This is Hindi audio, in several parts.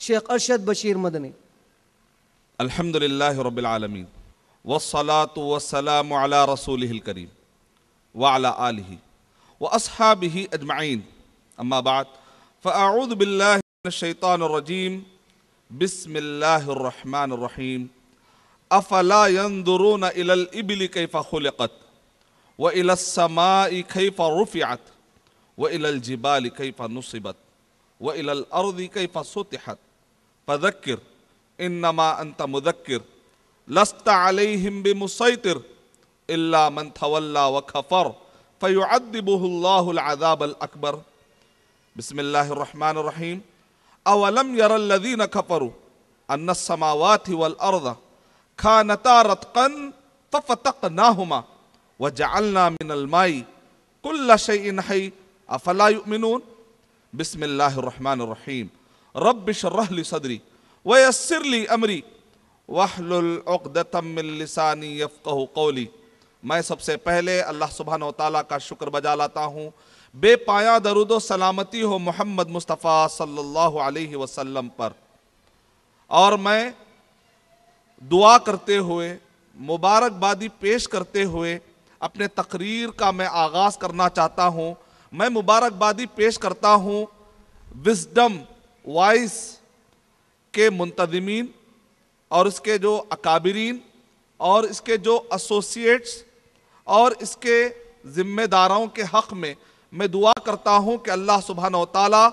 शेख अरशद बशीर मदनी। अल्हम्दुलिल्लाहि रब्बिल आलमीन वस्सलातु वस्सलामु अला रसूलिहिल करीम व अला आलिहि व अस्हाबिहि अजमईन अम्मा बाद फ़अऊज़ु बिल्लाहि मिनश शैतानिर रजीम बिस्मिल्लाहिर रहमानिर रहीम अफ़ला यंज़ुरूना इलल इबिली कैफ़ खुलिक़त व इलस समाई कैफ़ रुफ़िअत व इलल जिबाली कैफ़ नुसिबत व इलल अर्ज़ि कैफ़ सुतिहत फ़ज़क्किर इन्नमा अंत मुज़क्किर लस्त अलैहिम बिमुसैतिर इल्ला मन तवल्ला व कफ़र फ़युअद्दिबुहुल्लाहुल अज़ाबल अकबर। बिस्मिल्लाहिर रहमानिर रहीम अवलम यरल्लज़ीना कफ़रू अन्नस समावाति वल अर्ज़ कानता रत्क़न फ़फ़तक़नाहुमा व जअलना मिनल माई कुल्ल शैइन हय्य अफ़ला युमिनून। बिस्मिल्लाहिर रहमानिर रहीम रब्बि इश्रह ली सदरी व यस्सिर ली अमरी वहलुल उक़दतम मिन लिसानी यफ़क़हू क़ौली। मैं सबसे पहले अल्लाह सुब्हानहू व तआला का शुक्र बजा लाता हूँ। बेपाया दरूद व सलामती हो मोहम्मद मुस्तफ़ा सल्लल्लाहु अलैहि वसल्लम पर। और मैं दुआ करते हुए मुबारकबादी पेश करते हुए अपने तकरीर का मैं आगाज़ करना चाहता हूँ। मैं मुबारकबादी पेश करता हूँ विज़डम वॉइस के मुंतज़मीन और इसके जो अकाबिरीन और इसके जो एसोसिएट्स और इसके ज़िम्मेदारों के हक़ में मैं दुआ करता हूँ कि अल्लाह सुब्हानहू व तआला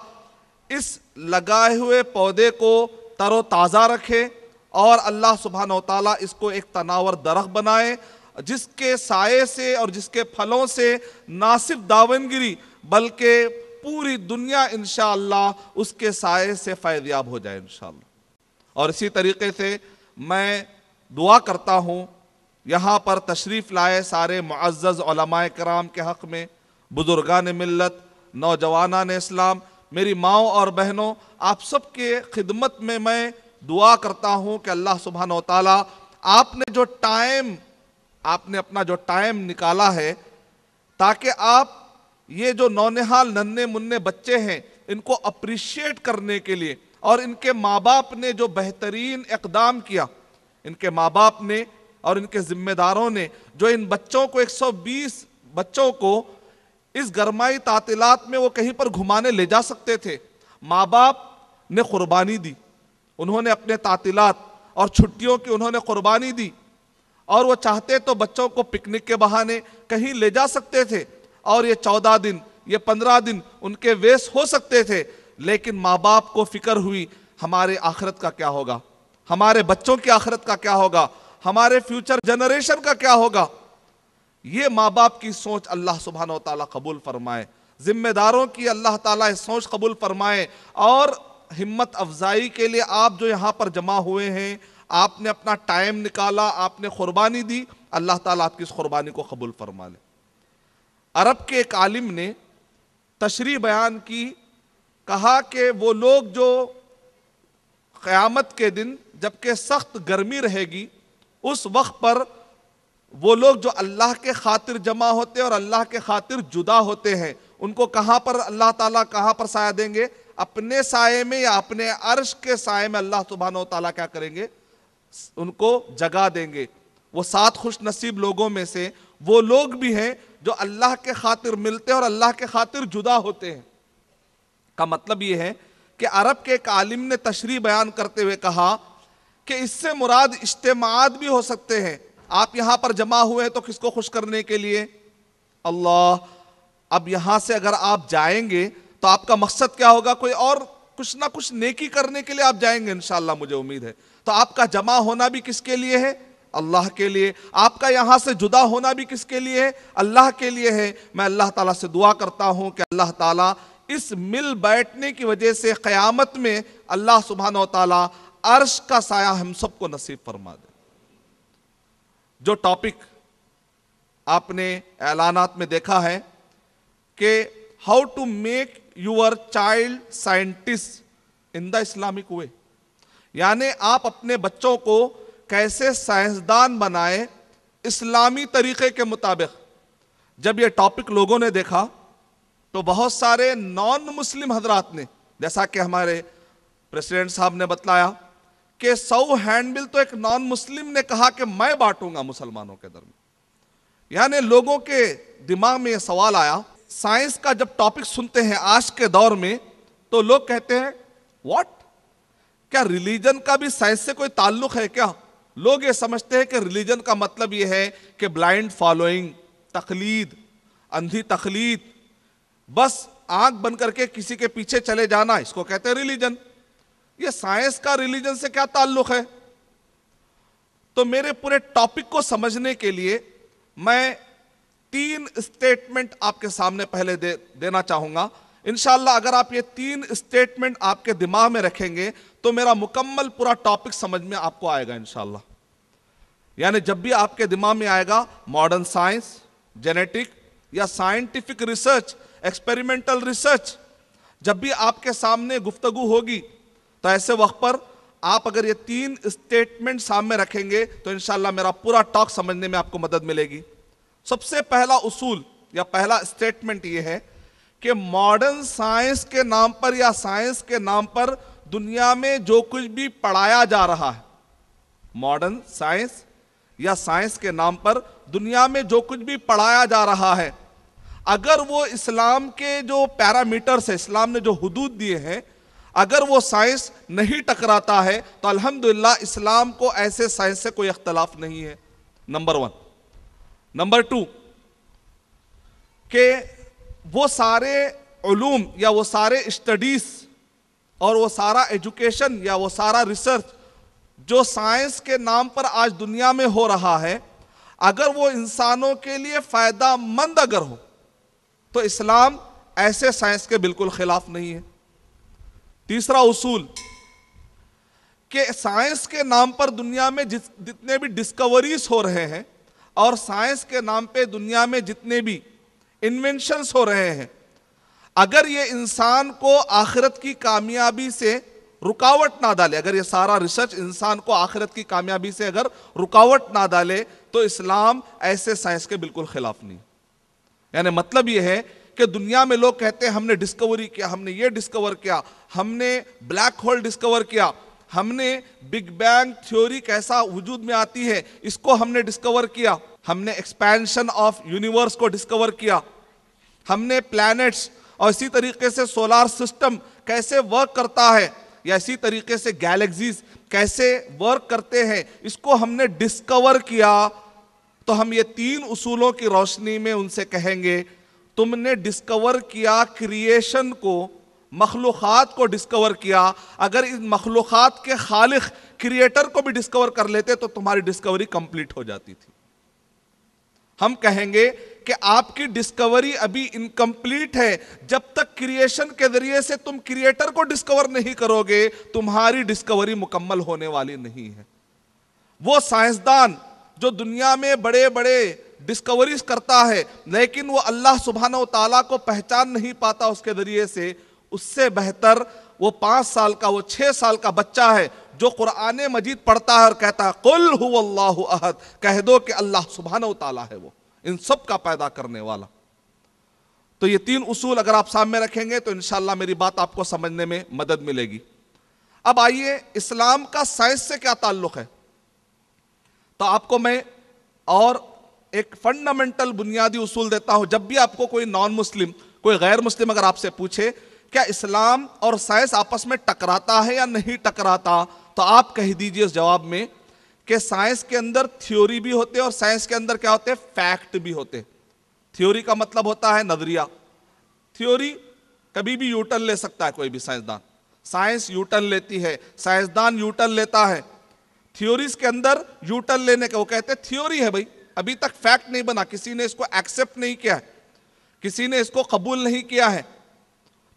इस लगाए हुए पौधे को तरोताज़ा रखे और अल्लाह सुब्हानहू व तआला इसको एक तनावर दरख्त बनाए जिसके साये से और जिसके फलों से ना सिर्फ दावनगिरी बल्कि पूरी दुनिया इंशाअल्लाह उसके साये से फ़ैज़याब हो जाए इंशाअल्लाह। और इसी तरीके से मैं दुआ करता हूँ यहाँ पर तशरीफ़ लाए सारे मुअज़्ज़ज़ उलमाए किराम के हक़ में, बुज़ुर्गान मिल्लत, नौजवानान इस्लाम, मेरी माओ और बहनों, आप सब के खिदमत में मैं दुआ करता हूँ कि अल्लाह सुब्हानहू व तआला आपने अपना जो टाइम निकाला है ताकि आप ये जो नौनिहाल नन्हे मुन्ने बच्चे हैं इनको अप्रिशिएट करने के लिए और इनके माँ बाप ने जो बेहतरीन इक़दाम किया, इनके माँ बाप ने और इनके ज़िम्मेदारों ने जो इन बच्चों को 120 बच्चों को इस गरमाई तातिलात में वो कहीं पर घुमाने ले जा सकते थे, माँ बाप ने क़ुरबानी दी। उन्होंने अपने तातिलात और छुट्टियों की उन्होंने क़ुरबानी दी और वो चाहते तो बच्चों को पिकनिक के बहाने कहीं ले जा सकते थे और ये 14 दिन ये 15 दिन उनके वेस्ट हो सकते थे, लेकिन माँ बाप को फिक्र हुई हमारे आखिरत का क्या होगा, हमारे बच्चों की आखिरत का क्या होगा, हमारे फ्यूचर जनरेशन का क्या होगा। ये माँ बाप की सोच अल्लाह सुब्हानहू व तआला कबूल फरमाए, जिम्मेदारों की अल्लाह ताला सोच कबूल फरमाए। और हिम्मत अफजाई के लिए आप जो यहाँ पर जमा हुए हैं, आपने अपना टाइम निकाला, आपने कुर्बानी दी, अल्लाह ताला आपकी इस कुर्बानी को कबूल फरमा ले। अरब के एक आलिम ने तशरीह बयान की, कहा कि वो लोग जो क़यामत के दिन जबकि सख्त गर्मी रहेगी उस वक्त पर वो लोग जो अल्लाह के खातिर जमा होते हैं और अल्लाह के खातिर जुदा होते हैं, उनको कहाँ पर अल्लाह ताला कहाँ पर साया देंगे, अपने साये में या अपने अर्श के साये में अल्लाह सुब्हानहू व तआला क्या करेंगे, उनको जगह देंगे। वो 7 खुश नसीब लोगों में से वो लोग भी हैं जो अल्लाह के खातिर मिलते हैं और अल्लाह के खातिर जुदा होते हैं। का मतलब ये है कि अरब के एक आलिम ने तशरीह बयान करते हुए कहा कि इससे मुराद इज्तिमाअत भी हो सकते हैं। आप यहाँ पर जमा हुए हैं तो किसको खुश करने के लिए, अल्लाह। अब यहाँ से अगर आप जाएंगे तो आपका मकसद क्या होगा, कोई और कुछ ना कुछ नेकी करने के लिए आप जाएंगे इंशाअल्लाह, मुझे उम्मीद है। तो आपका जमा होना भी किसके लिए है, अल्लाह के लिए। आपका यहाँ से जुदा होना भी किसके लिए है, अल्लाह के लिए है। मैं अल्लाह ताला से दुआ करता हूँ कि अल्लाह ताला इस मिल बैठने की वजह से क़यामत में अल्लाह सुब्हानहू व तआला अर्श का साया हम सबको नसीब फरमा दे। जो टॉपिक आपने ऐलानात में देखा है कि how to make your child scientist in the Islamic way, यानी आप अपने बच्चों को कैसे साइंसदान बनाए इस्लामी तरीके के मुताबिक। जब ये टॉपिक लोगों ने देखा तो बहुत सारे नॉन मुस्लिम हजरात ने, जैसा कि हमारे प्रेसिडेंट साहब ने बतलाया कि 100 हैंडबिल तो एक नॉन मुस्लिम ने कहा कि मैं बांटूंगा मुसलमानों के दरमियान। यानी लोगों के दिमाग में यह सवाल आया, साइंस का जब टॉपिक सुनते हैं आज के दौर में तो लोग कहते हैं व्हाट, क्या रिलीजन का भी साइंस से कोई ताल्लुक है क्या? लोग ये समझते हैं कि रिलीजन का मतलब यह है कि ब्लाइंड फॉलोइंग, तकलीद, अंधी तकलीद, बस आंख बंद करके किसी के पीछे चले जाना, इसको कहते हैं रिलीजन। ये साइंस का रिलीजन से क्या ताल्लुक है? तो मेरे पूरे टॉपिक को समझने के लिए मैं 3 स्टेटमेंट आपके सामने पहले देना चाहूंगा। इंशाअल्लाह अगर आप ये 3 स्टेटमेंट आपके दिमाग में रखेंगे तो मेरा मुकम्मल पूरा टॉपिक समझ में आपको आएगा इंशाअल्लाह। यानी जब भी आपके दिमाग में आएगा मॉडर्न साइंस, जेनेटिक या साइंटिफिक रिसर्च, एक्सपेरिमेंटल रिसर्च, जब भी आपके सामने गुफ्तगू होगी तो ऐसे वक्त पर आप अगर ये 3 स्टेटमेंट सामने रखेंगे तो इंशाअल्लाह मेरा पूरा टॉक समझने में आपको मदद मिलेगी। सबसे पहला उसूल या पहला स्टेटमेंट ये है कि मॉडर्न साइंस के नाम पर या साइंस के नाम पर दुनिया में जो कुछ भी पढ़ाया जा रहा है, मॉडर्न साइंस या साइंस के नाम पर दुनिया में जो कुछ भी पढ़ाया जा रहा है, अगर वो इस्लाम के जो पैरामीटर्स है, इस्लाम ने जो हुदूद दिए हैं, अगर वो साइंस नहीं टकराता है तो अल्हम्दुलिल्लाह इस्लाम को ऐसे साइंस से कोई इख्तलाफ नहीं है। नंबर 1। नंबर 2 कि वो सारे उलूम या वो सारे स्टडीज और वो सारा एजुकेशन या वो सारा रिसर्च जो साइंस के नाम पर आज दुनिया में हो रहा है, अगर वो इंसानों के लिए फायदा मंद अगर हो तो इस्लाम ऐसे साइंस के बिल्कुल खिलाफ नहीं है। तीसरा उसूल कि साइंस के नाम पर दुनिया में जितने भी डिस्कवरीज हो रहे हैं और साइंस के नाम पे दुनिया में जितने भी इन्वेंशंस हो रहे हैं, अगर ये इंसान को आखिरत की कामयाबी से रुकावट ना डाले, अगर ये सारा रिसर्च इंसान को आखिरत की कामयाबी से अगर रुकावट ना डाले तो इस्लाम ऐसे साइंस के बिल्कुल खिलाफ नहीं। यानी मतलब ये है कि दुनिया में लोग कहते हैं हमने डिस्कवरी किया, हमने ये डिस्कवर किया, हमने ब्लैक होल डिस्कवर किया, हमने बिग बैंग थ्योरी कैसा वजूद में आती है इसको हमने डिस्कवर किया, हमने एक्सपेंशन ऑफ यूनिवर्स को डिस्कवर किया, हमने प्लैनेट्स और इसी तरीके से सोलार सिस्टम कैसे वर्क करता है या इसी तरीके से गैलेक्सीज कैसे वर्क करते हैं इसको हमने डिस्कवर किया। तो हम ये 3 उसूलों की रोशनी में उनसे कहेंगे तुमने डिस्कवर किया क्रिएशन को, मखलूक़ात को डिस्कवर किया, अगर इन मखलूक़ात के खालिक क्रिएटर को भी डिस्कवर कर लेते तो तुम्हारी डिस्कवरी कंप्लीट हो जाती थी। हम कहेंगे कि आपकी डिस्कवरी अभी इनकम्प्लीट है, जब तक क्रिएशन के जरिए से तुम क्रिएटर को डिस्कवर नहीं करोगे तुम्हारी डिस्कवरी मुकम्मल होने वाली नहीं है। वो साइंसदान जो दुनिया में बड़े बड़े डिस्कवरीज करता है लेकिन वो अल्लाह सुब्हानहू व तआला को पहचान नहीं पाता उसके जरिए से, उससे बेहतर वो 5 साल का, वो 6 साल का बच्चा है जो कुरान मजीद पढ़ता है और कहता है कुल हुवल्लाहु अहद, कह दो कि अल्लाह सुब्हानहू व तआला है वो इन सब का पैदा करने वाला। तो ये 3 उसूल अगर आप सामने रखेंगे तो इंशाअल्लाह मेरी बात आपको समझने में मदद मिलेगी। अब आइए इस्लाम का साइंस से क्या ताल्लुक है, तो आपको मैं और एक फंडामेंटल बुनियादी उसूल देता हूं। जब भी आपको कोई नॉन मुस्लिम, कोई गैर मुस्लिम अगर आपसे पूछे क्या इस्लाम और साइंस आपस में टकराता है या नहीं टकराता, तो आप कह दीजिए उस जवाब में कि साइंस के अंदर थ्योरी भी होते हैं और साइंस के अंदर क्या होते हैं, फैक्ट भी होते हैं। थ्योरी का मतलब होता है नजरिया, थ्योरी कभी भी यूटर्न ले सकता है कोई भी साइंसदान, साइंस यूटर्न लेती है, साइंसदान यूटर्न लेता है। थ्योरीज के अंदर यूटर्न लेने का वो कहते हैं थ्योरी है भाई, अभी तक फैक्ट नहीं बना, किसी ने इसको एक्सेप्ट नहीं किया है, किसी ने इसको कबूल नहीं किया है,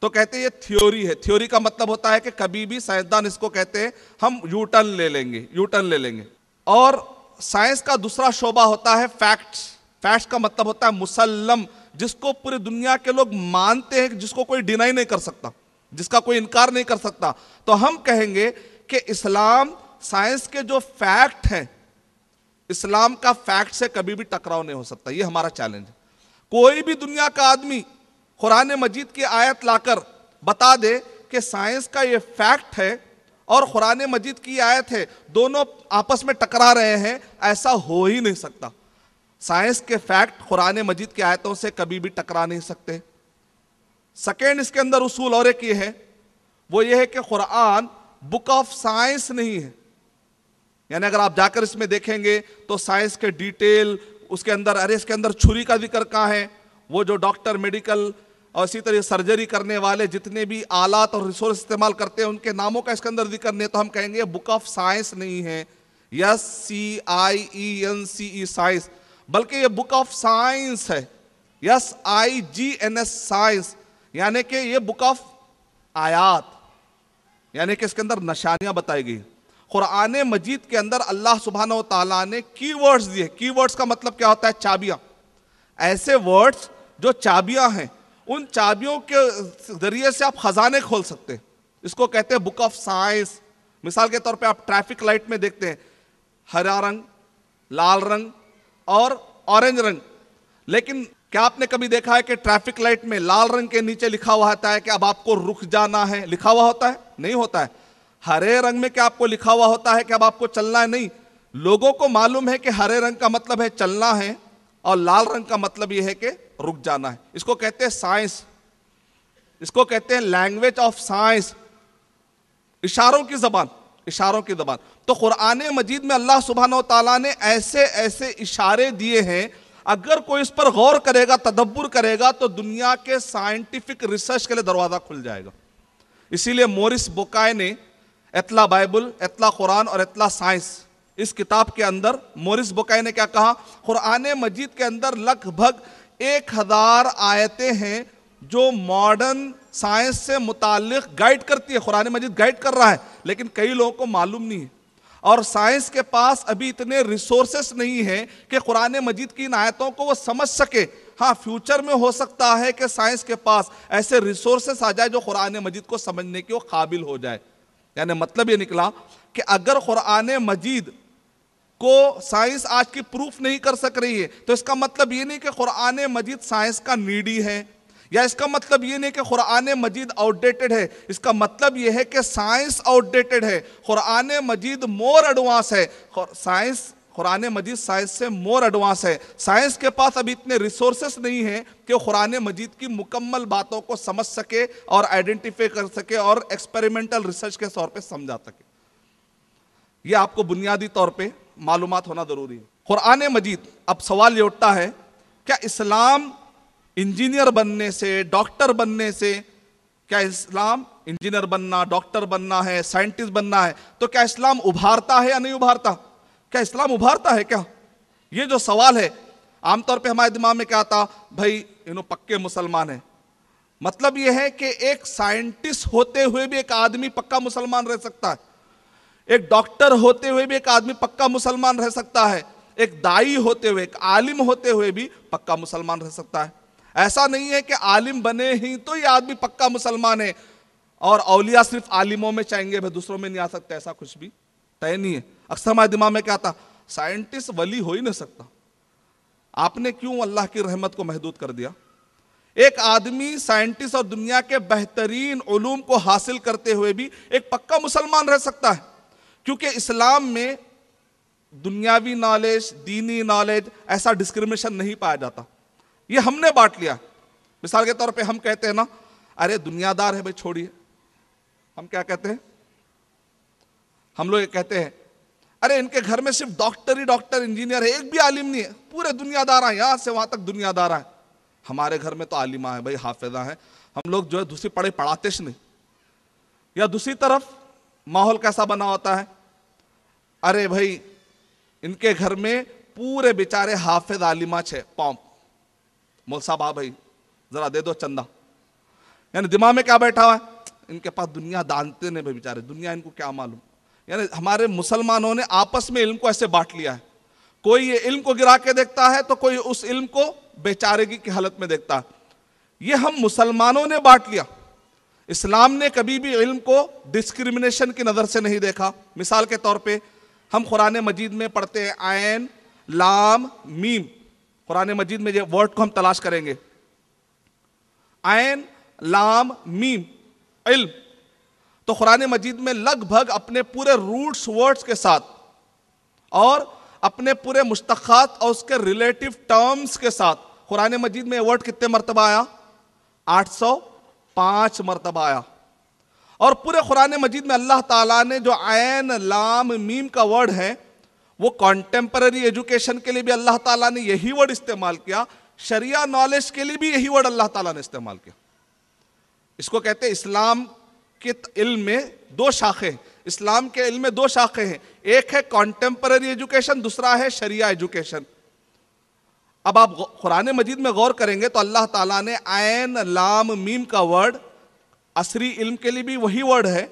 तो कहते हैं ये थ्योरी है। थ्योरी का मतलब होता है कि कभी भी साइंसदान इसको कहते हैं हम यूटर्न ले लेंगे, यूटर्न ले लेंगे। और साइंस का दूसरा शोबा होता है फैक्ट्स। फैक्ट्स का मतलब होता है मुसल्लम, जिसको पूरी दुनिया के लोग मानते हैं, जिसको कोई डिनाई नहीं कर सकता, जिसका कोई इनकार नहीं कर सकता। तो हम कहेंगे कि इस्लाम साइंस के जो फैक्ट हैं, इस्लाम का फैक्ट से कभी भी टकराव नहीं हो सकता, ये हमारा चैलेंज है। कोई भी दुनिया का आदमी कुरान मजीद की आयत लाकर बता दे कि साइंस का ये फैक्ट है और कुरान मजीद की आयत है, दोनों आपस में टकरा रहे हैं, ऐसा हो ही नहीं सकता। साइंस के फैक्ट कुरान मजीद की आयतों से कभी भी टकरा नहीं सकते। सेकेंड, इसके अंदर उसूल और एक ये है, वो ये है कि कुरान बुक ऑफ साइंस नहीं है। यानी अगर आप जाकर इसमें देखेंगे तो साइंस के डिटेल उसके अंदर, अरे इसके अंदर छुरी का जिक्र कहाँ है, वो जो डॉक्टर मेडिकल और इसी तरह सर्जरी करने वाले जितने भी आलात और रिसोर्स इस्तेमाल करते हैं उनके नामों का इसके अंदर जिक्र नहीं, तो हम कहेंगे बुक ऑफ साइंस नहीं है, SCIENCE साइंस, बल्कि ये बुक ऑफ साइंस है, SIGNS साइंस, यानी कि ये बुक ऑफ आयात, यानी कि इसके अंदर निशानियां बताई गई। कुरान मजीद के अंदर अल्लाह सुब्हानहू व तआला ने कीवर्ड्स दिए। कीवर्ड्स का मतलब क्या होता है? चाबियां। ऐसे वर्ड्स जो चाबियां हैं, उन चाबियों के जरिए से आप खजाने खोल सकते हैं। इसको कहते हैं बुक ऑफ साइंस। मिसाल के तौर पे आप ट्रैफिक लाइट में देखते हैं हरा रंग, लाल रंग और ऑरेंज रंग, लेकिन क्या आपने कभी देखा है कि ट्रैफिक लाइट में लाल रंग के नीचे लिखा हुआ होता है कि अब आपको रुक जाना है? लिखा हुआ होता है? नहीं होता है। हरे रंग में क्या आपको लिखा हुआ होता है कि अब आपको चलना है? नहीं। लोगों को मालूम है कि हरे रंग का मतलब है चलना है और लाल रंग का मतलब यह है कि रुक जाना है। इसको कहते हैं साइंस, इसको कहते हैं लैंग्वेज ऑफ साइंस, इशारों की जबान, इशारों की जबान। तो कुरान मजीद में अल्लाह सुब्हानहू व तआला ने ऐसे ऐसे इशारे दिए हैं, अगर कोई इस पर गौर करेगा, तदब्बुर करेगा, तो दुनिया के साइंटिफिक रिसर्च के लिए दरवाजा खुल जाएगा। इसीलिए मोरिस बुकाय ने एतला बाइबल, एतला कुरान और एतला साइंस, इस किताब के अंदर मोरिस बुकाय ने क्या कहा? कुरान मजीद के अंदर लगभग 1000 आयतें हैं जो मॉडर्न साइंस से मुताल्लिक गाइड करती है। कुरान मजीद गाइड कर रहा है, लेकिन कई लोगों को मालूम नहीं है और साइंस के पास अभी इतने रिसोर्सेस नहीं है कि कुरान मजीद की इन आयतों को वो समझ सके। हाँ, फ्यूचर में हो सकता है कि साइंस के पास ऐसे रिसोर्सेस आ जाए जो कुरान मजीद को समझने के वो काबिल हो जाए। यानी मतलब ये निकला कि अगर कुरान मजीद को साइंस आज की प्रूफ नहीं कर सक रही है, तो इसका मतलब ये नहीं कि कुरान मजीद साइंस का नीडी है, या इसका मतलब ये नहीं कि कुरान मजीद आउटडेटेड है। इसका मतलब ये है कि साइंस आउटडेटेड है, कुरान मजीद मोर एडवांस है। साइंस, कुरान मजीद साइंस से मोर एडवांस है। साइंस के पास अभी इतने रिसोर्सेस नहीं है कि कुरान मजीद की मुकम्मल बातों को समझ सके और आइडेंटिफाई कर सके और एक्सपेरिमेंटल रिसर्च के तौर पे समझा सके। यह आपको बुनियादी तौर पे मालूमात होना जरूरी है। कुरान मजीद, अब सवाल ये उठता है, क्या इस्लाम इंजीनियर बनने से, डॉक्टर बनने से, क्या इस्लाम इंजीनियर बनना, डॉक्टर बनना है, साइंटिस्ट बनना है, तो क्या इस्लाम उभारता है या नहीं उभारता? क्या इस्लाम उभारता है क्या? ये जो सवाल है, आमतौर पे हमारे दिमाग में क्या आता? भाई इन्हों पक्के मुसलमान है। मतलब ये है कि एक साइंटिस्ट होते हुए भी एक आदमी पक्का मुसलमान रह सकता है, एक डॉक्टर होते हुए भी एक आदमी पक्का मुसलमान रह सकता है, एक दाई होते हुए, एक आलिम होते हुए भी पक्का मुसलमान रह सकता है। ऐसा नहीं है कि आलिम बने ही तो ये आदमी पक्का मुसलमान है और औलिया सिर्फ आलिमों में चाहेंगे, भाई दूसरों में नहीं आ सकते, ऐसा कुछ भी तय नहीं है। अक्सर हमारे दिमाग में क्या था? साइंटिस्ट वली हो ही नहीं सकता। आपने क्यों अल्लाह की रहमत को महदूद कर दिया? एक आदमी साइंटिस्ट और दुनिया के बेहतरीन उलूम को हासिल करते हुए भी एक पक्का मुसलमान रह सकता है, क्योंकि इस्लाम में दुनियावी नॉलेज, दीनी नॉलेज, ऐसा डिस्क्रिमिनेशन नहीं पाया जाता। ये हमने बांट लिया। मिसाल के तौर पे हम कहते हैं ना, अरे दुनियादार है भाई, छोड़िए। हम क्या कहते हैं? हम लोग ये कहते हैं, अरे इनके घर में सिर्फ डॉक्टर ही डॉक्टर, इंजीनियर है, एक भी आलिम नहीं है, पूरे दुनियादार हैं, यहां से वहां तक दुनियादार हैं। हमारे घर में तो आलिमा है भाई, हाफिजा है। हम लोग जो है दूसरी पढ़े पढ़ाते नहीं। या दूसरी तरफ माहौल कैसा बना होता है, अरे भाई इनके घर में पूरे बेचारे हाफिज आलिमा छे, पॉम्प मोल साहब आ भाई जरा दे दो चंदा। यानी दिमाग में क्या बैठा हुआ है? इनके पास दुनिया दानते नहीं भाई, बेचारे दुनिया इनको क्या मालूम। यानी हमारे मुसलमानों ने आपस में इल्म को ऐसे बांट लिया है, कोई ये इल्म को गिरा के देखता है तो कोई उस इल्म को बेचारेगी की हालत में देखता है। ये हम मुसलमानों ने बांट लिया। इस्लाम ने कभी भी इल्म को डिस्क्रिमिनेशन की नजर से नहीं देखा। मिसाल के तौर पे हम कुरान मजीद में पढ़ते हैं आयन लाम मीम। कुरान मजीद में ये वर्ड को हम तलाश करेंगे, आयन लाम मीम, इल्म। तो कुरान मजीद में लगभग अपने पूरे रूट्स वर्ड्स के साथ और अपने पूरे मुश्तक़ात और उसके रिलेटिव टर्म्स के साथ कुरान मजीद में वर्ड कितने मरतबा आया? 805 मरतबा आया। और पूरे कुरान मजीद में अल्लाह ताला ने जो ऐन लाम मीम का वर्ड है वो कॉन्टेम्पररी एजुकेशन के लिए भी अल्लाह ताला ने यही वर्ड इस्तेमाल किया, शरिया नॉलेज के लिए भी यही वर्ड अल्लाह ताला ने इस्तेमाल किया। इसको कहते हैं इस्लाम के इल्म में दो शाखें, इस्लाम के इल्म में दो शाखें हैं, एक है कॉन्टेम्पररी एजुकेशन, दूसरा है शरिया एजुकेशन। अब आप कुरान मजीद में गौर करेंगे तो अल्लाह ताला ने ऐन लाम मीम का वर्ड असरी इल्म के लिए भी वही वर्ड है,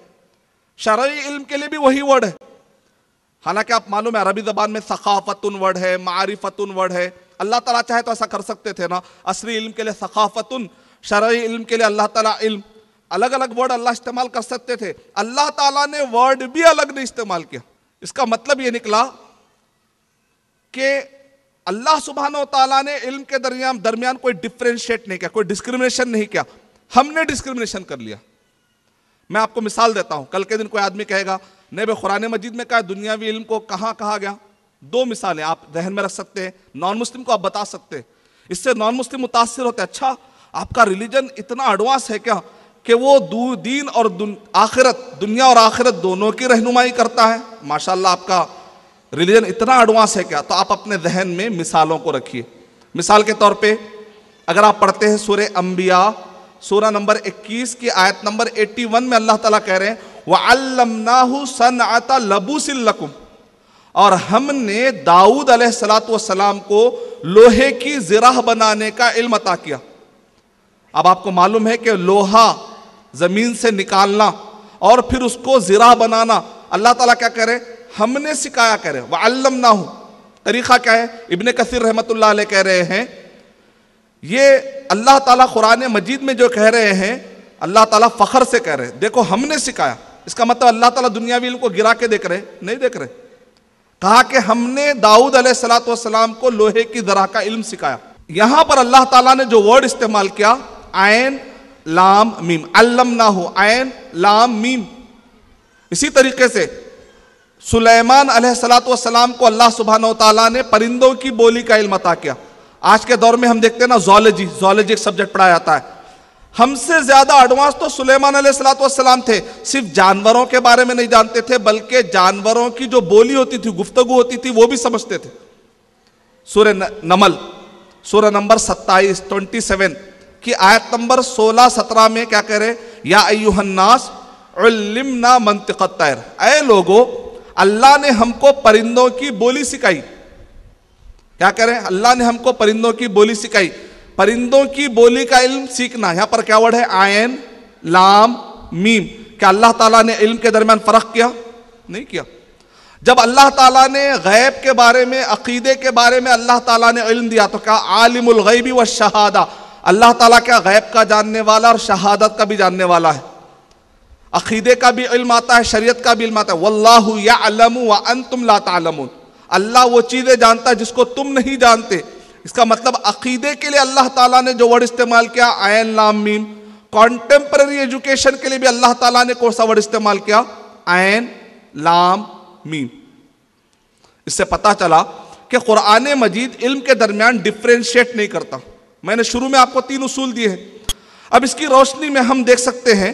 शरई इल्म के लिए भी वही वर्ड है। हालांकि आप मालूम है अरबी जबान में सकाफतुन वर्ड है, मारिफतुन वर्ड है। अल्लाह ताला चाहे तो ऐसा कर सकते थे ना, असरी इल्म के लिए सकाफतुन, शरई इल्म के लिए अल्लाह ताला इल्म, अलग अलग वर्ड अल्लाह इस्तेमाल कर सकते थे। अल्लाह ताला ने वर्ड भी अलग नहीं इस्तेमाल किया। इसका मतलब यह निकला कि अल्लाह सुब्हानो व तआला ने इल्म के दरमियान कोई डिफरेंशिएट नहीं किया, कोई डिस्क्रिमिनेशन नहीं किया। हमने डिस्क्रिमिनेशन कर लिया। मैं आपको मिसाल देता हूं, कल के दिन कोई आदमी कहेगा नहीं भाई कुरान मजीद में कहा दुनियावी इल्म को कहां कहा गया? दो मिसालें आप जहन में रख सकते हैं, नॉन मुस्लिम को आप बता सकते हैं, इससे नॉन मुस्लिम मुतासिर होते हैं। अच्छा आपका रिलीजन इतना एडवांस है क्या कि वो दीन और आखिरत, दुनिया और आखिरत दोनों की रहनुमाई करता है? माशाल्लाह आपका रिलीजन इतना एडवांस है क्या? तो आप अपने जहन में मिसालों को रखिए। मिसाल के तौर पे अगर आप पढ़ते हैं सूरह अंबिया सूरा नंबर 21 की आयत नंबर 81 में अल्लाह ताला कह रहे हैं वअल्लमनाहु सनअता लबूसिल लकुम, और हमने दाऊद अलैहिस्सलातु वस्सलाम को लोहे की ज़िराह बनाने का इल्म अता किया। अब आपको मालूम है कि लोहा जमीन से निकालना और फिर उसको ज़िराह बनाना अल्लाह ताला क्या कह रहे? हमने सिखाया कह रहे। वअल्लमनाहु तरीक़ा क्या है? इब्ने कसीर रहमतुल्लाह अलैह कह रहे हैं ये अल्लाह ताला कुरान मजीद में जो कह रहे हैं अल्लाह ताला फख्र से कह रहे हैं, देखो हमने सिखाया। इसका मतलब अल्लाह ताला दुनियावी इल्म को गिरा के देख रहे? नहीं देख रहे। कहा कि हमने दाऊद अलैहिस्सलातु वस्सलाम को लोहे की ज़रा का इल्म सिखाया। यहां पर अल्लाह ताला ने जो वर्ड इस्तेमाल किया ऐन लाम मीम, अल्लमनाहु ऐन लाम मीम। इसी तरीके से सुलेमान अलैहिस्सलातु वस्सलाम को अल्लाह सुब्हानहु व तआला ने परिंदों की बोली का इल्म अता किया। आज के दौर में हम देखते हैं ना ज़ूलॉजी एक सब्जेक्ट पढ़ाया जाता है। हमसे ज्यादा एडवांस तो सुलेमान अलैहिस्सलातु वस्सलाम थे। सिर्फ जानवरों के बारे में नहीं जानते थे बल्कि जानवरों की जो बोली होती थी, गुफ्तगू होती थी, वो भी समझते थे। सूरह नमल सूरह नंबर 27 की आयत नंबर 16-17 में क्या कह रहे? या अय्युहन्नास उल्लिमना मंतिक़त तैर, ऐ लोगो अल्लाह ने हमको परिंदों की बोली सिखाई। क्या करें? अल्लाह ने हमको परिंदों की बोली सिखाई। परिंदों की बोली का इल्म सीखना, यहां पर क्या वर्ड है? आयन लाम मीम। क्या अल्लाह ताला ने इल्म के दरमियान फर्क किया? नहीं किया। जब अल्लाह ताला ने गैब के बारे में, अकीदे के बारे में अल्लाह ताला ने इल्म दिया तो क्या आलिमुल गैबी व शहादा, अल्लाह ताला क्या गैब का जानने वाला और शहादत का भी जानने वाला है। अकीदे का भी इल्म आता है, शरीयत का भी इल्म आता है। वल्लाहु यअलमु व अंतुम ला तअलमून, अल्लाह वो चीजें जानता है जिसको तुम नहीं जानते। इसका मतलब अकीदे के लिए अल्लाह ताला ने जो वर्ड इस्तेमाल किया आयन लाम मीम, कॉन्टेम्पररी एजुकेशन के लिए भी अल्लाह ताला ने कौन सा वर्ड इस्तेमाल किया? आयन लाम मीम। इससे पता चला कि कुरान मजीद इल्म के दरमियान डिफरेंशिएट नहीं करता। मैंने शुरू में आपको 3 उसूल दिए हैं। अब इसकी रोशनी में हम देख सकते हैं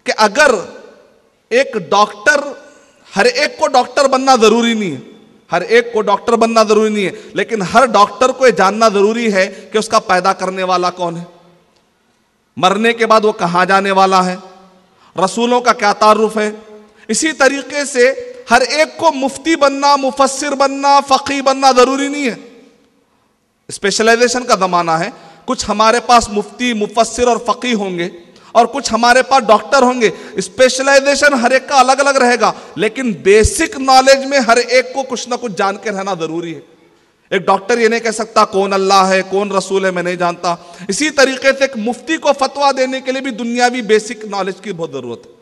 कि अगर एक डॉक्टर, हर एक को डॉक्टर बनना जरूरी नहीं है, हर एक को डॉक्टर बनना जरूरी नहीं है, लेकिन हर डॉक्टर को यह जानना जरूरी है कि उसका पैदा करने वाला कौन है, मरने के बाद वो कहां जाने वाला है, रसूलों का क्या तारुफ है। इसी तरीके से हर एक को मुफ्ती बनना, मुफस्सिर बनना, फकीह बनना जरूरी नहीं है। स्पेशलाइजेशन का जमाना है। कुछ हमारे पास मुफ्ती, मुफस्सिर और फकीह होंगे और कुछ हमारे पास डॉक्टर होंगे। स्पेशलाइजेशन हर एक का अलग अलग रहेगा, लेकिन बेसिक नॉलेज में हर एक को कुछ ना कुछ जान के रहना जरूरी है। एक डॉक्टर ये नहीं कह सकता कौन अल्लाह है, कौन रसूल है, मैं नहीं जानता। इसी तरीके से एक मुफ्ती को फतवा देने के लिए भी दुनियावी बेसिक नॉलेज की बहुत जरूरत है।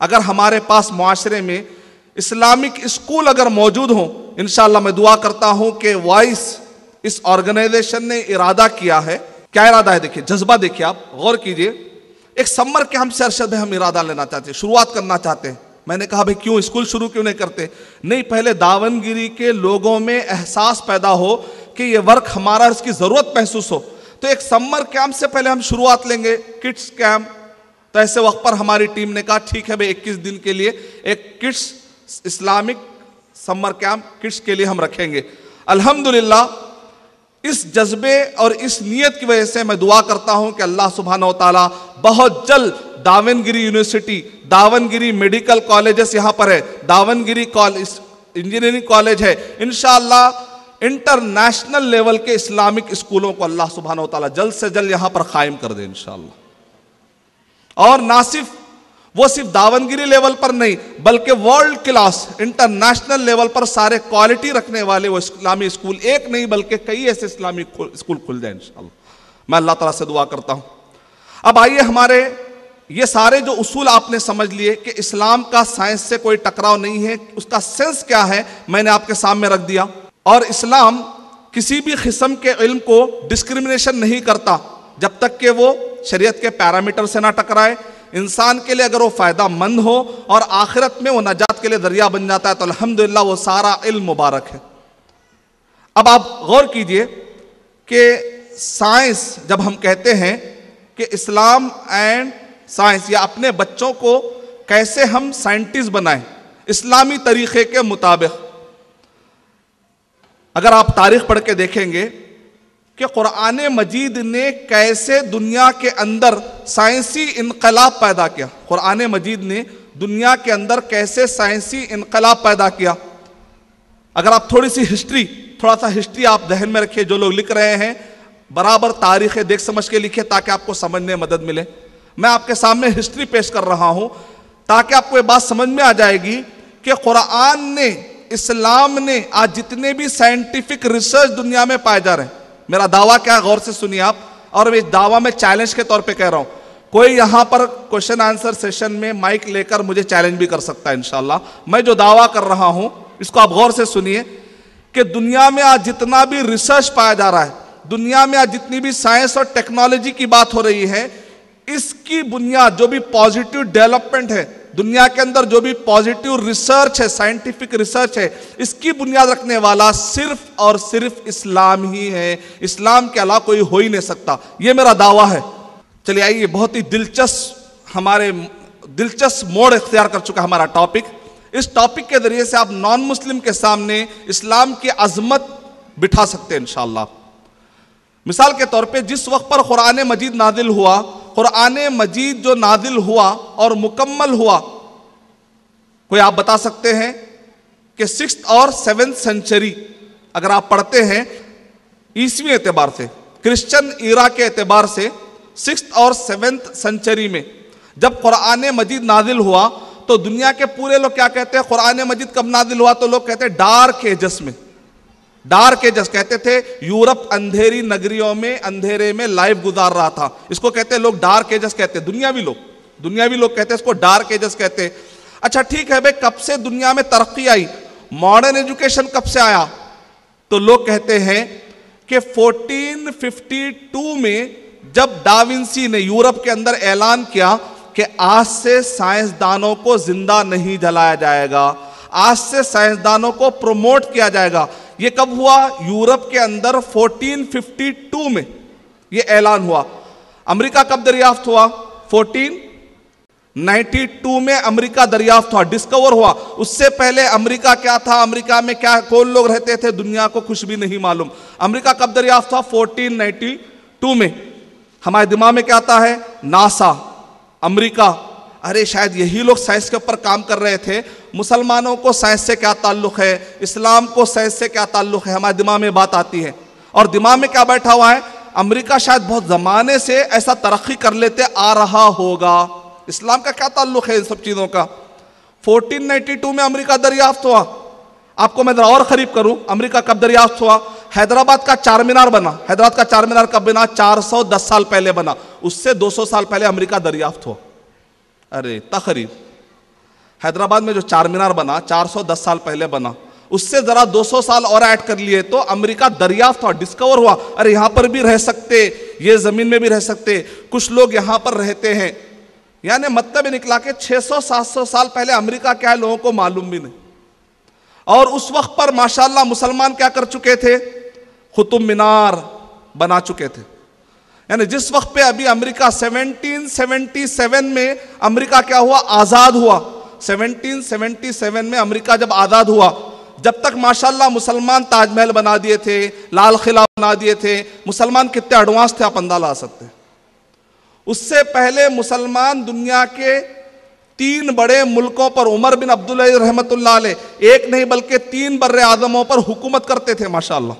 अगर हमारे पास मुआशरे में इस्लामिक स्कूल अगर मौजूद हो, इंशाअल्लाह मैं दुआ करता हूं कि वॉइस इस ऑर्गेनाइजेशन ने इरादा किया है। क्या इरादा है? देखिए, जज्बा देखिए, आप गौर कीजिए एक समर कैंप से अरशद भाई हम इरादा लेना चाहते हैं, शुरुआत करना चाहते हैं। मैंने कहा भाई क्यों, स्कूल शुरू क्यों नहीं करते? नहीं, पहले दावनगिरी के लोगों में एहसास पैदा हो कि ये वर्क हमारा, इसकी ज़रूरत महसूस हो। तो एक समर कैंप से पहले हम शुरुआत लेंगे, किड्स कैंप। तो ऐसे वक्त पर हमारी टीम ने कहा ठीक है भाई 21 दिन के लिए एक kids Islamic summer camp kids के लिए हम रखेंगे। अल्हम्दुलिल्लाह इस जज्बे और इस नियत की वजह से मैं दुआ करता हूं कि अल्लाह सुब्हानहू व तआला बहुत जल्द Davanagere university, Davanagere medical colleges यहाँ पर है, दावनगिरी कॉलेज इंजीनियरिंग कॉलेज है, इंशाअल्लाह इंटरनेशनल लेवल के इस्लामिक स्कूलों को अल्लाह सुब्हानहू व तआला जल्द से जल्द यहाँ पर कायम कर दे इंशाअल्लाह। और ना सिर्फ दावनगिरी लेवल पर नहीं, बल्कि वर्ल्ड क्लास इंटरनेशनल लेवल पर सारे क्वालिटी रखने वाले वो इस्लामी स्कूल, एक नहीं बल्कि कई ऐसे इस्लामी स्कूल खुल जाए इंशाअल्लाह। मैं अल्लाह ताला से दुआ करता हूं। अब आइए, हमारे ये सारे जो उसूल आपने समझ लिए कि इस्लाम का साइंस से कोई टकराव नहीं है, उसका सेंस क्या है मैंने आपके सामने रख दिया। और इस्लाम किसी भी किस्म के इल्म को डिस्क्रिमिनेशन नहीं करता जब तक कि वो शरीयत के पैरामीटर से ना टकराए। इंसान के लिए अगर वो फ़ायदामंद हो और आखिरत में वो नजात के लिए दरिया बन जाता है तो अल्हम्दुलिल्लाह वो सारा इल्म मुबारक है। अब आप गौर कीजिए कि साइंस, जब हम कहते हैं कि इस्लाम एंड साइंस, या अपने बच्चों को कैसे हम साइंटिस्ट बनाएं इस्लामी तरीके के मुताबिक, अगर आप तारीख पढ़ के देखेंगे कि कुरान मजीद ने कैसे दुनिया के अंदर साइंसी इनकलाब पैदा किया, कुरान मजीद ने दुनिया के अंदर कैसे साइंसी इनकलाब पैदा किया। अगर आप थोड़ा सा हिस्ट्री आप जहन में रखिए, जो लोग लिख रहे हैं बराबर तारीखें देख समझ के लिखिए ताकि आपको समझने में मदद मिले। मैं आपके सामने हिस्ट्री पेश कर रहा हूं ताकि आपको ये बात समझ में आ जाएगी कि कुरान ने, इस्लाम ने आज जितने भी साइंटिफिक रिसर्च दुनिया में पाए जा रहे हैं, मेरा दावा क्या है गौर से सुनिए आप, और इस दावा में चैलेंज के तौर पे कह रहा हूं। कोई यहां पर क्वेश्चन आंसर सेशन में माइक लेकर मुझे चैलेंज भी कर सकता है इंशाल्लाह। मैं जो दावा कर रहा हूं इसको आप गौर से सुनिए कि दुनिया में आज जितना भी रिसर्च पाया जा रहा है, दुनिया में आज जितनी भी साइंस और टेक्नोलॉजी की बात हो रही है, इसकी बुनियाद जो भी पॉजिटिव डेवलपमेंट है दुनिया के अंदर, जो भी पॉजिटिव रिसर्च है, साइंटिफिक रिसर्च है, इसकी बुनियाद रखने वाला सिर्फ और सिर्फ इस्लाम ही है। इस्लाम के अलावा कोई हो ही नहीं सकता, यह मेरा दावा है। चलिए आइए, बहुत ही दिलचस्प मोड़ इख्तियार कर चुका हमारा टॉपिक। इस टॉपिक के जरिए से आप नॉन मुस्लिम के सामने इस्लाम की अजमत बिठा सकते हैं इंशाअल्लाह। मिसाल के तौर पे जिस वक्त पर कुरान मजीद नाजिल हुआ, कुरान मजीद जो नाजिल हुआ और मुकम्मल हुआ, कोई आप बता सकते हैं कि 6th और 7th सेंचुरी अगर आप पढ़ते हैं ईसवी एतबार से, क्रिश्चियन ईरा के एतबार से 6th और 7th सेंचुरी में जब कुरान मजीद नाजिल हुआ तो दुनिया के पूरे लोग क्या कहते हैं, कुरान मजीद कब नाजिल हुआ? तो लोग कहते हैं डार्क एजस में। डार्क एजस कहते थे, यूरोप अंधेरी नगरियों में अंधेरे में लाइफ गुजार रहा था, इसको कहते हैं लोग डार्क एजस कहते हैं। दुनियावी लोग कहते हैं इसको डार्क एजस कहते हैं। अच्छा ठीक है भाई, कब से दुनिया में तरक्की आई, मॉडर्न एजुकेशन कब से आया? तो लोग कहते हैं कि 1452 में जब डाविंसी ने यूरोप के अंदर ऐलान किया कि आज से साइंसदानों को जिंदा नहीं जलाया जाएगा, आज से साइंसदानों को प्रमोट किया जाएगा। ये कब हुआ? यूरोप के अंदर 1452 में ये ऐलान हुआ। अमेरिका कब दरियाफ्त हुआ? 1492 में अमेरिका दरियाफ्त हुआ, डिस्कवर हुआ। उससे पहले अमेरिका क्या था, अमेरिका में क्या कौन लोग रहते थे, दुनिया को कुछ भी नहीं मालूम। अमेरिका कब दरियाफ्त हुआ? 1492 में। हमारे दिमाग में क्या आता है? नासा, अमेरिका, अरे शायद यही लोग साइंस के ऊपर काम कर रहे थे। मुसलमानों को साइंस से क्या ताल्लुक है, इस्लाम को साइंस से क्या ताल्लुक है, हमारे दिमाग में बात आती है। और दिमाग में क्या बैठा हुआ है, अमेरिका शायद बहुत जमाने से ऐसा तरक्की कर लेते आ रहा होगा, इस्लाम का क्या ताल्लुक है इन सब चीजों का। 1492 में अमेरिका दरियाफ्त हुआ। आपको मैं जरा और करीब करूं, अमेरिका कब दरियाफ्त हुआ? हैदराबाद का चार मीनार बना। हैदराबाद का चार मीनार कब बना? 410 साल पहले बना। उससे 200 साल पहले अमेरिका दरियाफ्त हुआ। अरे तकरीब हैदराबाद में जो चार मीनार बना 410 साल पहले बना, उससे जरा 200 साल और ऐड कर लिए तो अमेरिका दरियाफ्त हुआ, डिस्कवर हुआ। अरे यहां पर भी रह सकते, ये जमीन में भी रह सकते, कुछ लोग यहां पर रहते हैं। यानी मतलब निकला कि 600-700 साल पहले अमेरिका क्या है लोगों को मालूम भी नहीं। और उस वक्त पर माशाल्लाह मुसलमान क्या कर चुके थे, कुतुब मीनार बना चुके थे। यानी जिस वक्त पे अभी अमेरिका 1777 में अमेरिका क्या हुआ, आजाद हुआ। 1777 में अमेरिका जब आजाद हुआ, जब तक माशाल्लाह मुसलमान ताजमहल बना दिए थे, लाल किला बना दिए थे, मुसलमान कितने एडवांस थे आप अंदाजा ला सकते हैं। उससे पहले मुसलमान दुनिया के 3 बड़े मुल्कों पर, उमर बिन अब्दुल अजीज रहमतुल्लाह अलैह, एक नहीं बल्कि 3 बर्रे आज़मों पर हुकूमत करते थे माशाल्लाह।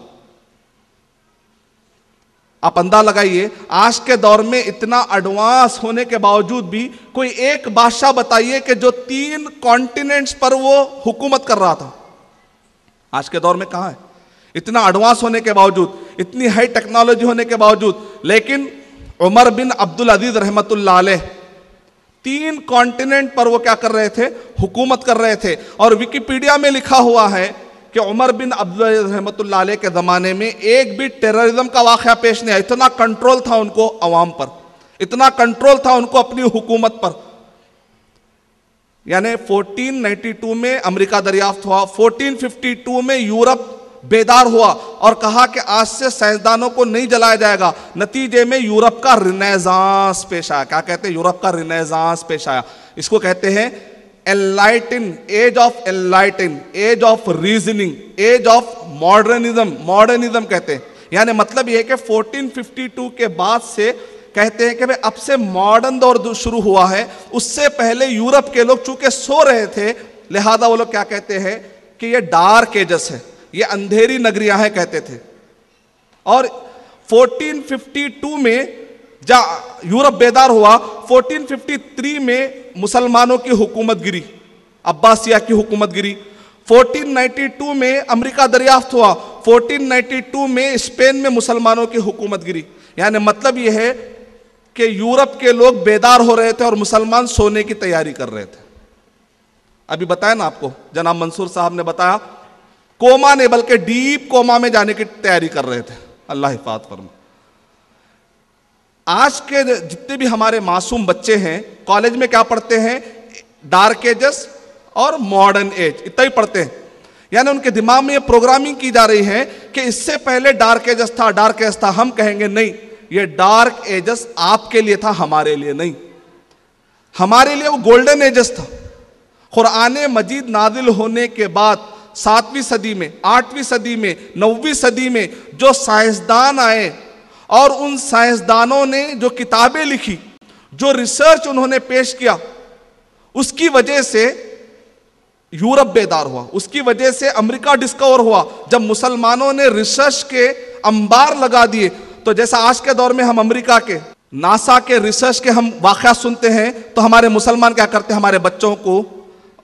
आप अंदाजा लगाइए, आज के दौर में इतना एडवांस होने के बावजूद भी कोई एक बादशाह बताइए कि जो 3 कॉन्टिनेंट्स पर वो हुकूमत कर रहा था। आज के दौर में कहां है, इतना एडवांस होने के बावजूद, इतनी हाई टेक्नोलॉजी होने के बावजूद। लेकिन उमर बिन अब्दुल अजीज रहमतुल्लाह अलैह 3 कॉन्टिनेंट पर वो क्या कर रहे थे, हुकूमत कर रहे थे। और विकिपीडिया में लिखा हुआ है कि उमर बिन अब्दुल अजीज रहमतुल्लाह अलैह के ज़माने में एक भी टेररिज्म का वाक़या पेश नहीं आया। इतना कंट्रोल था उनको अवाम पर, इतना कंट्रोल था उनको अपनी हुकूमत पर। यानी 1492 में अमेरिका दरियाफ्त हुआ, 1452 में यूरोप बेदार हुआ और कहा कि आज से साइंसदानों को नहीं जलाया जाएगा। नतीजे में यूरोप का रिनेसांस पेश आया। क्या कहते हैं, यूरोप का रिनेसांस पेश आया। इसको कहते हैं enlighten, age of enlighten, age of reasoning, age of modernism, modernism कहते हैं। यानी मतलब यह है कि 1452 के बाद से कहते हैं कि भाई अब से मॉडर्न दौर शुरू हुआ है। उससे पहले यूरोप के लोग चूंकि सो रहे थे, लिहाजा वो लोग क्या कहते हैं कि ये डार्क एजस है, ये अंधेरी नगरियां हैं कहते थे। और 1452 में जब यूरोप बेदार हुआ, 1453 में मुसलमानों की हुकूमत गिरी, अब्बासिया की हुकूमत गिरी। 1492 में अमेरिका दरियाफ्त हुआ, 1492 में स्पेन में मुसलमानों की हुकूमत गिरी। यानी मतलब यह है कि यूरोप के लोग बेदार हो रहे थे और मुसलमान सोने की तैयारी कर रहे थे। अभी बताया ना आपको, जनाब मंसूर साहब ने बताया, कोमा ने बल्कि डीप कोमा में जाने की तैयारी कर रहे थे। अल्लाह हिफाज़त फरमा। आज के जितने भी हमारे मासूम बच्चे हैं कॉलेज में क्या पढ़ते हैं, डार्क एजस और मॉडर्न एज, इतना ही पढ़ते हैं। यानी उनके दिमाग में ये प्रोग्रामिंग की जा रही है कि इससे पहले डार्क एजस था, डार्क एज था। हम कहेंगे नहीं, ये डार्क एजस आपके लिए था, हमारे लिए नहीं। हमारे लिए वो गोल्डन एजस था। कुरान मजीद नाजिल होने के बाद 7वीं सदी में, 8वीं सदी में, 9वीं सदी में जो साइंसदान आए और उन साइंसदानों ने जो किताबें लिखी, जो रिसर्च उन्होंने पेश किया, उसकी वजह से यूरोप बेदार हुआ, उसकी वजह से अमेरिका डिस्कवर हुआ। जब मुसलमानों ने रिसर्च के अंबार लगा दिए, तो जैसा आज के दौर में हम अमेरिका के नासा के रिसर्च के हम वाक़या सुनते हैं, तो हमारे मुसलमान क्या करते हैं, हमारे बच्चों को,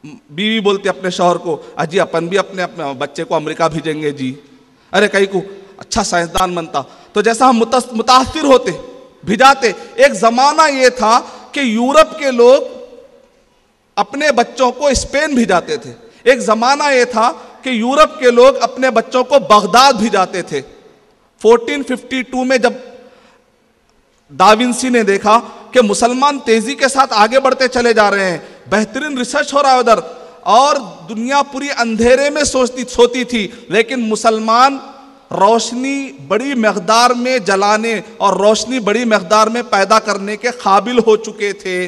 बीवी बोलते अपने शौहर को, अजी अपन भी अपने अपने बच्चे को अमेरिका भेजेंगे जी, अरे कहीं को अच्छा साइंसदान बनता। तो जैसा हम मुतासिर होते, भिजाते। एक जमाना यह था कि यूरोप के लोग अपने बच्चों को स्पेन भिजाते थे। एक जमाना यह था कि यूरोप के लोग अपने बच्चों को बगदाद भिजाते थे। 1452 में जब दाविंसी ने देखा कि मुसलमान तेजी के साथ आगे बढ़ते चले जा रहे हैं, बेहतरीन रिसर्च हो रहा है उधर, और दुनिया पूरी अंधेरे में सोती थी, लेकिन मुसलमान रोशनी बड़ी मकदार में जलाने और रोशनी बड़ी मकदार में पैदा करने के काबिल हो चुके थे।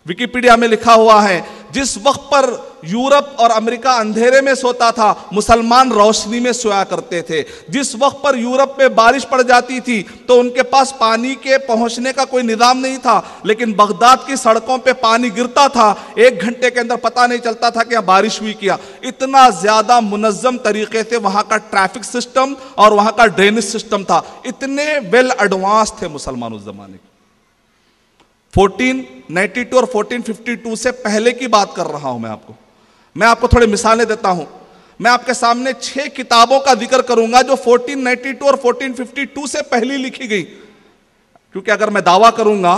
विकिपीडिया में लिखा हुआ है, जिस वक्त पर यूरोप और अमेरिका अंधेरे में सोता था, मुसलमान रोशनी में सोया करते थे। जिस वक्त पर यूरोप में बारिश पड़ जाती थी तो उनके पास पानी के पहुंचने का कोई निज़ाम नहीं था, लेकिन बगदाद की सड़कों पे पानी गिरता था, 1 घंटे के अंदर पता नहीं चलता था कि यहाँ बारिश हुई क्या। इतना ज़्यादा मुनज़्ज़म तरीके से वहाँ का ट्रैफिक सिस्टम और वहाँ का ड्रेनेज सिस्टम था। इतने वेल एडवांस थे मुसलमान उस जमाने के। 1492 और 1452 से पहले की बात कर रहा हूं मैं आपको थोड़ी मिसालें देता हूं। मैं आपके सामने 6 किताबों का जिक्र करूंगा जो 1492 और 1452 से पहले लिखी गई, क्योंकि अगर मैं दावा करूंगा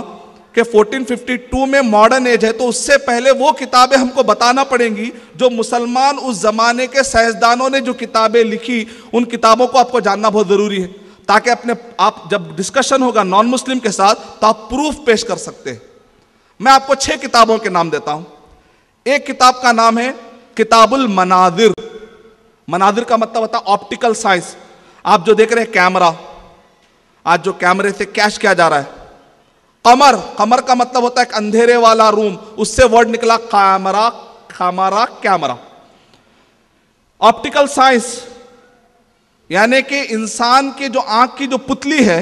कि 1452 में मॉडर्न एज है तो उससे पहले वो किताबें हमको बताना पड़ेंगी जो मुसलमान उस जमाने के साइंसदानों ने जो किताबें लिखी, उन किताबों को आपको जानना बहुत जरूरी है, ताकि आप जब डिस्कशन होगा नॉन मुस्लिम के साथ तो आप प्रूफ पेश कर सकते हैं। मैं आपको 6 किताबों के नाम देता हूं। एक किताब का नाम है किताबुल मनादिर। मनादिर का मतलब होता है ऑप्टिकल साइंस। आप जो देख रहे हैं कैमरा, आज जो कैमरे से कैच किया जा रहा है। कमर, कमर का मतलब होता है अंधेरे वाला रूम, उससे वर्ड निकला camera, camera, camera. Optical science यानी कि इंसान की जो आंख की जो पुतली है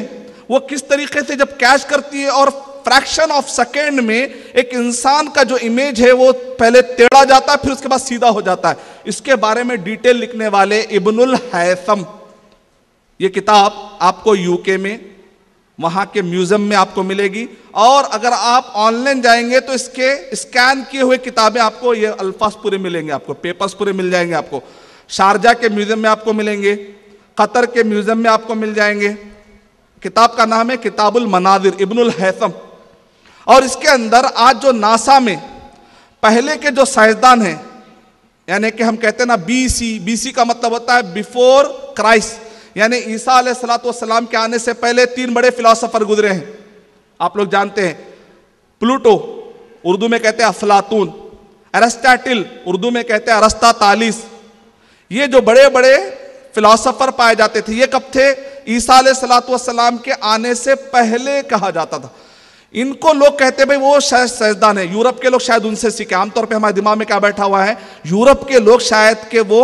वो किस तरीके से जब कैच करती है और फ्रैक्शन ऑफ सेकेंड में एक इंसान का जो इमेज है वो पहले टेढ़ा जाता है, फिर उसके बाद सीधा हो जाता है। इसके बारे में डिटेल लिखने वाले इब्नुल हैसम। ये किताब आपको यूके में वहां के म्यूजियम में आपको मिलेगी, और अगर आप ऑनलाइन जाएंगे तो इसके स्कैन किए हुए किताबें आपको, ये अल्फाज पूरे मिलेंगे आपको, पेपर्स पूरे मिल जाएंगे आपको। शारजा के म्यूजियम में आपको मिलेंगे, कतर के म्यूजियम में आपको मिल जाएंगे। किताब का नाम है किताबुल मनादिर, इब्नुल हैसम। और इसके अंदर आज जो नासा में पहले के जो साइंसदान हैं, यानी कि हम कहते हैं ना बीसी का मतलब होता है बिफोर क्राइस्ट, यानी ईसा अलैहिस्सलाम के आने से पहले 3 बड़े फिलोसोफर गुजरे हैं। आप लोग जानते हैं, प्लूटो उर्दू में कहते हैं अफलातून, एरिस्टोटल उर्दू में कहते हैं अरस्तातालिस। ये जो बड़े बड़े फिलोसोफर पाए जाते थे, ये कब थे? ईसा अलैहिस्सलाम के आने से पहले कहा जाता था। इनको लोग कहते भाई वो शायद साइंसदान है, यूरोप के लोग शायद उनसे सीखे। आमतौर पे हमारे दिमाग में क्या बैठा हुआ है, यूरोप के लोग शायद के वो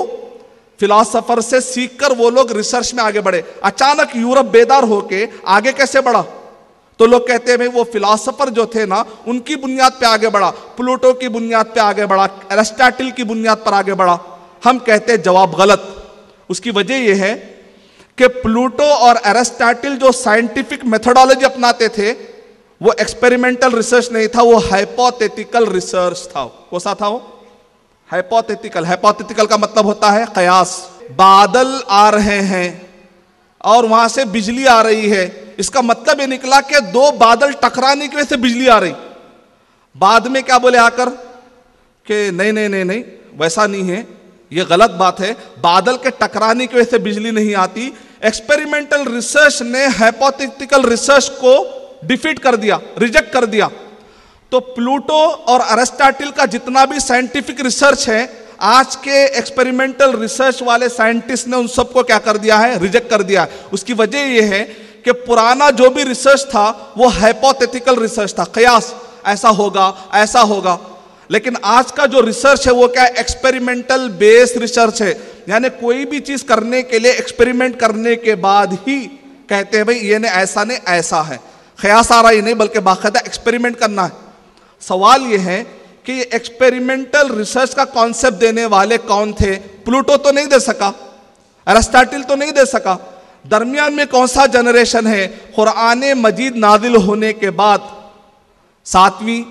फिलोसोफर से सीखकर वो लोग रिसर्च में आगे बढ़े। अचानक यूरोप बेदार होके आगे कैसे बढ़ा? तो लोग कहते हैं भाई वो फिलोसोफर जो थे ना, उनकी बुनियाद पे आगे बढ़ा, प्लूटो की बुनियाद पे आगे बढ़ा, एरिस्टोटल की बुनियाद पर आगे बढ़ा। हम कहते हैं जवाब गलत। उसकी वजह यह है कि प्लूटो और एरिस्टोटल जो साइंटिफिक मेथोडोलॉजी अपनाते थे वो एक्सपेरिमेंटल रिसर्च नहीं था, वो हाइपोथेटिकल रिसर्च था। कौन सा था वो? हाइपोथेटिकल। हाइपोथेटिकल का मतलब होता है कयास। बादल आ रहे हैं और वहां से बिजली आ रही है, इसका मतलब ये निकला कि 2 बादल टकराने की वजह से बिजली आ रही। बाद में क्या बोले आकर कि नहीं नहीं नहीं नहीं, वैसा नहीं है, ये गलत बात है, बादल के टकराने की वजह से बिजली नहीं आती। एक्सपेरिमेंटल रिसर्च ने हाइपोथेटिकल रिसर्च को डिफीट कर दिया, रिजेक्ट कर दिया। तो प्लूटो और एरिस्टोटल का जितना भी साइंटिफिक रिसर्च है, आज के एक्सपेरिमेंटल रिसर्च वाले साइंटिस्ट ने उन सबको क्या कर दिया है? रिजेक्ट कर दिया। उसकी वजह यह है कि पुराना जो भी रिसर्च था वो हाइपोथेटिकल रिसर्च था, कयास, ऐसा होगा ऐसा होगा। लेकिन आज का जो रिसर्च है वो क्या है? एक्सपेरिमेंटल बेस्ड रिसर्च है। यानी कोई भी चीज करने के लिए एक्सपेरिमेंट करने के बाद ही कहते हैं भाई ये ने ऐसा नहीं ऐसा है, कयास आ रहा ही नहीं बल्कि बाकायदा एक्सपेरिमेंट करना है। सवाल यह है कि ये एक्सपेरिमेंटल रिसर्च का कॉन्सेप्ट देने वाले कौन थे? प्लूटो तो नहीं दे सका, एरिस्टोटल तो नहीं दे सका। दरमियान में कौन सा जनरेशन है? कुरान मजीद नाजिल होने के बाद 7वीं,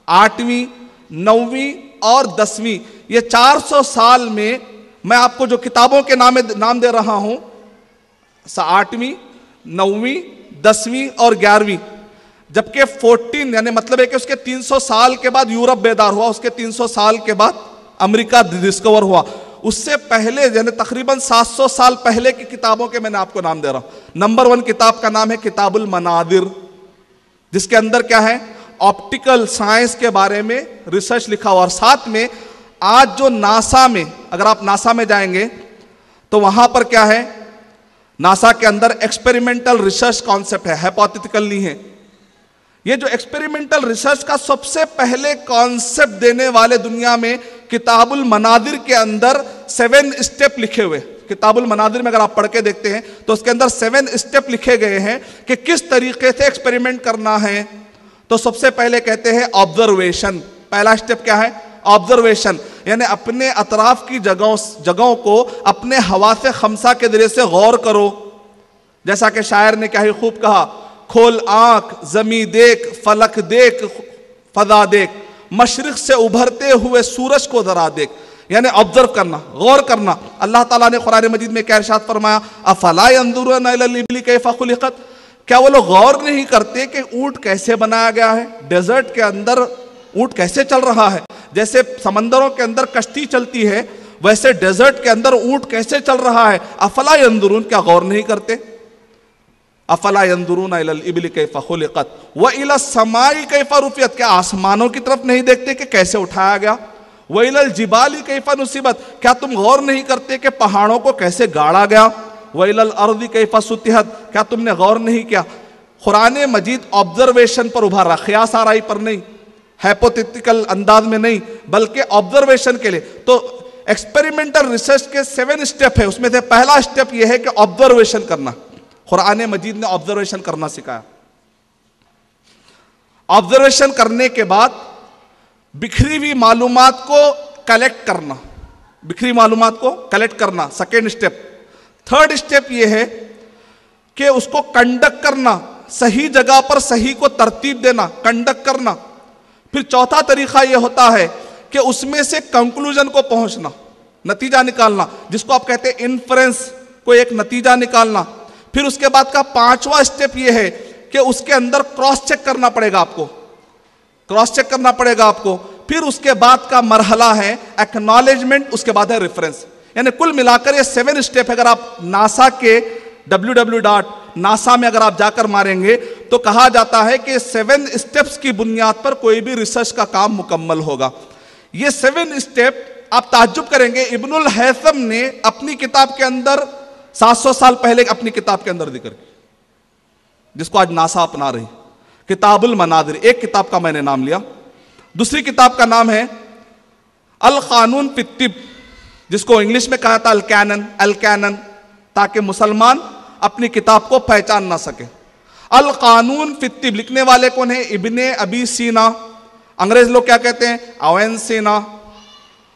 8वीं, 9वीं और 10वीं, ये 400 साल में मैं आपको जो किताबों के नाम दे रहा हूं, 8वीं, 9वीं, 10वीं और 11वीं, जबकि 14 यानी मतलब है कि उसके 300 साल के बाद यूरोप बेदार हुआ, उसके 300 साल के बाद अमेरिका डिस्कवर हुआ। उससे पहले यानी तकरीबन 700 साल पहले की किताबों के मैंने आपको नाम दे रहा हूं। नंबर 1 किताब का नाम है किताबुल मनादिर, जिसके अंदर क्या है? ऑप्टिकल साइंस के बारे में रिसर्च लिखा हुआ। और साथ में आज जो नासा में, अगर आप नासा में जाएंगे तो वहां पर क्या है? नासा के अंदर एक्सपेरिमेंटल रिसर्च कॉन्सेप्ट है, हाइपोथेटिकल नहीं है। ये जो एक्सपेरिमेंटल रिसर्च का सबसे पहले कॉन्सेप्ट देने वाले दुनिया में किताबुल मनादिर के अंदर 7 स्टेप लिखे हुए। किताबुल मनादिर में अगर आप पढ़ के देखते हैं तो उसके अंदर 7 स्टेप लिखे गए हैं कि किस तरीके से एक्सपेरिमेंट करना है। तो सबसे पहले कहते हैं ऑब्जर्वेशन। पहला स्टेप क्या है? ऑब्जर्वेशन, यानी अपने अतराफ की जगहों को अपने हवा से खमसा के जरिए से गौर करो। जैसा कि शायर ने क्या ही खूब कहा, खोल आंख जमी देख, फलक देख, फजा देख, मशरिक से उभरते हुए सूरज को जरा देख। यानी ऑब्जर्व करना, गौर करना। अल्लाह ताला ने कुरान मजीद में क्या इरशाद फरमाया? अफला यंजुरूना इलल इबली कैफा खुलिकत, क्या वो लोग गौर नहीं करते कि ऊंट कैसे बनाया गया है? डेजर्ट के अंदर ऊंट कैसे चल रहा है? जैसे समंदरों के अंदर कश्ती चलती है, वैसे डेजर्ट के अंदर ऊंट कैसे चल रहा है? अफला यंजुरून, क्या गौर नहीं करते? अफला यंजुरूना इलल इबली कैफा खुलिकत व इला समाई कैफा रुफियत, क्या आसमानों की तरफ नहीं देखते कि कैसे उठाया गया? व इलल जिबाली कैफा नुसिबत, क्या तुम गौर नहीं करते कि पहाड़ों को कैसे गाड़ा गया? व इलल अर्दी कैफा सुतिहत, क्या तुमने गौर नहीं किया? कुरान मजीद ऑब्जर्वेशन पर उभर रहा, क़ियास आराई पर नहीं, हाइपोथेटिकल अंदाज में नहीं, बल्कि ऑब्जर्वेशन के लिए। तो एक्सपेरिमेंटल रिसर्च के 7 स्टेप है, उसमें से पहला स्टेप यह है कि ऑब्जर्वेशन करना। कुरान मजीद ने ऑब्जर्वेशन करना सिखाया। ऑब्जर्वेशन करने के बाद बिखरी हुई मालूमात को कलेक्ट करना, बिखरी मालूमात को कलेक्ट करना, सेकेंड स्टेप। थर्ड स्टेप यह है कि उसको कंडक्ट करना, सही जगह पर सही को तरतीब देना, कंडक्ट करना। फिर चौथा तरीका यह होता है कि उसमें से कंक्लूजन को पहुंचना, नतीजा निकालना, जिसको आप कहते हैं इन्फ्रेंस, को एक नतीजा निकालना। फिर उसके बाद का पांचवा स्टेप यह है कि उसके अंदर क्रॉस चेक करना पड़ेगा आपको, क्रॉस चेक करना पड़ेगा आपको। फिर उसके बाद का मरहला है एक्नॉलेजमेंट, उसके बाद है रेफरेंस। यानी कुल मिलाकर ये 7 स्टेप। अगर आप नासा के www.nasa में अगर आप जाकर मारेंगे तो कहा जाता है कि 7 स्टेप्स की बुनियाद पर कोई भी रिसर्च का काम मुकम्मल होगा। ये 7 स्टेप आप ताज्जुब करेंगे, इब्नुल हैसम ने अपनी किताब के अंदर 700 साल पहले अपनी किताब के अंदर जिक्र किया, जिसको आज नासा अपना रही, किताबुल मनादिर। एक किताब का मैंने नाम लिया, दूसरी किताब का नाम है अल कानून फी तिब, जिसको इंग्लिश में कहा था अल कैनन, ताकि मुसलमान अपनी किताब को पहचान ना सके। अल कानून फी तिब लिखने वाले कौन है? इब्ने अबी सीना, अंग्रेज लोग क्या कहते हैं? ओवेन सीना,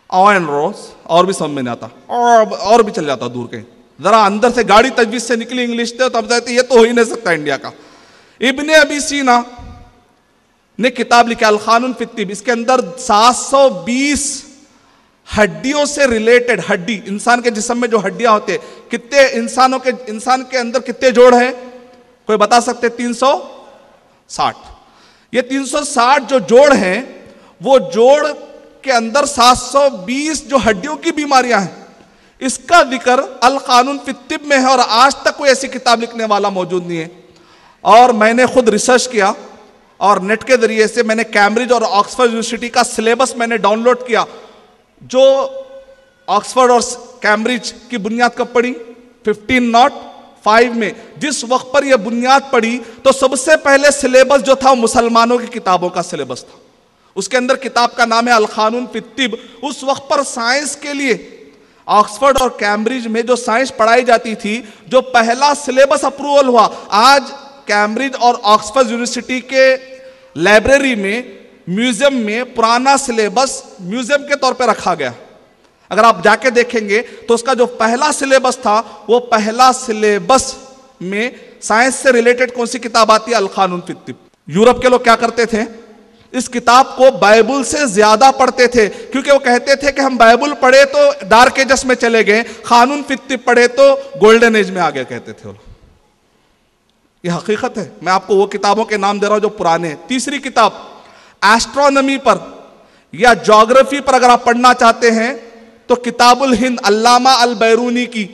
ओवेन रोज, और भी समझ में नहीं आता, और भी चल जाता दूर के, जरा अंदर से गाड़ी तजवीज से निकली इंग्लिश से, तब जाते ये तो हो ही नहीं सकता इंडिया का। इब्ने अबी सीना ने किताब लिखा अल कानून फी तिब। इसके अंदर 720 हड्डियों से रिलेटेड, हड्डी, इंसान के जिस्म में जो हड्डियां होते हैं, कितने इंसान के अंदर कितने जोड़ हैं? कोई बता सकते? 360। ये 360 जो जोड़ हैं, वो जोड़ के अंदर 720 जो हड्डियों की बीमारियां हैं, इसका जिक्र अल कानून फी तिब में है। और आज तक कोई ऐसी किताब लिखने वाला मौजूद नहीं है। और मैंने खुद रिसर्च किया और नेट के जरिए से मैंने कैम्ब्रिज और ऑक्सफोर्ड यूनिवर्सिटी का सिलेबस मैंने डाउनलोड किया। जो ऑक्सफोर्ड और कैम्ब्रिज की बुनियाद कब पड़ी? 1505 में। जिस वक्त पर यह बुनियाद पड़ी तो सबसे पहले सिलेबस जो था मुसलमानों की किताबों का सिलेबस था। उसके अंदर किताब का नाम है अल कानून फी तिब। उस वक्त पर साइंस के लिए ऑक्सफोर्ड और कैम्ब्रिज में जो साइंस पढ़ाई जाती थी, जो पहला सिलेबस अप्रूवल हुआ, आज कैम्ब्रिज और ऑक्सफोर्ड यूनिवर्सिटी के लाइब्रेरी में, म्यूजियम में पुराना सिलेबस म्यूजियम के तौर पर रखा गया। अगर आप जाके देखेंगे तो उसका जो पहला सिलेबस था, वो पहला सिलेबस में साइंस से रिलेटेड कौन सी किताब आती है? अल कानून फी तिब। यूरोप के लोग क्या करते थे? इस किताब को बाइबल से ज्यादा पढ़ते थे, क्योंकि वो कहते थे कि हम बाइबल पढ़े तो डार्क एजस में चले गए, कानून फी तिब पढ़े तो गोल्डन एज में आ गए, कहते थे वो। ये हकीकत है। मैं आपको वो किताबों के नाम दे रहा हूं जो पुराने हैं। तीसरी किताब एस्ट्रोनॉमी पर या ज्योग्राफी पर अगर आप पढ़ना चाहते हैं तो किताबुल हिंद, अल्लामा अल बैरूनी की।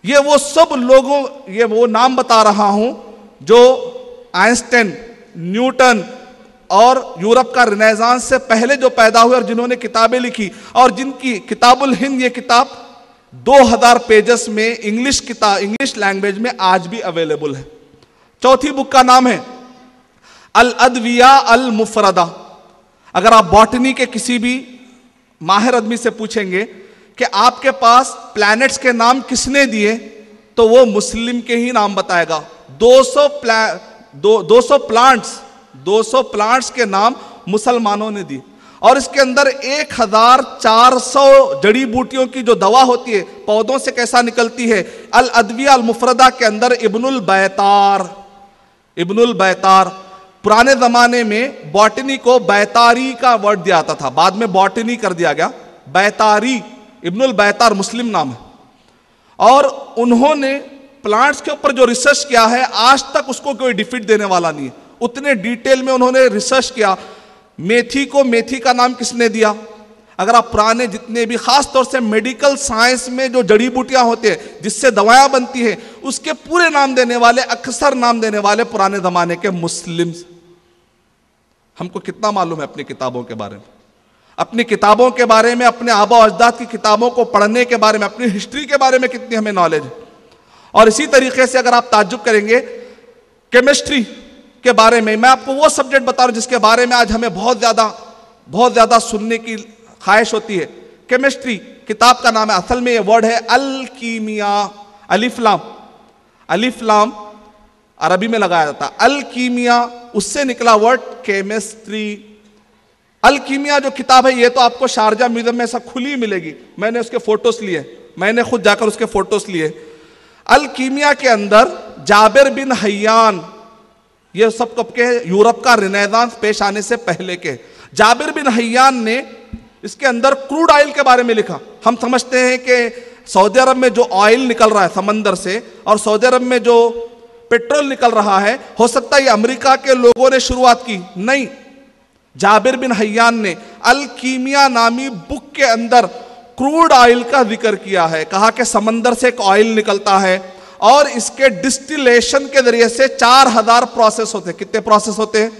ये वो सब लोगों, ये वो नाम बता रहा हूं जो आइंस्टाइन, न्यूटन और यूरोप का रिनेसांस से पहले जो पैदा हुए और जिन्होंने किताबें लिखी, और जिनकी किताबुल हिंद, ये किताब 2000 पेजेस में इंग्लिश लैंग्वेज में आज भी अवेलेबल है। चौथी बुक का नाम है अल अदविया अल मुफरदा। अगर आप बॉटनी के किसी भी माहिर आदमी से पूछेंगे कि आपके पास प्लैनेट्स के नाम किसने दिए, तो वो मुस्लिम के ही नाम बताएगा। 200 प्लांट्स के नाम मुसलमानों ने दिए। और इसके अंदर 1400 जड़ी बूटियों की जो दवा होती है, पौधों से कैसा निकलती है। अल अदविया अल मुफरदा के अंदर इब्नुल बैतार, पुराने जमाने में बॉटनी को बैतारी का वर्ड दिया जाता था, बाद में बॉटनी कर दिया गया, बैतारी। इब्नुल बैतार मुस्लिम नाम है। और उन्होंने प्लांट्स के ऊपर जो रिसर्च किया है, आज तक उसको कोई डिफीट देने वाला नहीं है। उतने डिटेल में उन्होंने रिसर्च किया। मेथी को मेथी का नाम किसने दिया? अगर आप पुराने जितने भी, खास तौर से मेडिकल साइंस में जो जड़ी बूटियां होती हैं जिससे दवाएं बनती हैं, उसके पूरे नाम देने वाले, अक्सर नाम देने वाले पुराने जमाने के मुस्लिम्स। हमको कितना मालूम है अपनी किताबों के बारे में, अपनी किताबों के बारे में, अपने आबा अजदाद की किताबों को पढ़ने के बारे में, अपनी हिस्ट्री के बारे में कितनी हमें नॉलेज है। और इसी तरीके से अगर आप ताज्जुब करेंगे केमिस्ट्री के बारे में, मैं आपको वो सब्जेक्ट बता रहा हूं जिसके बारे में आज हमें बहुत ज्यादा सुनने की ख्वाहिश होती है। केमिस्ट्री किताब का नाम है, असल में ये वर्ड है अल-कीमिया, अलिफ लाम अरबी में लगाया जाता है, अल-कीमिया उससे निकला वर्ड केमिस्ट्री। अल-कीमिया जो किताब है ये तो आपको शारजा म्यूजियम में ऐसा खुली मिलेगी, मैंने उसके फोटोज लिए, मैंने खुद जाकर उसके फोटोज लिए। अल-कीमिया के अंदर जाबिर बिन हय्यान, ये सब कब के, यूरोप का रिनेसांस पेश आने से पहले के, जाबिर बिन हय्यान ने इसके अंदर क्रूड ऑयल के बारे में लिखा। हम समझते हैं कि सऊदी अरब में जो ऑयल निकल रहा है समंदर से और सऊदी अरब में जो पेट्रोल निकल रहा है, हो सकता है ये अमेरिका के लोगों ने शुरुआत की, नहीं, जाबिर बिन हय्यान ने अल-कीमिया नामी बुक के अंदर क्रूड ऑयल का जिक्र किया है। कहा कि समंदर से एक ऑयल निकलता है और इसके डिस्टिलेशन के जरिए से 4000 प्रोसेस होते हैं। कितने प्रोसेस होते हैं?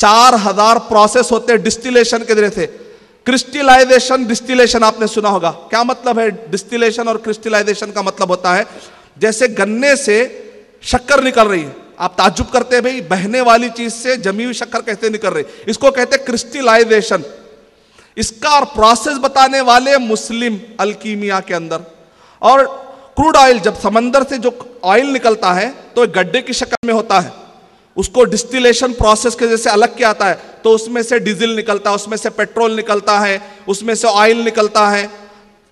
4000 प्रोसेस होते हैं डिस्टिलेशन के जरिए से। क्रिस्टलाइजेशन, डिस्टिलेशन आपने सुना होगा, क्या मतलब है डिस्टिलेशन और क्रिस्टलाइजेशन का मतलब होता है जैसे गन्ने से शक्कर निकल रही है, आप ताज्जुब करते हैं भाई बहने वाली चीज से जमी हुई शक्कर कैसे निकल रही, इसको कहते हैं क्रिस्टलाइजेशन। इसका प्रोसेस बताने वाले मुस्लिम अल-कीमिया के अंदर। और क्रूड ऑयल, जब समंदर से जो ऑयल निकलता है तो एक गड्ढे की शक्ल में होता है, उसको डिस्टिलेशन प्रोसेस के जैसे अलग किया आता है तो उसमें से डीजल निकलता है, उसमें से पेट्रोल निकलता है, उसमें से ऑयल निकलता है।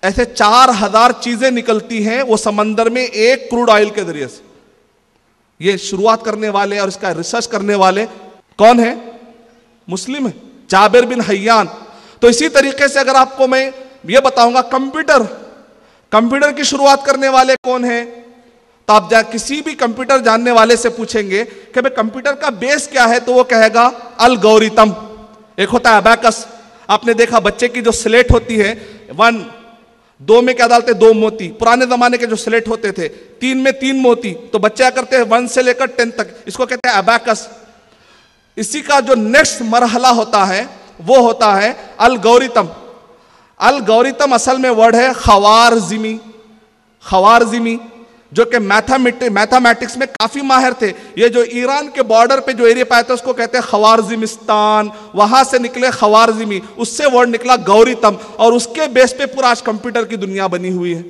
ऐसे 4000 चीजें निकलती हैं वो समंदर में एक क्रूड ऑयल के जरिए से। ये शुरुआत करने वाले और इसका रिसर्च करने वाले कौन है? मुस्लिम है, जाबिर बिन हय्यान। तो इसी तरीके से अगर आपको मैं ये बताऊंगा कंप्यूटर की शुरुआत करने वाले कौन है, तो आप किसी भी कंप्यूटर जानने वाले से पूछेंगे कि भाई कंप्यूटर का बेस क्या है, तो वो कहेगा अलगोरिथम। एक होता है अबैकस, आपने देखा बच्चे की जो स्लेट होती है 1 2 में क्या डालते, 2 मोती। पुराने जमाने के जो स्लेट होते थे 3 में 3 मोती, तो बच्चे क्या करते हैं 1 से लेकर 10 तक, इसको कहते हैं अबैकस। इसी का जो नेक्स्ट मरहला होता है वो होता है अलगोरिथम। अलगोरिथम असल में वर्ड है खवारजिमी, जो कि मैथमेटिक्स में काफी माहिर थे। ये जो ईरान के बॉर्डर पे जो एरिया पाया था उसको कहते हैं खवारजिमिस्तान, वहां से निकले खवारजिमी, उससे वर्ड निकला गौरितम, और उसके बेस पे पूरा आज कंप्यूटर की दुनिया बनी हुई है।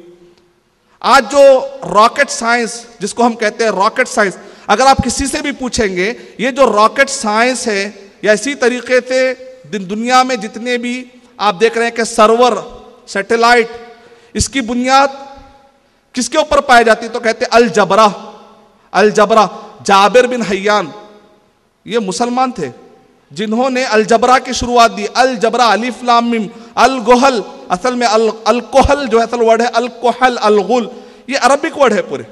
आज जो रॉकेट साइंस जिसको हम कहते हैं रॉकेट साइंस, अगर आप किसी से भी पूछेंगे ये जो रॉकेट साइंस है या इसी तरीके से दुनिया में जितने भी आप देख रहे हैं कि सर्वर, सैटेलाइट, इसकी बुनियाद किसके ऊपर पाई जाती, तो कहते अलजबरा। जाबिर बिन हय्यान ये मुसलमान थे जिन्होंने अलजबरा की शुरुआत दी। अलजबरा, अलिफ लाम मीम, अलगोहल, असल में अलकोहल जो असल वर्ड है अलकोहल, अलगुल, ये अरबिक वर्ड है पूरे।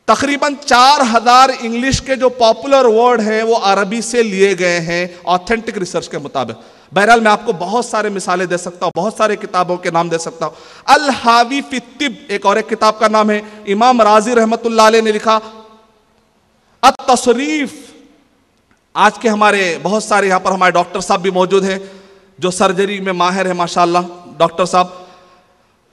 तकरीबन 4000 इंग्लिश के जो पॉपुलर वर्ड हैं वो अरबी से लिए गए हैं ऑथेंटिक रिसर्च के मुताबिक। बहरहाल मैं आपको बहुत सारे मिसालें दे सकता हूं, बहुत सारे किताबों के नाम दे सकता हूं। अल हावी फी तिब एक और एक किताब का नाम है, इमाम राजी रहमतुल्लाह अलैह ने लिखा। अत-तसरीफ, आज के हमारे बहुत सारे यहाँ पर हमारे डॉक्टर साहब भी मौजूद हैं जो सर्जरी में माहिर है माशाल्लाह डॉक्टर साहब,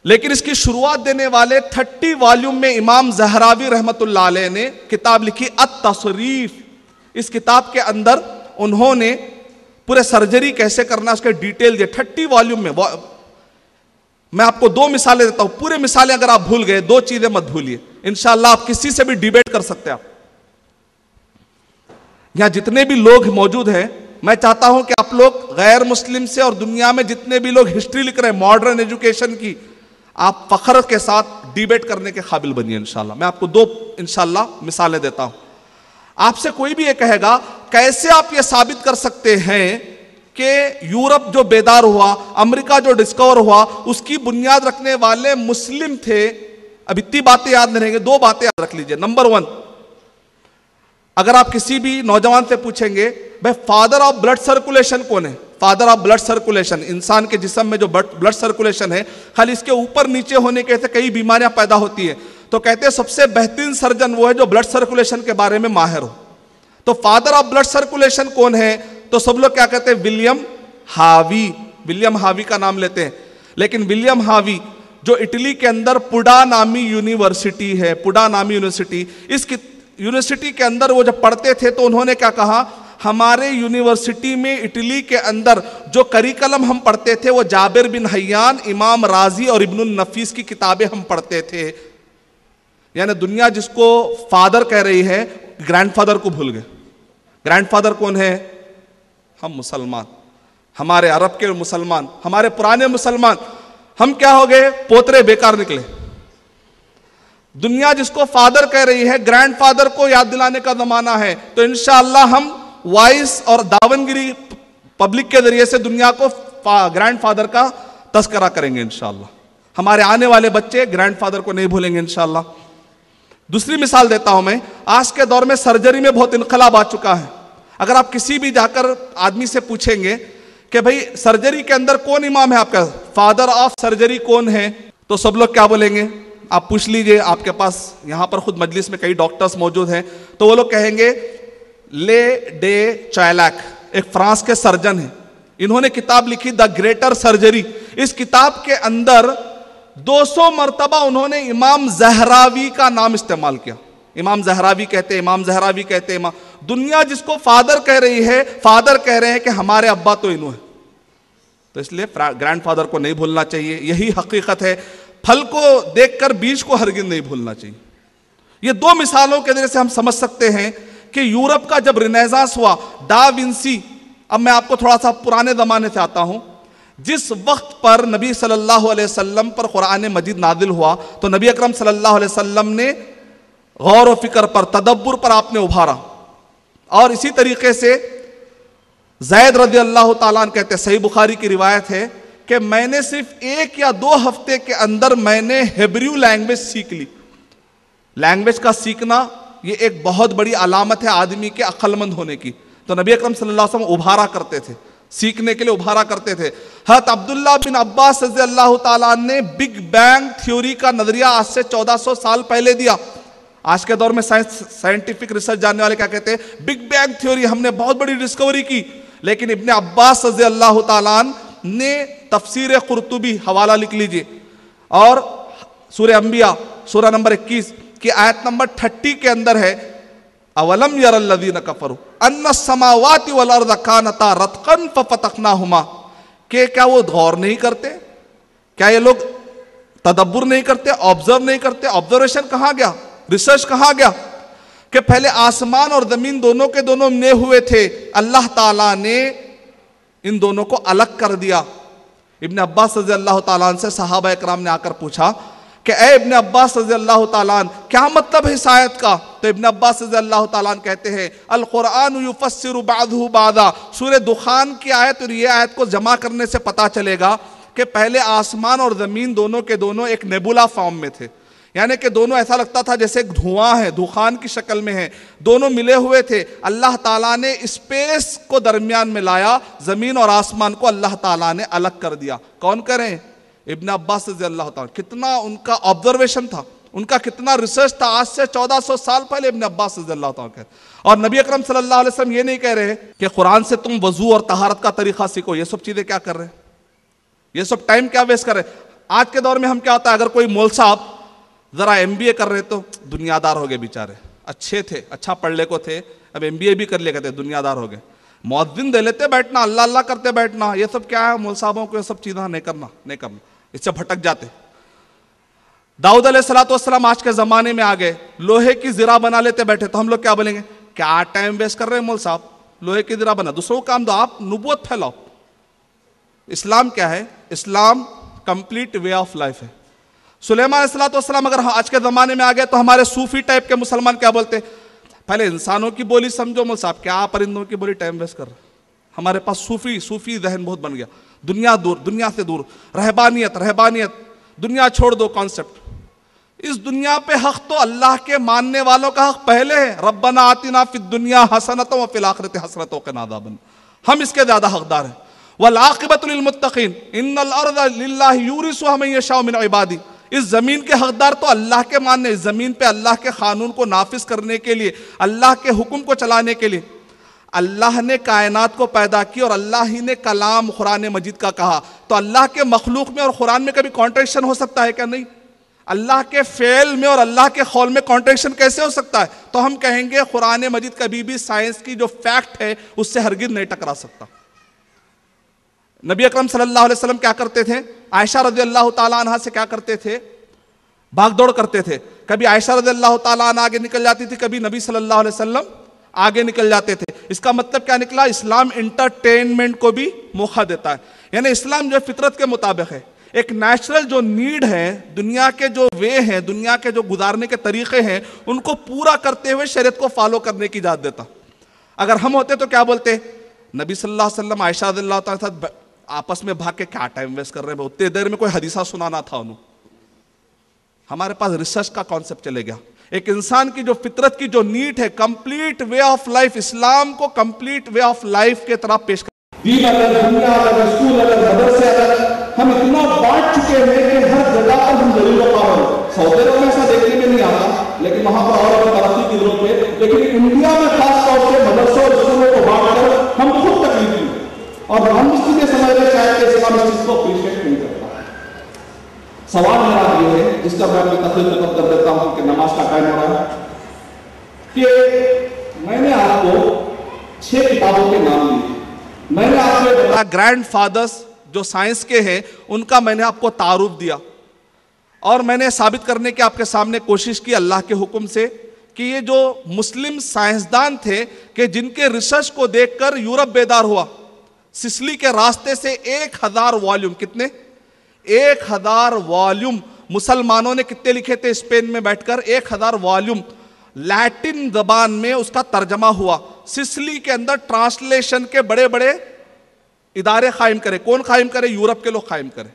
लेकिन इसकी शुरुआत देने वाले 30 वॉल्यूम में इमाम ज़हरावी रहमतुल्लाह अलैह ने किताब लिखी अत-तसरीफ। इस किताब के अंदर उन्होंने पूरे सर्जरी कैसे करना उसके डिटेल दिए 30 वॉल्यूम में। मैं आपको 2 मिसालें देता हूं, पूरे मिसालें अगर आप भूल गए 2 चीजें मत भूलिए, इंशाअल्लाह आप किसी से भी डिबेट कर सकते हैं। आप यहां जितने भी लोग मौजूद हैं, मैं चाहता हूं कि आप लोग गैर मुस्लिम से और दुनिया में जितने भी लोग हिस्ट्री लिख रहे हैं मॉडर्न एजुकेशन की, आप फख्र के साथ डिबेट करने के काबिल बनिए इंशाअल्लाह। मैं आपको 2 इंशाअल्लाह मिसालें देता हूं। आपसे कोई भी ये कहेगा कैसे आप ये साबित कर सकते हैं कि यूरोप जो बेदार हुआ, अमेरिका जो डिस्कवर हुआ, उसकी बुनियाद रखने वाले मुस्लिम थे। अब इतनी बातें याद नहीं रहेंगे, 2 बातें याद रख लीजिए। नंबर 1, अगर आप किसी भी नौजवान से पूछेंगे भाई फादर ऑफ ब्लड सर्कुलेशन कौन है, फादर ऑफ ब्लड सर्कुलेशन, इंसान के जिस्म में जो ब्लड सर्कुलेशन है, खाली इसके ऊपर नीचे होने के से कई बीमारियां पैदा होती हैं, तो कहते हैं सबसे बेहतरीन सर्जन वो है जो ब्लड सर्कुलेशन के बारे में माहिर हो। तो फादर ऑफ ब्लड सर्कुलेशन कौन है? तो सब लोग क्या कहते हैं? विलियम हावी। विलियम हावी का नाम लेते हैं, लेकिन विलियम हावी जो इटली के अंदर पुडा नामी यूनिवर्सिटी है, पुडा नामी यूनिवर्सिटी, इस यूनिवर्सिटी के अंदर वो जब पढ़ते थे तो उन्होंने क्या कहा, हमारे यूनिवर्सिटी में इटली के अंदर जो करिकुलम हम पढ़ते थे वो जाबिर बिन हय्यान, इमाम राजी और इब्नुन नफीस की किताबें हम पढ़ते थे। यानी दुनिया जिसको फादर कह रही है, ग्रैंडफादर को भूल गए। ग्रैंडफादर कौन है? हम मुसलमान, हमारे अरब के मुसलमान, हमारे पुराने मुसलमान। हम क्या हो गए? पोतरे बेकार निकले। दुनिया जिसको फादर कह रही है, ग्रैंडफादर को याद दिलाने का जमाना है। तो इंशाअल्लाह हम वॉइस और दावनगिरी पब्लिक के जरिए से दुनिया को ग्रैंडफादर का तस्करा करेंगे इंशाअल्लाह। हमारे आने वाले बच्चे ग्रैंडफादर को नहीं भूलेंगे इंशाअल्लाह। दूसरी मिसाल देता हूं मैं, आज के दौर में सर्जरी में बहुत इनकलाब आ चुका है। अगर आप किसी भी जाकर आदमी से पूछेंगे कि भाई सर्जरी के अंदर कौन इमाम है आपका, फादर ऑफ सर्जरी कौन है, तो सब लोग क्या बोलेंगे? आप पूछ लीजिए, आपके पास यहां पर खुद मजलिस में कई डॉक्टर्स मौजूद हैं, तो वो लोग कहेंगे ले डे चायलैक, एक फ्रांस के सर्जन हैं। इन्होंने किताब लिखी द ग्रेटर सर्जरी। इस किताब के अंदर 200 मरतबा उन्होंने इमाम जहरावी का नाम इस्तेमाल किया। इमाम जहरावी कहते, इमाम जहरावी कहते, इमाम। दुनिया जिसको फादर कह रही है, फादर कह रहे हैं कि हमारे अब्बा तो इन्हों है। तो इसलिए ग्रैंडफादर को नहीं भूलना चाहिए, यही हकीकत है। फल को देखकर बीज को हरगिज़ नहीं भूलना चाहिए। ये दो मिसालों के जरिए से हम समझ सकते हैं कि यूरोप का जब रिनेसांस हुआ, डा विंसी, अब मैं आपको थोड़ा सा पुराने जमाने से आता हूं, जिस वक्त पर नबी सल्लल्लाहु अलैहि वसल्लम पर कुरान मजीद नादिल हुआ, तो नबी अकरम सल्लल्लाहु अलैहि वसल्लम ने गौर व फिक्र पर, तदब्बुर पर आपने उभारा। और इसी तरीके से ज़ैद रज़ी अल्लाह ताला अन्हु कहते, सही बुखारी की रिवायत है कि मैंने सिर्फ 1 या 2 हफ्ते के अंदर मैंने हिब्रू लैंग्वेज सीख ली। लैंग्वेज का सीखना ये एक बहुत बड़ी अलामत है आदमी के अक्लमंद होने की। तो नबी अकरम सल्लल्लाहु अलैहि वसल्लम उभारा करते थे, सीखने के लिए उभारा करते थे। हज़रत अब्दुल्लाह बिन अब्बास रज़ी अल्लाह ताला ने बिग बैंग थ्योरी का नजरिया आज से 1400 साल पहले दिया। आज के दौर में साइंटिफिक रिसर्च जानने वाले क्या कहते हैं? बिग बैंग थ्योरी, हमने बहुत बड़ी डिस्कवरी की। लेकिन इब्ने अब्बास रज़ी अल्लाह ताला ने तफसीर कुर्तुबी, हवाला लिख लीजिए, और सूरह अंबिया सूरह नंबर 21 की आयत नंबर 30 के अंदर है, अवलम यरल्लज़ीना कफरू अन्ना समावाति वल अर्ज़ कानता रतकन फफतकनाहुमा, के क्या वो गौर नहीं करते? क्या ये लोग तदब्बुर नहीं करते, ऑब्जर्व नहीं करते? ऑब्जर्वेशन कहाँ गया, रिसर्च कहाँ गया? कि पहले आसमान और जमीन दोनों के दोनों मिले हुए थे, अल्लाह ताला ने इन दोनों को अलग कर दिया। इब्ने अब्बास रज़ी अल्लाह ताला अन्हु से सहाबा इकराम ने आकर पूछा कि ए इब्ने अब्बास रज़ी अल्लाह ताला अन्हु, क्या मतलब है इस आयत का? तो इब्ने अब्बास रज़ी अल्लाह ताला अन्हु कहते हैं, अल कुरान युफस्सिरु बादहु बादा, सूरह दुखान की आयत और ये आयत को जमा करने से पता चलेगा कि पहले आसमान और जमीन दोनों के दोनों एक नेबुला फॉर्म में थे। यानी कि दोनों ऐसा लगता था जैसे एक धुआं है, दुखान की शक्ल में है, दोनों मिले हुए थे। अल्लाह ताला ने स्पेस को दरमियान में लाया, जमीन और आसमान को अल्लाह ताला ने अलग कर दिया। कौन करें? इब्ने अब्बास रज़ी अल्लाह ताला। कितना उनका ऑब्जर्वेशन था, उनका कितना रिसर्च था। आज से 1400 साल पहले इब्ने अब्बास रज़ी अल्लाह ताला कहते। और नबी अकरम सल्लल्लाहु अलैहि वसल्लम ये नहीं कह रहे कि कुरान से तुम वजू और तहारत का तरीका सीखो। ये सब चीजें क्या कर रहे हैं, ये सब टाइम क्या वेस्ट कर रहे हैं। आज के दौर में हम क्या होता है, अगर कोई मौल साहब जरा MBA कर रहे तो दुनियादार हो गए बेचारे, अच्छे थे, अच्छा पढ़ को थे, अब MBA भी कर लिए, कहते दुनियादार हो गए। मुअज्जिन दे लेते बैठना, अल्लाह अल्लाह करते बैठना, ये सब क्या है? मौल साहबों को ये सब चीज़ें नहीं करना, इससे भटक जाते। दाऊद अलैहिस्सलाम आज के ज़माने में आ गए, लोहे की ज़िरा बना लेते बैठे, तो हम लोग क्या बोलेंगे? क्या टाइम वेस्ट कर रहे हैं मौल साहब, लोहे की ज़िरा बना, दूसरों को काम दो, आप नबूवत फैलाओ। इस्लाम क्या है? इस्लाम कंप्लीट वे ऑफ लाइफ है। सुलेमान अलैहिस्सलाम अगर आज के ज़माने में आ गए तो हमारे सूफी टाइप के मुसलमान क्या बोलते? पहले इंसानों की बोली समझो मौल साहब, क्या परिंदों की बोली टाइम वेस्ट कर रहे? हमारे पास सूफी जहन बहुत बन गया, दुनिया से दूर, रहबानियत, दुनिया छोड़ दो कॉन्सेप्ट। इस दुनिया पे हक तो अल्लाह के मानने वालों का हक पहले है, रब्बना आतिना फिद दुनिया हसनतन व फिल आखिरति हसनतन व क़िना अज़ाबन, हम इसके ज्यादा हकदार हैं। वल आक़िबतु लिल मुत्तक़ीन इन्नल अर्ज़ लिल्लाहि यूरिसुहा मन यशाउ मिन इबादी, इस जमीन के हकदार तो अल्लाह के मानने, इस जमीन पे अल्लाह के कानून को नाफिज करने के लिए, अल्लाह के हुक्म को चलाने के लिए। अल्लाह ने कायनात को पैदा की और अल्लाह ही ने कलाम कुरान मजीद का कहा, तो अल्लाह के मखलूक में और कुरान में कभी कॉन्ट्रडिक्शन हो सकता है क्या? नहीं। अल्लाह के फेल में और अल्लाह के कौल में कॉन्ट्रडिक्शन कैसे हो सकता है? तो हम कहेंगे कुरान मजीद कभी भी साइंस की जो फैक्ट है उससे हरगिज नहीं टकरा सकता। नबी अकरम सल्लल्लाहु अलैहि वसल्लम क्या करते थे? आयशा रज़ी अल्लाह ताला अन्हा से क्या करते थे? भागदौड़ करते थे। कभी आयशा रज़ी अल्लाह ताला अन्हा आगे निकल जाती थी, कभी नबी सल्लल्लाहु अलैहि वसल्लम आगे निकल जाते थे। इसका मतलब क्या निकला? इस्लाम इंटरटेनमेंट को भी मौका देता है। यानी इस्लाम जो फितरत के मुताबिक है, एक नेचुरल जो नीड है, दुनिया के जो वे हैं, दुनिया के जो गुजारने के तरीके हैं, उनको पूरा करते हुए शरीयत को फॉलो करने की इजाजत देता। अगर हम होते तो क्या बोलते? नबी सल्लल्लाहु अलैहि वसल्लम आयशा रज़ियल्लाहु ताला के साथ आपस में भाग के क्या टाइम वेस्ट कर रहे हैं, उतनी देर में कोई हदीसा सुनाना था उन्होंने। हमारे पास रिसर्च का कॉन्सेप्ट चले गया। एक इंसान की जो फितरत की जो नीड है, कंप्लीट वे ऑफ लाइफ, इस्लाम को कंप्लीट वे ऑफ लाइफ के तरफ पेश कर। दीन अलग, दुनिया अलग, स्कूल अलग, मदरसे अलग, हम इतना बांट चुके हैं कि हर जगह पर हम जरूर पावर। सऊदी अरब में ऐसा देखने में नहीं आता, लेकिन वहां पर और तरक्की की जरूरत है। लेकिन इंडिया में खासतौर से मदरसों और स्कूलों को बांटकर हम खुद तकलीफ हुई और हम इसलिए समझ रहे शायद इस्लाम इस चीज को अप्रिशिएट नहीं करता। सवाल मेरा ये है, जिसका मैं अपनी तकलीफ खत्म कर देता हूं कि नमाज का टाइम हो रहा है, कि मैंने आपको 6 किताबों के नाम दिए। मैंने आपको बताया ग्रैंडफादर्स जो साइंस के हैं उनका मैंने आपको तारुफ दिया, और मैंने साबित करने की आपके सामने कोशिश की अल्लाह के हुक्म से कि ये जो मुस्लिम साइंसदान थे कि जिनके रिसर्च को देखकर यूरोप बेदार हुआ। सिसिली के रास्ते से 1000 वॉल्यूम, कितने? 1000 वॉल्यूम मुसलमानों ने कितने लिखे थे स्पेन में बैठकर? 1000 वॉल्यूम लैटिन जबान में उसका तर्जमा हुआ। सिसिली के अंदर ट्रांसलेशन के बड़े बड़े इदारे कायम करे। कौन कायम करे? यूरोप के लोग कायम करे।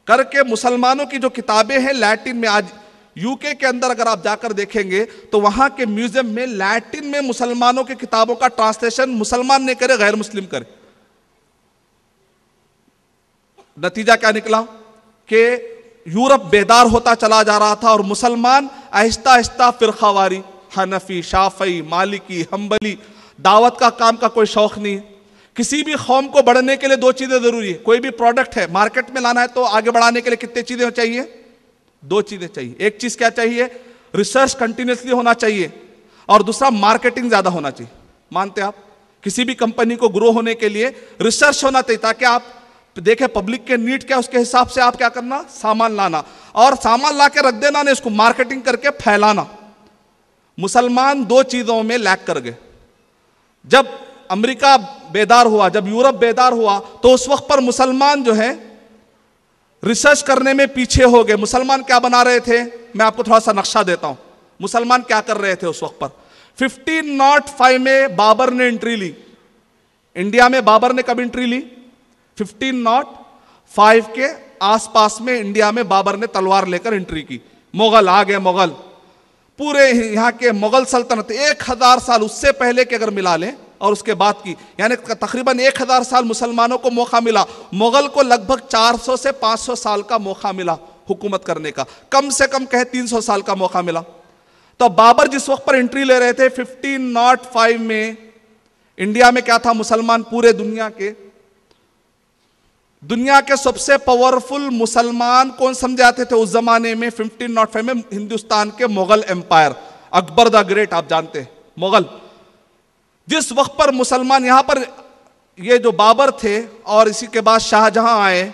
करके मुसलमानों की जो किताबें हैं लैटिन में, आज यूके के अंदर अगर आप जाकर देखेंगे तो वहां के म्यूजियम में लैटिन में मुसलमानों की किताबों का ट्रांसलेशन मुसलमान ने करे, गैर मुस्लिम करे। नतीजा क्या निकला कि यूरोप बेदार होता चला जा रहा था और मुसलमान आहिस्ता आहिस्ता फिरकावारी, हनफी, शाफई, मालिकी, हम्बली, दावत का काम का कोई शौक नहीं। किसी भी कौम को बढ़ने के लिए 2 चीजें जरूरी है। कोई भी प्रोडक्ट है मार्केट में लाना है तो आगे बढ़ाने के लिए कितनी चीजें चाहिए? 2 चीजें चाहिए। एक चीज क्या चाहिए? रिसर्च कंटिन्यूसली होना चाहिए, और दूसरा मार्केटिंग ज्यादा होना चाहिए। मानते आप? किसी भी कंपनी को ग्रो होने के लिए रिसर्च होना चाहिए, ताकि आप देखें पब्लिक के नीड क्या, उसके हिसाब से आप क्या करना, सामान लाना, और सामान ला के रख देना नहीं, उसको मार्केटिंग करके फैलाना। मुसलमान 2 चीजों में लैक कर गए। जब अमेरिका बेदार हुआ, जब यूरोप बेदार हुआ, तो उस वक्त पर मुसलमान जो है रिसर्च करने में पीछे हो गए। मुसलमान क्या बना रहे थे? मैं आपको थोड़ा सा नक्शा देता हूं। मुसलमान क्या कर रहे थे उस वक्त पर? 1505 में बाबर ने एंट्री ली इंडिया में। बाबर ने कब एंट्री ली? 1505 के आसपास में इंडिया में बाबर ने तलवार लेकर एंट्री की। मुगल आ गए। मुगल पूरे यहां के मुगल सल्तनत 1000 साल उससे पहले के अगर मिला लें और उसके बाद की, यानी तकरीबन 1000 साल मुसलमानों को मौका मिला। मुगल को लगभग 400 से 500 साल का मौका मिला हुकूमत करने का, कम से कम कहे 300 साल का मौका मिला। तो बाबर जिस वक्त पर एंट्री ले रहे थे 1505 में, इंडिया में क्या था? मुसलमान पूरे दुनिया के सबसे पावरफुल मुसलमान कौन समझे जाते थे उस जमाने में? 1505 में हिंदुस्तान के Mughal empire, Akbar the great, आप जानते हैं मुगल। जिस वक्त पर मुसलमान यहां पर ये जो बाबर थे, और इसी के बाद शाहजहां आए,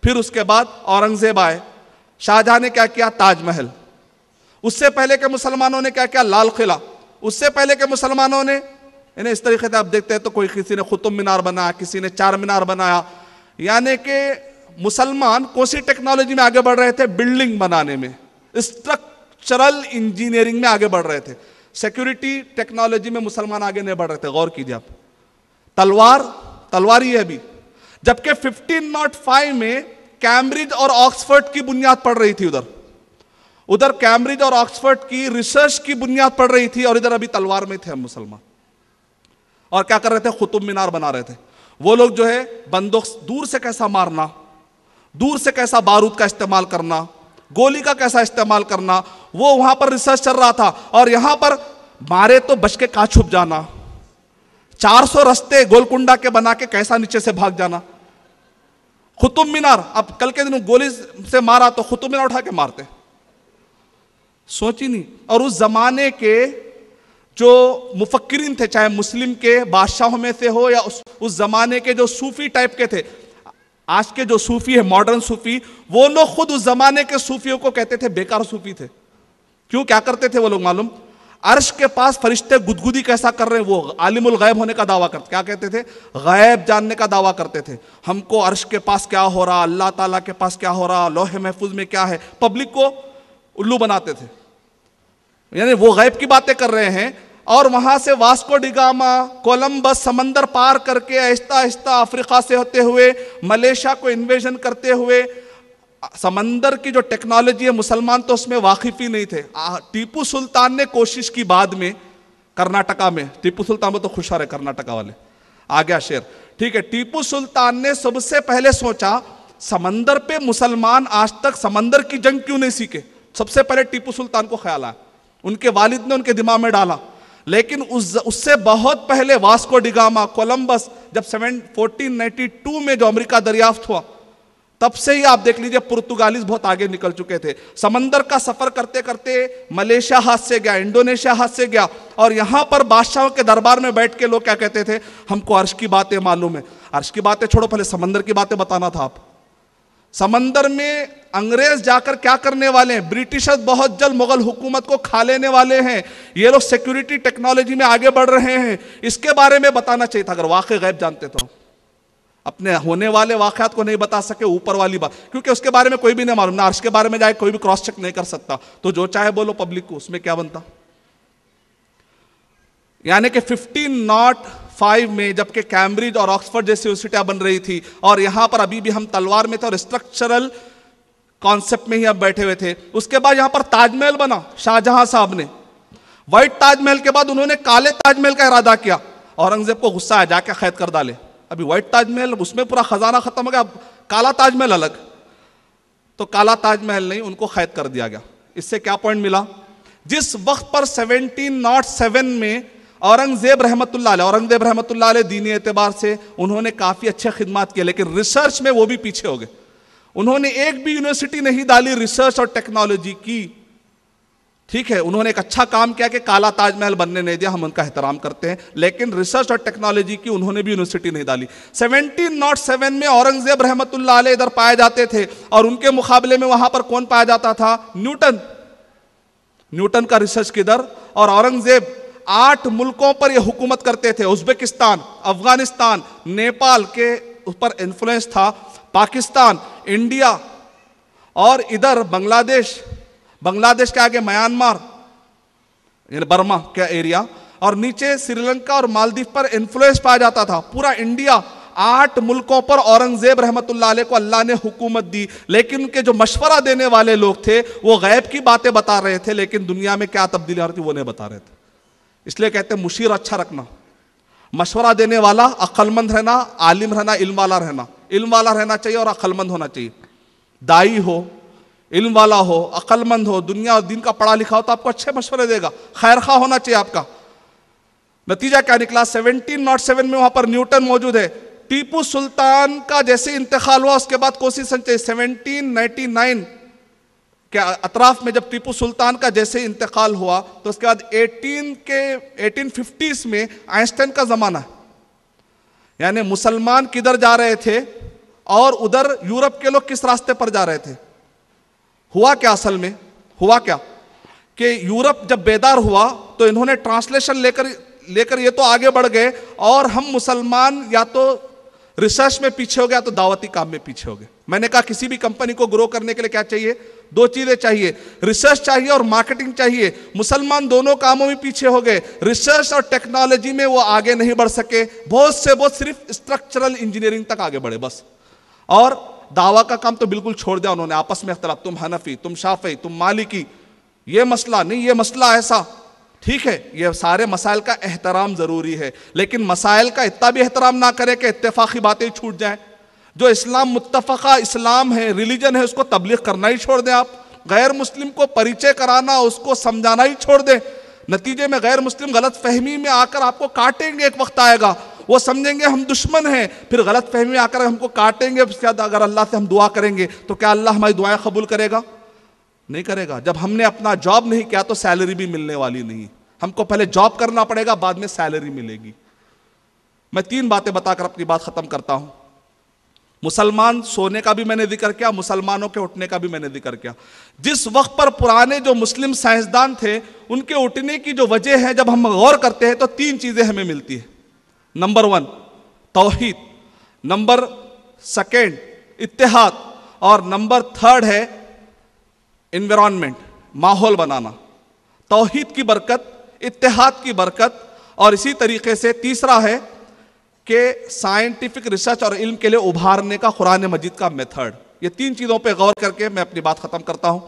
फिर उसके बाद औरंगजेब आए। शाहजहां ने क्या किया? ताजमहल। उससे पहले के मुसलमानों ने क्या किया? लाल किला। उससे पहले के मुसलमानों ने इन्हें इस तरीके से आप देखते हैं तो कोई किसी ने कुतुब मीनार बनाया, किसी ने 4 मीनार बनाया। यानी कि मुसलमान कौन सी टेक्नोलॉजी में आगे बढ़ रहे थे? बिल्डिंग बनाने में, स्ट्रक्चरल इंजीनियरिंग में आगे बढ़ रहे थे। सिक्योरिटी टेक्नोलॉजी में मुसलमान आगे नहीं बढ़ रहे थे। गौर कीजिए आप, तलवार ही है अभी। जबकि 1505 में कैम्ब्रिज और ऑक्सफोर्ड की बुनियाद पड़ रही थी। उधर कैम्ब्रिज और ऑक्सफोर्ड की रिसर्च की बुनियाद पड़ रही थी, और इधर अभी तलवार में थे हम मुसलमान। और क्या कर रहे थे? कुतुब मीनार बना रहे थे। वो लोग जो है बंदूक दूर से कैसा मारना, दूर से कैसा बारूद का इस्तेमाल करना, गोली का कैसा इस्तेमाल करना, वो वहां पर रिसर्च चल रहा था। और यहां पर मारे तो बच के कहां छुप जाना, 400 रास्ते गोलकुंडा के बना के कैसा नीचे से भाग जाना। कुतुब मीनार, अब कल के दिन गोली से मारा तो कुतुब मीनार उठा के मारते, सोच ही नहीं। और उस जमाने के जो मुफक्किरीन थे, चाहे मुस्लिम के बादशाहों में से हो या उस जमाने के जो सूफी टाइप के थे, आज के जो सूफी है मॉडर्न सूफी, वो लोग खुद उस जमाने के सूफियों को कहते थे बेकार सूफी थे। क्यों, क्या करते थे वो लोग मालूम? अर्श के पास फरिश्ते गुदगुदी कैसा कर रहे हैं, वो आलिमुल गैब होने का दावा करते। क्या कहते थे? गैब जानने का दावा करते थे। हमको अर्श के पास क्या हो रहा, अल्लाह ताला के पास क्या हो रहा, लौहे महफूज में क्या है, पब्लिक को उल्लू बनाते थे। यानी वो गैब की बातें कर रहे हैं। और वहां से वास्को डिगामा, कोलंबस समंदर पार करके आहिस्ता आहिस्ता अफ्रीका से होते हुए मलेशिया को इन्वेजन करते हुए, समंदर की जो टेक्नोलॉजी है मुसलमान तो उसमें वाकिफ ही नहीं थे। टीपू सुल्तान ने कोशिश की बाद में कर्नाटका में, टीपू सुल्तान वो तो खुश आ रहे कर्नाटका वाले, आ गया शेर, ठीक है। टीपू सुल्तान ने सबसे पहले सोचा समंदर पे मुसलमान आज तक समंदर की जंग क्यों नहीं सीखे। सबसे पहले टीपू सुल्तान को ख्याल आया, उनके वालिद ने उनके दिमाग में डाला। लेकिन उससे बहुत पहले वास्को डिगामा, कोलंबस, जब 1492 में जो अमेरिका दरियाफ्त हुआ, तब से ही आप देख लीजिए पुर्तगालीज बहुत आगे निकल चुके थे। समंदर का सफर करते करते मलेशिया हाथ से गया, इंडोनेशिया हाथ से गया। और यहां पर बादशाहों के दरबार में बैठ के लोग क्या कहते थे, हमको अर्श की बातें मालूम है। अर्श की बातें छोड़ो, पहले समंदर की बातें बताना था आप। समंदर में अंग्रेज जाकर क्या करने वाले हैं, ब्रिटिशर्स बहुत जल्द मुगल हुकूमत को खा लेने वाले हैं। ये लोग सिक्योरिटी टेक्नोलॉजी में आगे बढ़ रहे हैं, इसके बारे में बताना चाहिए था। अगर वाकई गैब जानते तो अपने होने वाले वाकयात को नहीं बता सके, ऊपर वाली बात, क्योंकि उसके बारे में कोई भी नहीं मालूम ना, अर्श के बारे में जाए कोई भी क्रॉस चेक नहीं कर सकता, तो जो चाहे बोलो पब्लिक को, उसमें क्या बनता। यानी कि 1505 में जबकि कैम्ब्रिज और ऑक्सफोर्ड जैसी यूनिवर्सिटियां बन रही थी, और यहां पर अभी भी हम तलवार में थे और स्ट्रक्चरल कॉन्सेप्ट में ही अब बैठे हुए थे। उसके बाद यहां पर ताजमहल बना शाहजहां साहब ने। व्हाइट ताजमहल के बाद उन्होंने काले ताजमहल का इरादा किया, औरंगजेब को गुस्सा आया, जाके कैद कर डाले। अभी व्हाइट ताजमहल, उसमें पूरा खजाना खत्म हो गया, काला ताजमहल अलग, तो काला ताजमहल नहीं, उनको कैद कर दिया गया। इससे क्या पॉइंट मिला, जिस वक्त पर 1707 में औरंगजेब रहमतुल्लाह अलैह दीनी एतबार से उन्होंने काफी अच्छे खिदमात किए, लेकिन रिसर्च में वो भी पीछे हो गए। उन्होंने एक भी यूनिवर्सिटी नहीं डाली रिसर्च और टेक्नोलॉजी की, ठीक है। उन्होंने एक अच्छा काम किया कि काला ताजमहल बनने नहीं दिया, हम उनका एहतराम करते हैं, लेकिन रिसर्च और टेक्नोलॉजी की उन्होंने भी यूनिवर्सिटी नहीं डाली। 1707 में औरंगजेब रहमतुल्लाह अलैह इधर पाए जाते थे, और उनके मुकाबले में वहां पर कौन पाया जाता था, न्यूटन का रिसर्च किधर। और औरंगजेब 8 मुल्कों पर यह हुकूमत करते थे, उज्बेकिस्तान, अफगानिस्तान, नेपाल के ऊपर इन्फ्लुएंस था, पाकिस्तान, इंडिया, और इधर बांग्लादेश के आगे म्यांमार यानी बर्मा का एरिया, और नीचे श्रीलंका और मालदीव पर इन्फ्लुएंस पाया जाता था। पूरा इंडिया, 8 मुल्कों पर औरंगजेब रहमतुल्लाह अलैह को अल्लाह ने हुकूमत दी। लेकिन उनके जो मशवरा देने वाले लोग थे वो गैब की बातें बता रहे थे, लेकिन दुनिया में क्या तब्दीली आ रही थी वो नहीं बता रहे थे। इसलिए कहते हैं मुशीर अच्छा रखना, मशवरा देने वाला अक्लमंद रहना, आलिम रहना, इल्म वाला रहना। इल्म वाला रहना चाहिए और अक्लमंद होना चाहिए। दाई हो, इल्म वाला हो, अक्लमंद हो, दुनिया और दिन का पढ़ा लिखा हो तो आपको अच्छे मशवरे देगा, खैर खा होना चाहिए आपका। नतीजा क्या निकला, 1707 में वहां पर न्यूटन मौजूद है। टीपू सुल्तान का जैसे इंतकाल हुआ उसके बाद कोशिश 1799 के अतराफ में जब टीपू सुल्तान का जैसे इंतकाल हुआ तो उसके बाद 1850s में आइंस्टाइन का जमाना है। यानी मुसलमान किधर जा रहे थे और उधर यूरोप के लोग किस रास्ते पर जा रहे थे। हुआ क्या, असल में हुआ क्या कि यूरोप जब बेदार हुआ तो इन्होंने ट्रांसलेशन लेकर ये तो आगे बढ़ गए, और हम मुसलमान या तो रिसर्च में पीछे हो गया तो दावती काम में पीछे हो गए। मैंने कहा किसी भी कंपनी को ग्रो करने के लिए क्या चाहिए, 2 चीजें चाहिए, रिसर्च चाहिए और मार्केटिंग चाहिए। मुसलमान दोनों कामों में पीछे हो गए, रिसर्च और टेक्नोलॉजी में वो आगे नहीं बढ़ सके, बहुत से बहुत सिर्फ स्ट्रक्चरल इंजीनियरिंग तक आगे बढ़े बस। और दावा का काम तो बिल्कुल छोड़ दिया उन्होंने, आपस में इख्तलाफ, तुम हनफी, तुम शाफी, तुम मालिकी, ये मसला नहीं, ये मसला ऐसा, ठीक है। ये सारे मसाइल का एहतराम जरूरी है, लेकिन मसाइल का इतना भी एहतराम ना करें कि इत्तेफाकी बातें छूट जाएं। जो इस्लाम मुत्तफका इस्लाम है, रिलीजन है, उसको तबलीग करना ही छोड़ दें आप। गैर मुस्लिम को परिचय कराना, उसको समझाना ही छोड़ दें, नतीजे में गैर मुस्लिम गलत फहमी में आकर आपको काटेंगे। एक वक्त आएगा वो समझेंगे हम दुश्मन हैं, फिर गलत फहमी में आकर हमको काटेंगे। उसके बाद अगर अल्लाह से हम दुआ करेंगे तो क्या अल्लाह हमारी दुआएं कबूल करेगा? नहीं करेगा। जब हमने अपना जॉब नहीं किया तो सैलरी भी मिलने वाली नहीं। हमको पहले जॉब करना पड़ेगा, बाद में सैलरी मिलेगी। मैं 3 बातें बताकर अपनी बात खत्म करता हूं। मुसलमान सोने का भी मैंने जिक्र किया, मुसलमानों के उठने का भी मैंने जिक्र किया। जिस वक्त पर पुराने जो मुस्लिम साइंसदान थे, उनके उठने की जो वजह है, जब हम गौर करते हैं तो 3 चीजें हमें मिलती है। नंबर 1 तौहीद, नंबर 2 इत्तेहाद, और नंबर 3 है एनवायरनमेंट, माहौल बनाना। तौहीद की बरकत, इत्तेहाद की बरकत, और इसी तरीके से तीसरा है कि साइंटिफिक रिसर्च और इल्म के लिए उभारने का कुरान मजीद का मेथड। ये 3 चीजों पे गौर करके मैं अपनी बात खत्म करता हूं।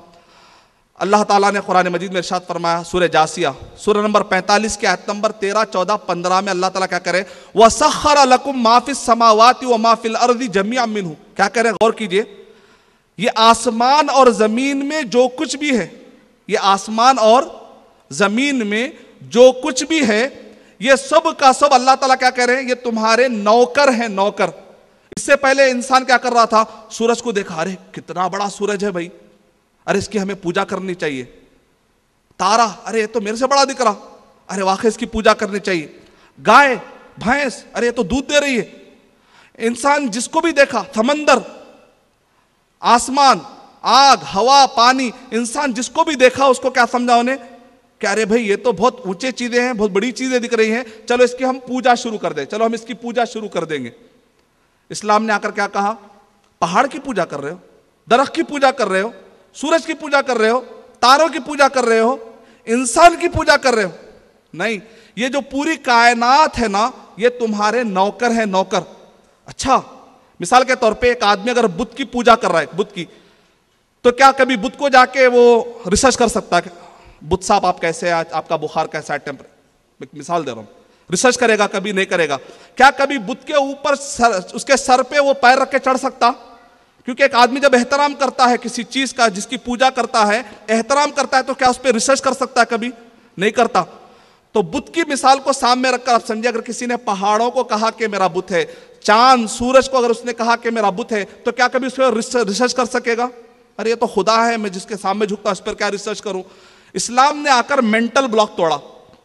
अल्लाह ताला ने कुरान मजीद में इरशाद फरमाया, सूरह जासिया सूरह नंबर 45 के आयत नंबर 13, 14, 15 में अल्लाह ताला क्या करे, वसख्खर लकुम मा फिस समावाति व मा फिल अर्दि जमीअन मिन्हु। क्या कह रहे हैं? गौर कीजिए, ये आसमान और जमीन में जो कुछ भी है, ये आसमान और जमीन में जो कुछ भी है, ये सब का सब अल्लाह ताला क्या कह रहे हैं, ये तुम्हारे नौकर हैं, नौकर। इससे पहले इंसान क्या कर रहा था? सूरज को देखा, अरे कितना बड़ा सूरज है भाई, अरे इसकी हमें पूजा करनी चाहिए। तारा, अरे ये तो मेरे से बड़ा दिख रहा, अरे वाकई इसकी पूजा करनी चाहिए। गाय, भैंस, अरे ये तो दूध दे रही है। इंसान जिसको भी देखा, समंदर, आसमान, आग, हवा, पानी, इंसान जिसको भी देखा उसको क्या समझा उन्हें कि अरे भाई ये तो बहुत ऊंचे चीजें हैं, बहुत बड़ी चीजें दिख रही हैं, चलो इसकी हम पूजा शुरू कर दें, चलो हम इसकी पूजा शुरू कर देंगे। इस्लाम ने आकर क्या कहा? पहाड़ की पूजा कर रहे हो, दरख्त की पूजा कर रहे हो, सूरज की पूजा कर रहे हो, तारों की पूजा कर रहे हो, इंसान की पूजा कर रहे हो? नहीं, ये जो पूरी कायनात है ना, ये तुम्हारे नौकर है, नौकर। अच्छा, मिसाल के तौर पे एक आदमी अगर बुद्ध की पूजा कर रहा है, बुद्ध की, तो क्या कभी बुद्ध को जाके वो रिसर्च कर सकता है? बुद्ध साहब आप कैसे, आज आपका बुखार कैसा है, टेम्परेचर, मिसाल दे रहा हूं, रिसर्च करेगा? कभी नहीं करेगा। क्या कभी बुद्ध के ऊपर उसके सर पे वो पैर रख के चढ़ सकता? क्योंकि एक आदमी जब एहतराम करता है किसी चीज का, जिसकी पूजा करता है, एहतराम करता है, तो क्या उस पर रिसर्च कर सकता है? कभी नहीं करता। तो बुद्ध की मिसाल को सामने रखकर आप समझिए, अगर किसी ने पहाड़ों को कहा कि मेरा बुद्ध है, चांद सूरज को अगर उसने कहा कि मेरा बुद्ध है, तो क्या कभी उस पर रिसर्च कर सकेगा? अरे ये तो खुदा है, मैं जिसके सामने झुकता हूं उस पर क्या रिसर्च करूं? इस्लाम ने आकर मेंटल ब्लॉक तोड़ा,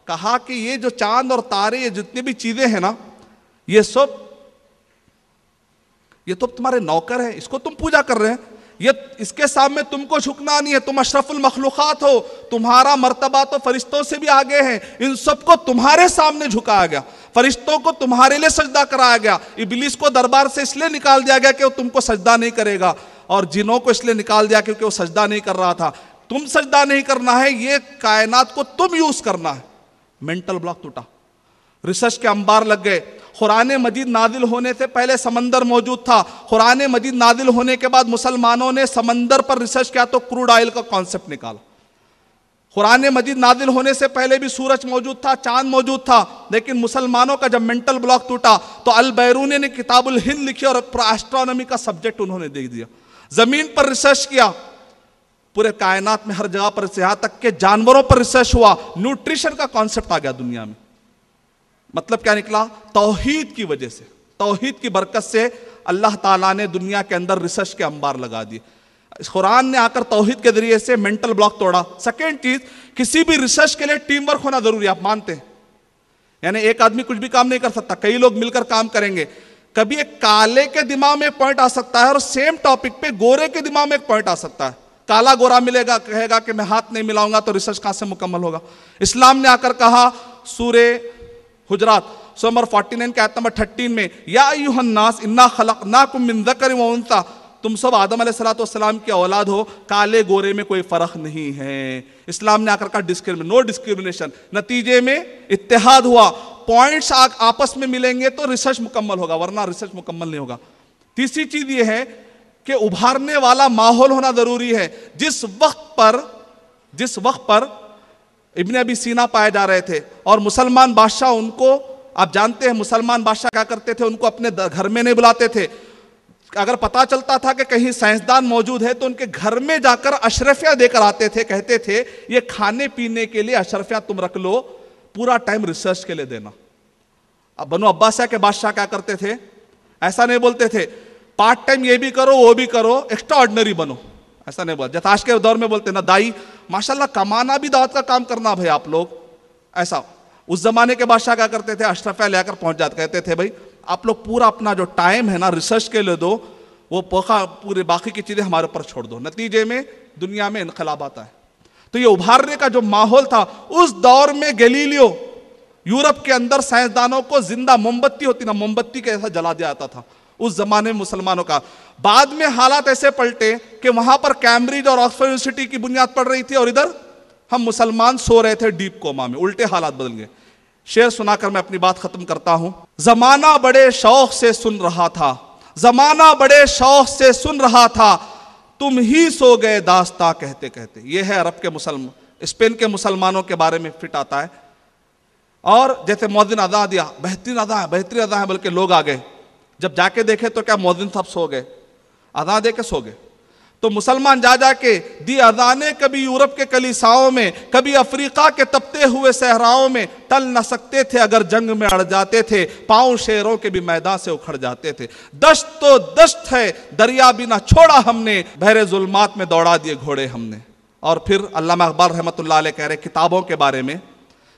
कहा कि ये जो चांद और तारे, ये जितनी भी चीजें हैं ना, ये सब ये तो तुम्हारे नौकर हैं, इसको तुम पूजा कर रहे हैं, ये इसके सामने तुमको झुकना नहीं है, तुम अशरफुल मखलूकात हो, तुम्हारा मर्तबा तो फरिश्तों से भी आगे है, इन सबको तुम्हारे सामने झुकाया गया, फरिश्तों को तुम्हारे लिए सजदा कराया गया, इब्लीस को दरबार से इसलिए निकाल दिया गया कि वो तुमको सजदा नहीं करेगा, और जिनों को इसलिए निकाल दिया क्योंकि वो सजदा नहीं कर रहा था। तुम सजदा नहीं करना है, ये कायनात को तुम यूज करना है। मेंटल ब्लॉक टूटा, रिसर्च के अंबार लग गए। कुरान मजीद नाजिल होने से पहले समंदर मौजूद था, कुरान मजीद नाजिल होने के बाद मुसलमानों ने समंदर पर रिसर्च किया तो क्रूड ऑयल का कॉन्सेप्ट निकाला। कुरान मजीद नाजिल होने से पहले भी सूरज मौजूद था, चांद मौजूद था, लेकिन मुसलमानों का जब मेंटल ब्लॉक टूटा तो अल बैरूनी ने किताबुल हिंद लिखी और एस्ट्रोनॉमी का सब्जेक्ट उन्होंने दे दिया। जमीन पर रिसर्च किया, पूरे कायनात में हर जगह पर, यहां तक के जानवरों पर रिसर्च हुआ, न्यूट्रिशन का कॉन्सेप्ट आ गया दुनिया में। मतलब क्या निकला? तौहीद की वजह से, तौहीद की बरकत से अल्लाह ताला ने दुनिया के अंदर रिसर्च के अंबार लगा दिए। कुरान ने आकर तौहीद के जरिए से मेंटल ब्लॉक तोड़ा। सेकेंड चीज, किसी भी रिसर्च के लिए टीम वर्क होना जरूरी है, आप मानते हैं? यानी एक आदमी कुछ भी काम नहीं कर सकता, कई लोग मिलकर काम करेंगे। कभी एक काले के दिमाग में एक पॉइंट आ सकता है और सेम टॉपिक पे गोरे के दिमाग में एक पॉइंट आ सकता है। काला गोरा मिलेगा, कहेगा कि मैं हाथ नहीं मिलाऊंगा, तो रिसर्च कहां से मुकम्मल होगा? इस्लाम ने आकर कहा सूरे हुजरात नंबर 49 के आयत नंबर 13 में, या अय्युहन नास इन्ना खलकनाकुम मिन ज़करिन व उन्सा, तुम सब आदम अलैहिस्सलाम की औलाद हो, काले गोरे में कोई फर्क नहीं है। इस्लाम ने आकर कहा नो डिस्क्रिमिनेशन। नतीजे में इत्तेहाद हुआ, पॉइंट्स आपस में मिलेंगे तो रिसर्च मुकम्मल होगा, वरना रिसर्च मुकम्मल नहीं होगा। तीसरी चीज यह है कि उभारने वाला माहौल होना जरूरी है। जिस वक्त पर इब्ने अबी सीना पाए जा रहे थे और मुसलमान बादशाह उनको, आप जानते हैं मुसलमान बादशाह क्या करते थे, उनको अपने घर में नहीं बुलाते थे, अगर पता चलता था कि कहीं साइंसदान मौजूद है तो उनके घर में जाकर अशरफिया देकर आते थे, कहते थे ये खाने पीने के लिए अशरफिया तुम रख लो, पूरा टाइम रिसर्च के लिए देना। अब बनो अब्बासिया के बादशाह क्या करते थे, ऐसा नहीं बोलते थे पार्ट टाइम ये भी करो वो भी करो, एक्स्ट्रा ऑर्डिनरी बनो, ऐसा नहीं बोल। जैसे आज के दौर में बोलते ना दाई माशाल्लाह कमाना भी दावत का काम करना भाई आप लोग, ऐसा। उस जमाने के बादशाह क्या करते थे, अशरफिया लेकर पहुंच जाते, कहते थे भाई आप लोग पूरा अपना जो टाइम है ना रिसर्च के लिए दो, वो पूरे बाकी की चीजें हमारे ऊपर छोड़ दो। नतीजे में दुनिया में इनकलाब आता है। तो ये उभारने का जो माहौल था उस दौर में, गैलीलियो यूरोप के अंदर साइंसदानों को जिंदा मोमबत्ती होती ना, मोमबत्ती के ऐसा जला दिया जाता था उस जमाने में मुसलमानों का। बाद में हालात ऐसे पलटे कि वहां पर कैम्ब्रिज और ऑक्सफोर्ड यूनिवर्सिटी की बुनियाद पड़ रही थी और इधर हम मुसलमान सो रहे थे डीप कोमा में, उल्टे हालात बदल गए। शेर सुनाकर मैं अपनी बात खत्म करता हूं। जमाना बड़े शौक से सुन रहा था, जमाना बड़े शौक से सुन रहा था, तुम ही सो गए दास्ता कहते कहते। यह है अरब के मुसलमान, स्पेन के मुसलमानों के बारे में फिट आता है। और जैसे मौजिन अदा दिया, बेहतरीन अदा है, बेहतरीन अदा है, बल्कि लोग आ गए, जब जाके देखे तो क्या मौजिन साहब सो गए, अदा दे के सो गए। तो मुसलमान जा जाके दी अजाने, कभी यूरोप के कलीसाओं में, कभी अफ्रीका के तपते हुए सहराओं में, टल न सकते थे अगर जंग में अड़ जाते थे, पांव शेरों के भी मैदान से उखड़ जाते थे। दश्त तो दश्त है, दरिया भी ना छोड़ा हमने, बहरे जुल्मात में दौड़ा दिए घोड़े हमने। और फिर अल्लामा इकबाल रहमतुल्लाह अलैह कह रहे किताबों के बारे में,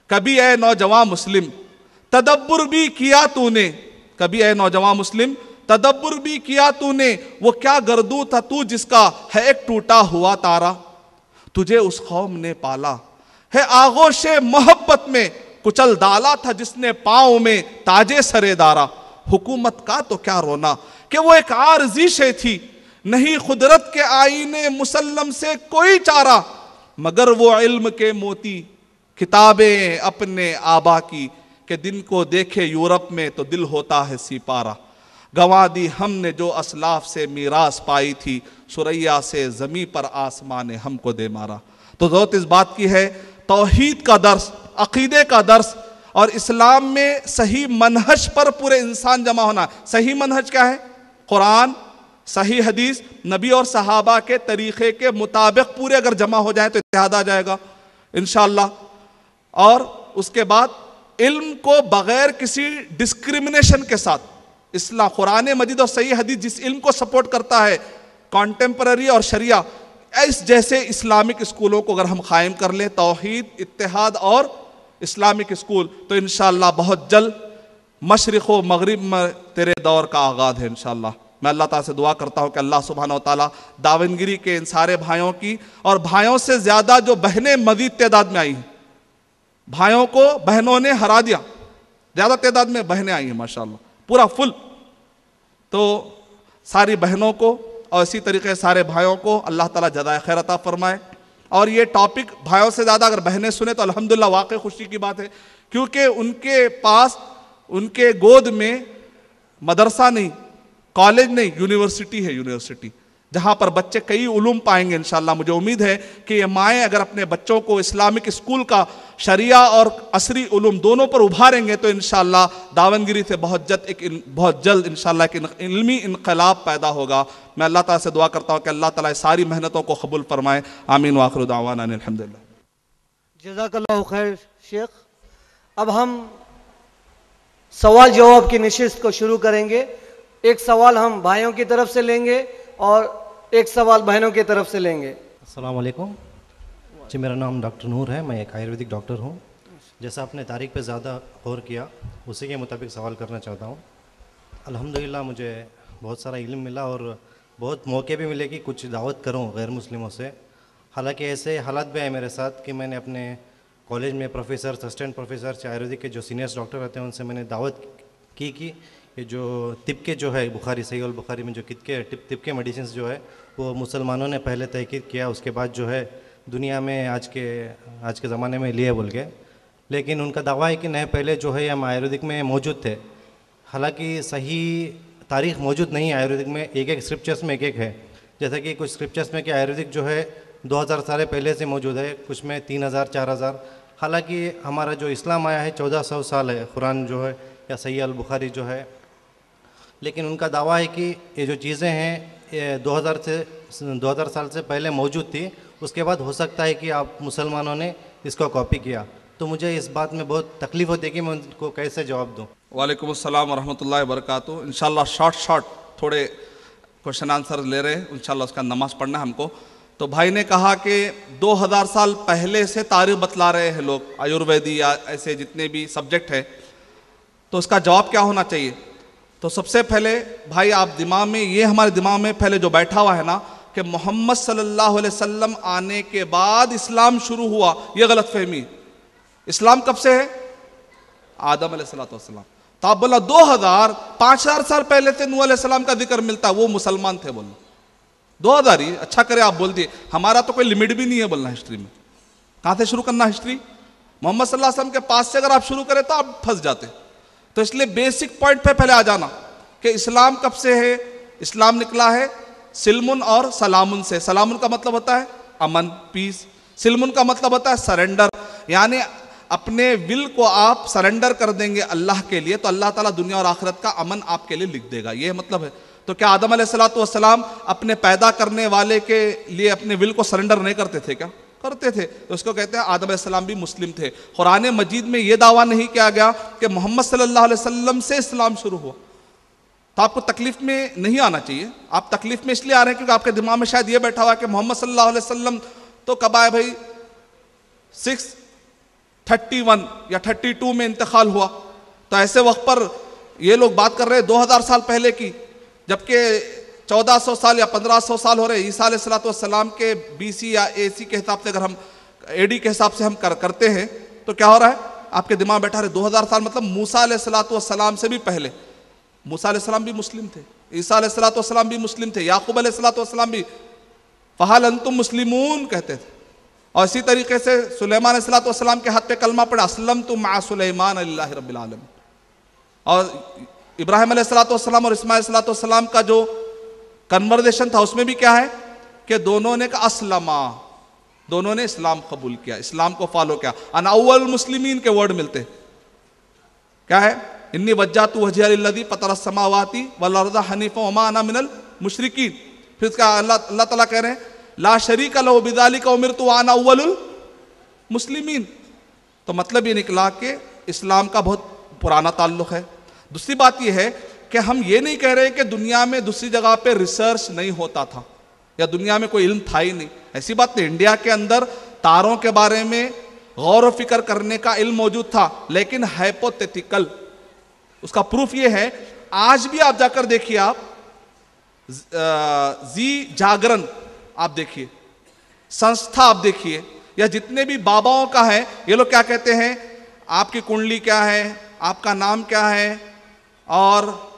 कभी ए नौजवान मुस्लिम तदब्बुर भी किया तूने, कभी ए नौजवान मुस्लिम तदब्बुर भी किया तूने, वो क्या गर्दू था तू जिसका है एक टूटा हुआ तारा, तुझे उस कौम ने पाला है आगोशे मोहब्बत में, कुचल डाला था जिसने पांव में ताजे सरेदारा। हुकूमत का तो क्या रोना कि वो एक आरजी शे थी, नहीं खुदरत के आईने मुसल्लम से कोई चारा, मगर वो इल्म के मोती किताबें अपने आबा की, के दिन को देखे यूरोप में तो दिल होता है सिपारा। गंवा दी हमने जो असलाफ से मीरास पाई थी, सुरैया से जमी पर आसमान ने हमको दे मारा। तो ज़रूरत इस बात की है, तौहीद का दर्स, अकीदे का दर्स, और इस्लाम में सही मनहज पर पूरे इंसान जमा होना। सही मनहज क्या है? कुरान, सही हदीस, नबी और सहाबा के तरीक़े के मुताबिक पूरे अगर जमा हो जाए तो इत्तेहाद आ जाएगा इंशाअल्लाह। और उसके बाद इल्म को बगैर किसी डिस्क्रिमिनेशन के साथ, इस्लाम कुरान मजीद और सही हदीस जिस इल्म को सपोर्ट करता है, कॉन्टेम्पररी और शरिया, इस जैसे इस्लामिक स्कूलों को अगर हम कायम कर लें, तौहीद, इत्तेहाद और इस्लामिक स्कूल, तो इंशाअल्लाह बहुत जल्द मशरिक़ व मगरिब में तेरे दौर का आगाज़ है इंशाअल्लाह। मैं अल्लाह ताला से दुआ करता हूँ कि अल्लाह सुब्हानहू व तआला दावनगिरी के इन सारे भाइयों की, और भाइयों से ज़्यादा जो बहनें मज़ीद तादाद में आई हैं, भाइयों को बहनों ने हरा दिया, ज़्यादा तादाद में बहनें आई हैं माशाअल्लाह, पूरा फुल। तो सारी बहनों को और इसी तरीके सारे भाइयों को अल्लाह ताला जज़ाए खैर अता फरमाए। और ये टॉपिक भाइयों से ज़्यादा अगर बहनें सुने तो अल्हम्दुलिल्लाह वाकई खुशी की बात है, क्योंकि उनके पास, उनके गोद में मदरसा नहीं, कॉलेज नहीं, यूनिवर्सिटी है, यूनिवर्सिटी जहाँ पर बच्चे कई उलूम पाएंगे इंशाअल्लाह। मुझे उम्मीद है कि ये माएँ अगर अपने बच्चों को इस्लामिक स्कूल का शरिया और असरी उलूम दोनों पर उभारेंगे तो इंशाअल्लाह दावनगिरी से बहुत जल्द इंशाअल्लाह एक इल्मी इनकलाब पैदा होगा। मैं अल्लाह ताला से दुआ करता हूँ कि अल्लाह ताला सारी मेहनतों को कबूल फरमाए। आमीन व आखिरु दावाना अल्हम्दुलिल्लाह। जज़ाकल्लाहु खैर शेख। अब हम सवाल जवाब की नशिस्त को शुरू करेंगे। एक सवाल हम भाइयों की तरफ से लेंगे और एक सवाल बहनों की तरफ से लेंगे। अस्सलाम वालेकुम जी, मेरा नाम डॉक्टर नूर है, मैं एक आयुर्वेदिक डॉक्टर हूँ। जैसा आपने तारीख पे ज़्यादा गौर किया, उसी के मुताबिक सवाल करना चाहता हूँ। अल्हम्दुलिल्लाह मुझे बहुत सारा इल्म मिला और बहुत मौके भी मिले कि कुछ दावत करूँ गैर मुस्लिमों से। हालांकि ऐसे हालात भी आए मेरे साथ कि मैंने अपने कॉलेज में प्रोफेसर, असिस्टेंट प्रोफेसर, आयुर्वेदिक के जो सीनियर्स डॉक्टर रहते हैं उनसे मैंने दावत की कि ये जो तिबके जो है बुखारी, सही और बुखारी में जो तिबके मेडिसिन जो है वो मुसलमानों ने पहले तहकीक किया, उसके बाद जो है दुनिया में आज के ज़माने में लिए बोल के। लेकिन उनका दावा है कि नहीं, पहले जो है हम आयुर्वेदिक में मौजूद थे। हालांकि सही तारीख़ मौजूद नहीं है आयुर्वेदिक में, एक एक स्क्रिप्चर्स में एक एक है। जैसा कि कुछ स्क्रिप्चर्स में कि आयुर्वेदिक जो है 2000 साल पहले से मौजूद है, कुछ में 3000 4000। हालांकि हमारा जो इस्लाम आया है 1400 साल है, कुरान जो है या सही अल बुखारी जो है। लेकिन उनका दावा है कि ये जो चीज़ें हैं ये 2000 साल से पहले मौजूद थी, उसके बाद हो सकता है कि आप मुसलमानों ने इसको कॉपी किया। तो मुझे इस बात में बहुत तकलीफ़ होती है कि मैं उनको कैसे जवाब दूँ। वालेकुम अस्सलाम वरहमतुल्लाहि वबरकातुहू। इंशाल्लाह शॉर्ट थोड़े क्वेश्चन आंसर ले रहे हैं, इंशाल्लाह उसका नमाज पढ़ना है हमको। तो भाई ने कहा कि 2000 साल पहले से तारीख बतला रहे हैं लोग, आयुर्वेदी या ऐसे जितने भी सब्जेक्ट है, तो उसका जवाब क्या होना चाहिए? तो सबसे पहले भाई आप दिमाग में ये, हमारे दिमाग में पहले जो बैठा हुआ है ना कि मोहम्मद सल्लल्लाहु अलैहि वसल्लम आने के बाद इस्लाम शुरू हुआ, ये गलत फहमी। इस्लाम कब से है? आदम अलैहिस्सलाम। तो आप बोला 5000 साल पहले से नूह अलैहिस्सलाम का जिक्र मिलता है, वो मुसलमान थे। बोलो 2000 ही अच्छा करे आप बोल दिए, हमारा तो कोई लिमिट भी नहीं है बोलना हिस्ट्री में। कहां से शुरू करना हिस्ट्री? मोहम्मद सल्लल्लाहु अलैहि वसल्लम के पास से अगर आप शुरू करें तो आप फंस जाते। तो इसलिए बेसिक पॉइंट पे पहले आ जाना कि इस्लाम कब से है। इस्लाम निकला है सिल्मुन और सलामुन से। सलामुन का मतलब होता है अमन, पीस। सिल्मुन का मतलब होता है सरेंडर, यानी अपने विल को आप सरेंडर कर देंगे अल्लाह के लिए तो अल्लाह ताला दुनिया और आखिरत का अमन आपके लिए लिख देगा, ये मतलब है। तो क्या आदम अलैहिस्सलाम अपने पैदा करने वाले के लिए अपने विल को सरेंडर नहीं करते थे? क्या करते थे। तो उसको कहते हैं आदम अलैहिस्सलाम भी मुस्लिम थे। कुरान मजीद में यह दावा नहीं किया गया कि मोहम्मद सल्लल्लाहु अलैहि वसल्लम से इस्लाम शुरू हुआ। तो आपको तकलीफ में नहीं आना चाहिए। आप तकलीफ में इसलिए आ रहे हैं क्योंकि आपके दिमाग में शायद ये बैठा हुआ है कि मोहम्मद सल्लल्लाहु अलैहि वसल्लम तो कब आए भाई? 631 या 32 में इंतकाल हुआ। तो ऐसे वक्त पर ये लोग बात कर रहे हैं 2000 साल पहले की, जबकि 1400 साल या 1500 साल हो रहे। ईसा अलैहिस्सलाम के BC या AC के हिसाब से, अगर हम AD के हिसाब से हम करते हैं तो क्या हो रहा है? आपके दिमाग बैठा रहे 2000 साल मतलब मूसा अलैहिस्सलाम से भी पहले। मूसा अलैहिस्सलाम भी मुस्लिम थे, ईसा अलैहिस्सलाम भी मुस्लिम थे, याकूब अलैहिस्सलाम भी फहल अंतुम मुस्लिमून कहते थे। और इसी तरीके से सुलेमान अलैहिस्सलाम के हाथ पे कलमा पड़ा, अस्लमतु मा सुलेमान लिल्लाहि रब्बिल आलमीन। और इब्राहिम अलैहिस्सलाम और इस्माइल अलैहिस्सलाम का जो कन्वर्सेशन था उसमें भी क्या है कि दोनों ने कहा अस्लमा, दोनों ने इस्लाम कबूल किया, इस्लाम को फॉलो किया। अन अव्वल मुस्लिमीन के वर्ड मिलते क्या है? इन्नी वज्जहतु वजहिया लिल्लज़ी फ़तरस समावाति वल अर्ज़ हनीफ़ा वमा अना मिनल मुशरिकीन। फिर इसका अल्लाह ताला कह रहे हैं ला शरीका लहू बिज़ालिका उमिरतु व अना अव्वलुल मुस्लिमीन। तो मतलब ये निकला कि इस्लाम का बहुत पुराना ताल्लुक है। दूसरी बात यह है कि हम ये नहीं कह रहे कि दुनिया में दूसरी जगह पे रिसर्च नहीं होता था या दुनिया में कोई इल्म था ही नहीं, ऐसी बात नहीं। इंडिया के अंदर तारों के बारे में गौर व फिक्र करने का इल्म मौजूद था, लेकिन हाइपोथेटिकल। उसका प्रूफ ये है, आज भी आप जाकर देखिए, आप जी जागरण आप देखिए, संस्था आप देखिए, या जितने भी बाबाओं का है, ये लोग क्या कहते हैं? आपकी कुंडली क्या है, आपका नाम क्या है, और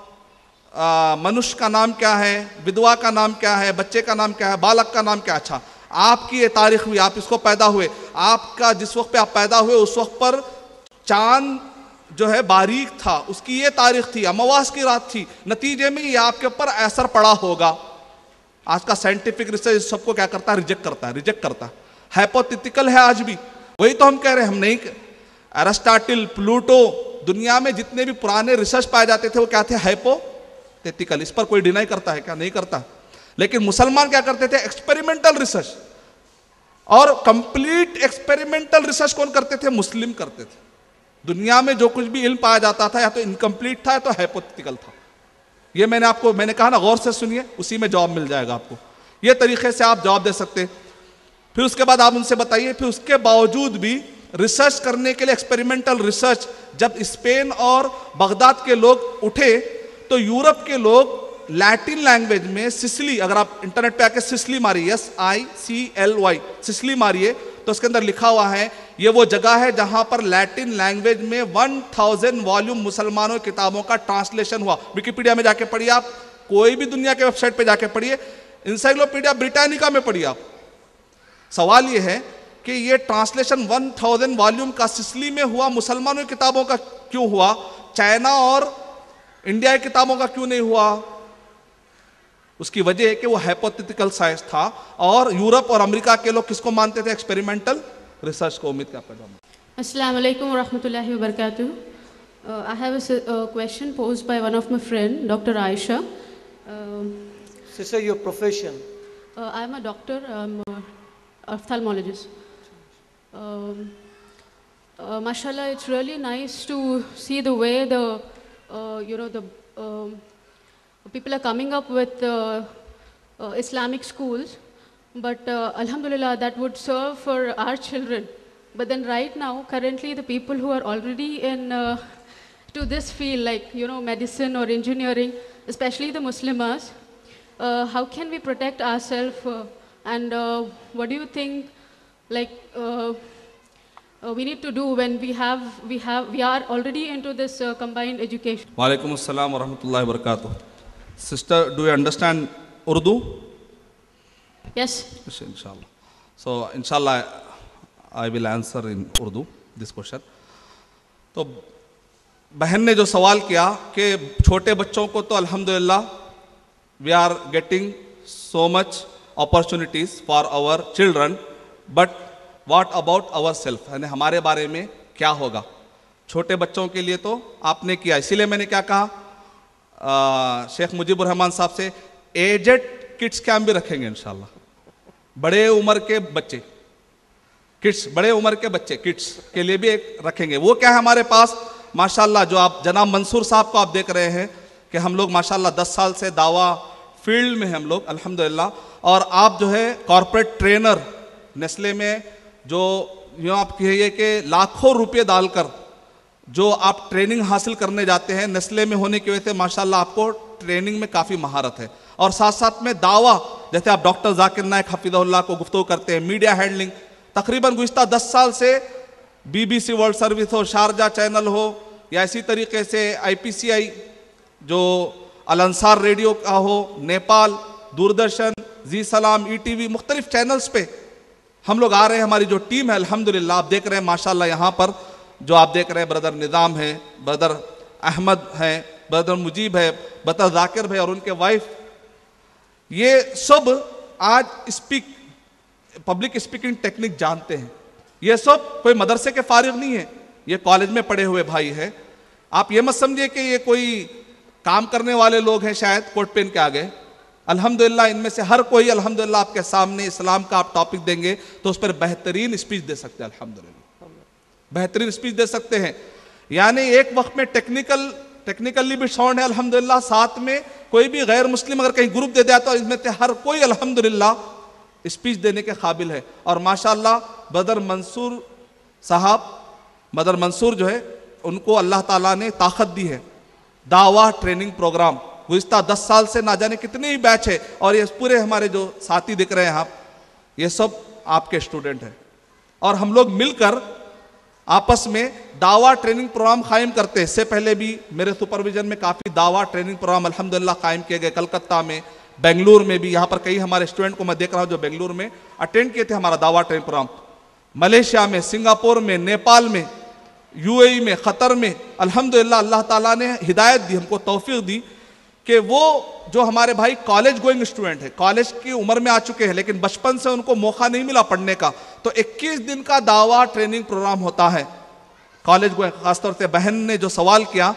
मनुष्य का नाम क्या है, विधवा का नाम क्या है, बच्चे का नाम क्या है, बालक का नाम क्या। अच्छा, आपकी ये तारीख हुई, आप इसको पैदा हुए, आपका जिस वक्त पे आप पैदा हुए उस वक्त पर चांद जो है बारीक था, उसकी ये तारीख थी, अमावास की रात थी, नतीजे में ये आपके ऊपर असर पड़ा होगा। आज का साइंटिफिक रिसर्च सबको क्या करता है? रिजेक्ट करता है। हाइपोथेटिकल है आज भी। वही तो हम कह रहे हैं, हम नहीं। एरिस्टोटल, प्लूटो, दुनिया में जितने भी पुराने रिसर्च पाए जाते थे वो क्या थे? हाइपोथेटिकल। इस पर कोई डिनाई करता है क्या? नहीं करता। लेकिन मुसलमान क्या करते थे? Experimental research. और कंप्लीट एक्सपेरिमेंटल रिसर्च कौन करते थे? मुस्लिम करते थे। दुनिया में जो कुछ भी इल्म पाया जाता था या तो इनकम्प्लीट था या तो हाइपोथेटिकल था। ये मैंने कहा ना, गौर से सुनिए, उसी में जवाब मिल जाएगा आपको। ये तरीके से आप जवाब दे सकते। फिर उसके बाद आप उनसे बताइए, फिर उसके बावजूद भी रिसर्च करने के लिए, एक्सपेरिमेंटल रिसर्च, जब स्पेन और बगदाद के लोग उठे तो यूरोप के लोग लैटिन लैंग्वेज में सिसिली, अगर आप इंटरनेट पे आके सिसिली मारिए, SICLY, सिसिली मारिए, तो उसके अंदर लिखा हुआ है ये वो जगह है जहां पर लैटिन लैंग्वेज में 1000 वॉल्यूम मुसलमानों की किताबों का ट्रांसलेशन हुआ। विकिपीडिया में जाके पढ़िए, आप कोई भी दुनिया के वेबसाइट पे जाके पढ़िए, इंसाइक्लोपीडिया ब्रिटानिका में पढ़िए आप। सवाल ये है कि ये ट्रांसलेशन 1000 वॉल्यूम का सिसिली में हुआ, मुसलमानों की किताबों का क्यों हुआ, चाइना और इंडिया की किताबों का क्यों नहीं हुआ? उसकी वजह है कि वो हाइपोथेटिकल साइंस था और यूरोप और अमेरिका के लोग किसको मानते थे? एक्सपेरिमेंटल रिसर्च को। उम्मीद का पैदा। अस्सलाम वालेकुम रहमतुल्लाहि व बरकातुहू। I have a question posed by one of my friend, Dr. Aisha. Sister, your profession? I'm a doctor, I'm an ophthalmologist. Mashallah, it's really nice to see the way the people are coming up with Islamic schools, but Alhamdulillah, that would serve for our children. But then right now, currently, the people who are already in to this field, like medicine or engineering, especially the Muslims, how can we protect ourselves? And what do you think, like, we need to do when we are already into this combined education? Walaikum assalam wa rahmatullahi wa barakatuh. Sister, do you understand Urdu? Yes. Yes, inshallah. So, inshallah, I will answer in Urdu this question. तो बहन ने जो सवाल किया कि छोटे बच्चों को तो अल्हम्दुलिल्लाह we are getting so much opportunities for our children, but what about our self, यानी हमारे बारे में क्या होगा। छोटे बच्चों के लिए तो आपने किया, इसीलिए मैंने क्या कहा, शेख मुजीबुर रहमान साहब से एजेड किड्स कैंप भी रखेंगे इंशाल्लाह। बड़े उम्र के बच्चे किड्स, बड़े उम्र के बच्चे किड्स के लिए भी एक रखेंगे। वो क्या है हमारे पास माशाल्लाह, जो आप जनाब मंसूर साहब को आप देख रहे हैं कि हम लोग माशाल्लाह 10 साल से दावा फील्ड में हैं हम लोग अल्हम्दुलिल्लाह, और आप जो है कॉर्पोरेट ट्रेनर नेस्ले में जो यूँ आप कहिए कि लाखों रुपये डालकर जो आप ट्रेनिंग हासिल करने जाते हैं, नेस्ले में होने की वजह से माशाल्लाह आपको ट्रेनिंग में काफ़ी महारत है। और साथ साथ में दावा, जैसे आप डॉक्टर जाकिर नायक हफिज़हुल्लाह को गुफ्तगू करते हैं, मीडिया हैंडलिंग, तकरीबन गुज़िश्ता 10 साल से BBC वर्ल्ड सर्विस हो, शारजा चैनल हो, या इसी तरीके से IPCI जो अल अंसार रेडियो का हो, नेपाल, दूरदर्शन, जी सलाम, ETV, मुख्तलिफ चैनल्स पे हम लोग आ रहे हैं। हमारी जो टीम है अल्हम्दुलिल्लाह, आप देख रहे हैं माशाल्लाह, यहाँ पर जो आप देख रहे हैं ब्रदर निज़ाम है, ब्रदर अहमद हैं, ब्रदर मुजीब है, ब्रदर जाकिर भाई और उनके वाइफ, ये सब आज पब्लिक स्पीकिंग टेक्निक जानते हैं। ये सब कोई मदरसे के फारिग नहीं है, ये कॉलेज में पढ़े हुए भाई हैं। आप ये मत समझिए कि ये कोई काम करने वाले लोग हैं शायद कोट पेन के आगे। अल्हम्दुलिल्लाह इनमें से हर कोई अल्हम्दुलिल्लाह आपके सामने इस्लाम का आप टॉपिक देंगे तो उस पर बेहतरीन स्पीच दे सकते हैं, अल्हम्दुलिल्लाह बेहतरीन स्पीच दे सकते हैं। यानी एक वक्त में टेक्निकली भी साउंड है अल्हम्दुलिल्लाह, साथ में कोई भी गैर मुस्लिम अगर कहीं ग्रुप दे दिया तो इसमें से हर कोई अल्हम्दुलिल्लाह स्पीच देने के काबिल है। और माशाल्लाह ब्रदर मंसूर साहब, ब्रदर मंसूर जो है उनको अल्लाह ताला ने ताकत दी है। दावा ट्रेनिंग प्रोग्राम गुज़िश्ता 10 साल से ना जाने कितने ही बैच है, और ये पूरे हमारे जो साथी दिख रहे हैं आप, ये सब आपके स्टूडेंट हैं। और हम लोग मिलकर आपस में दावा ट्रेनिंग प्रोग्राम कायम करते हैं। इससे पहले भी मेरे सुपरविजन में काफ़ी दावा ट्रेनिंग प्रोग्राम अल्हम्दुलिल्लाह कायम किए गए, कलकत्ता में, बेंगलुरु में भी। यहाँ पर कई हमारे स्टूडेंट को मैं देख रहा हूँ जो बेंगलुरु में अटेंड किए थे हमारा दावा ट्रेनिंग प्रोग्राम। मलेशिया में, सिंगापुर में, नेपाल में, UAE में, क़तर में अल्हम्दुलिल्लाह अल्लाह ताला ने हिदायत दी, हमको तौफीक दी कि वो जो हमारे भाई कॉलेज गोइंग स्टूडेंट है, कॉलेज की उम्र में आ चुके हैं लेकिन बचपन से उनको मौका नहीं मिला पढ़ने का, तो 21 दिन का दावा ट्रेनिंग प्रोग्राम होता है कॉलेज गोइंग। खासतौर से बहन ने जो सवाल किया,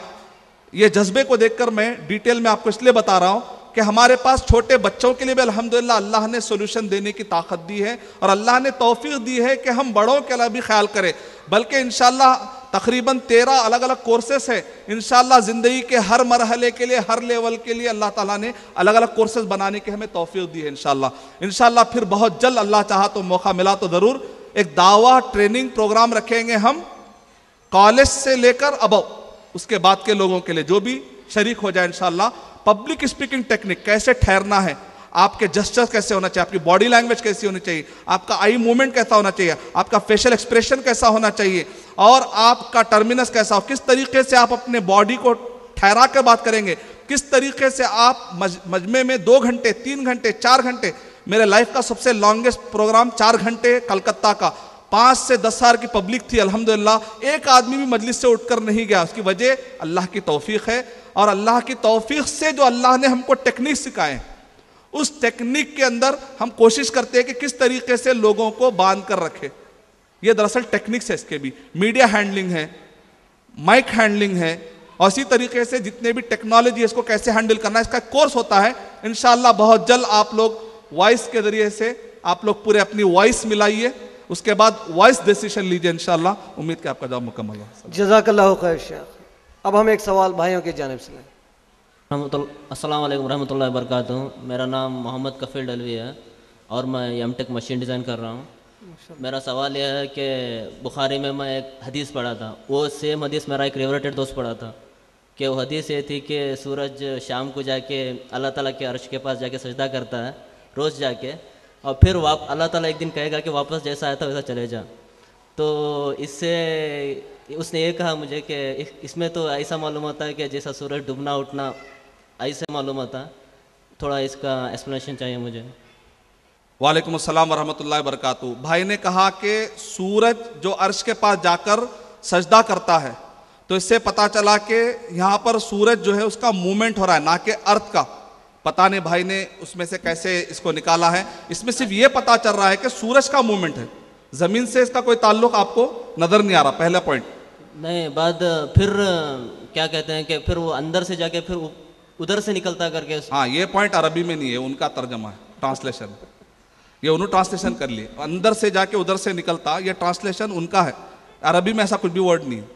ये जज्बे को देखकर मैं डिटेल में आपको इसलिए बता रहा हूँ कि हमारे पास छोटे बच्चों के लिए भी अल्हम्दुलिल्लाह अल्लाह ने सोल्यूशन देने की ताकत दी है, और अल्लाह ने तौफीक दी है कि हम बड़ों के लिए भी ख्याल करें। बल्कि इंशाल्लाह तकरीबन 13 अलग अलग कोर्सेस है, इंशाल्लाह ज़िंदगी के हर मरहले के लिए, हर लेवल के लिए अल्लाह ताला ने अलग अलग कोर्सेज बनाने की हमें तौफीक दी है। इंशाल्लाह फिर बहुत जल्द अल्लाह चाहा तो मौका मिला तो ज़रूर एक दावा ट्रेनिंग प्रोग्राम रखेंगे हम, कॉलेज से लेकर अबव उसके बाद के लोगों के लिए जो भी शरीक हो जाए इंशाल्लाह। पब्लिक स्पीकिंग टेक्निक, कैसे ठहरना है, आपके जेस्चर कैसे होना चाहिए, आपकी बॉडी लैंग्वेज कैसी होनी चाहिए, आपका आई मूवमेंट कैसा होना चाहिए, आपका फेशियल एक्सप्रेशन कैसा होना चाहिए, और आपका टर्मिनस कैसा हो, किस तरीके से आप अपने बॉडी को ठहरा कर बात करेंगे, किस तरीके से आप मजमे में 2 घंटे 3 घंटे 4 घंटे, मेरे लाइफ का सबसे लॉन्गेस्ट प्रोग्राम 4 घंटे कलकत्ता का, 5 से 10 हज़ार की पब्लिक थी अल्हम्दुलिल्लाह, एक आदमी भी मजलिस से उठकर नहीं गया। उसकी वजह अल्लाह की तौफीक है, और अल्लाह की तौफीक से जो अल्लाह ने हमको टेक्निक सिखाए, उस टेक्निक के अंदर हम कोशिश करते हैं कि किस तरीके से लोगों को बांध कर रखे। ये दरअसल टेक्निक्स है, इसके भी मीडिया हैंडलिंग है, माइक हैंडलिंग है, और इसी तरीके से जितने भी टेक्नोलॉजी है इसको कैसे हैंडल करना है, इसका कोर्स होता है। इंशाल्लाह बहुत जल्द आप लोग वॉइस के जरिए से आप लोग पूरे अपनी वॉइस मिलाइए, उसके बाद वॉइस डिसीजन लीजिए। इंशाल्लाह उम्मीद कि आपका जवाब मुकम्मल हो। जज़ाकल्लाहु खैर शेख। अब हम एक सवाल भाइयों की जानिब से लें। अस्सलाम वालेकुम रहमतुल्लाहि व बरकातुहू। मेरा नाम मोहम्मद कफील डलवी है और मैं एमटेक मशीन डिज़ाइन कर रहा हूँ। मेरा सवाल यह है कि बुखारी में मैं एक हदीस पढ़ा था, वो सेम हदीस मेरा एक फेवरेटेड दोस्त पढ़ा था कि वो हदीस ये थी कि सूरज शाम को जाके अल्लाह ताला के अर्श के पास जाके सजदा करता है रोज़ जाके, और फिर अल्लाह ताला एक दिन कहेगा कि वापस जैसा आया था वैसा चले जा। तो इससे उसने ये कहा मुझे कि इसमें तो ऐसा मालूम होता है कि जैसा सूरज डूबना उठना ऐसे मालूम होता है, थोड़ा इसका एक्सप्लेनेशन चाहिए मुझे। वालेकुम अस्सलाम वरहमतुल्लाहि वबरकातुहू। भाई ने कहा कि सूरज जो अर्श के पास जाकर सजदा करता है, तो इससे पता चला कि यहाँ पर सूरज जो है उसका मूवमेंट हो रहा है, ना कि अर्थ का। पता नहीं भाई ने उसमें से कैसे इसको निकाला है। इसमें सिर्फ ये पता चल रहा है कि सूरज का मूवमेंट है, जमीन से इसका कोई ताल्लुक आपको नजर नहीं आ रहा। पहला पॉइंट नहीं, बाद फिर क्या कहते हैं कि फिर वो अंदर से जाके फिर उधर से निकलता करके। हाँ, ये पॉइंट अरबी में नहीं है, उनका तर्जमा है, ट्रांसलेशन। ये उन्होंने ट्रांसलेशन कर लिए, अंदर से जाके उधर से निकलता, ये ट्रांसलेशन उनका है। अरबी में ऐसा कुछ भी वर्ड नहीं है।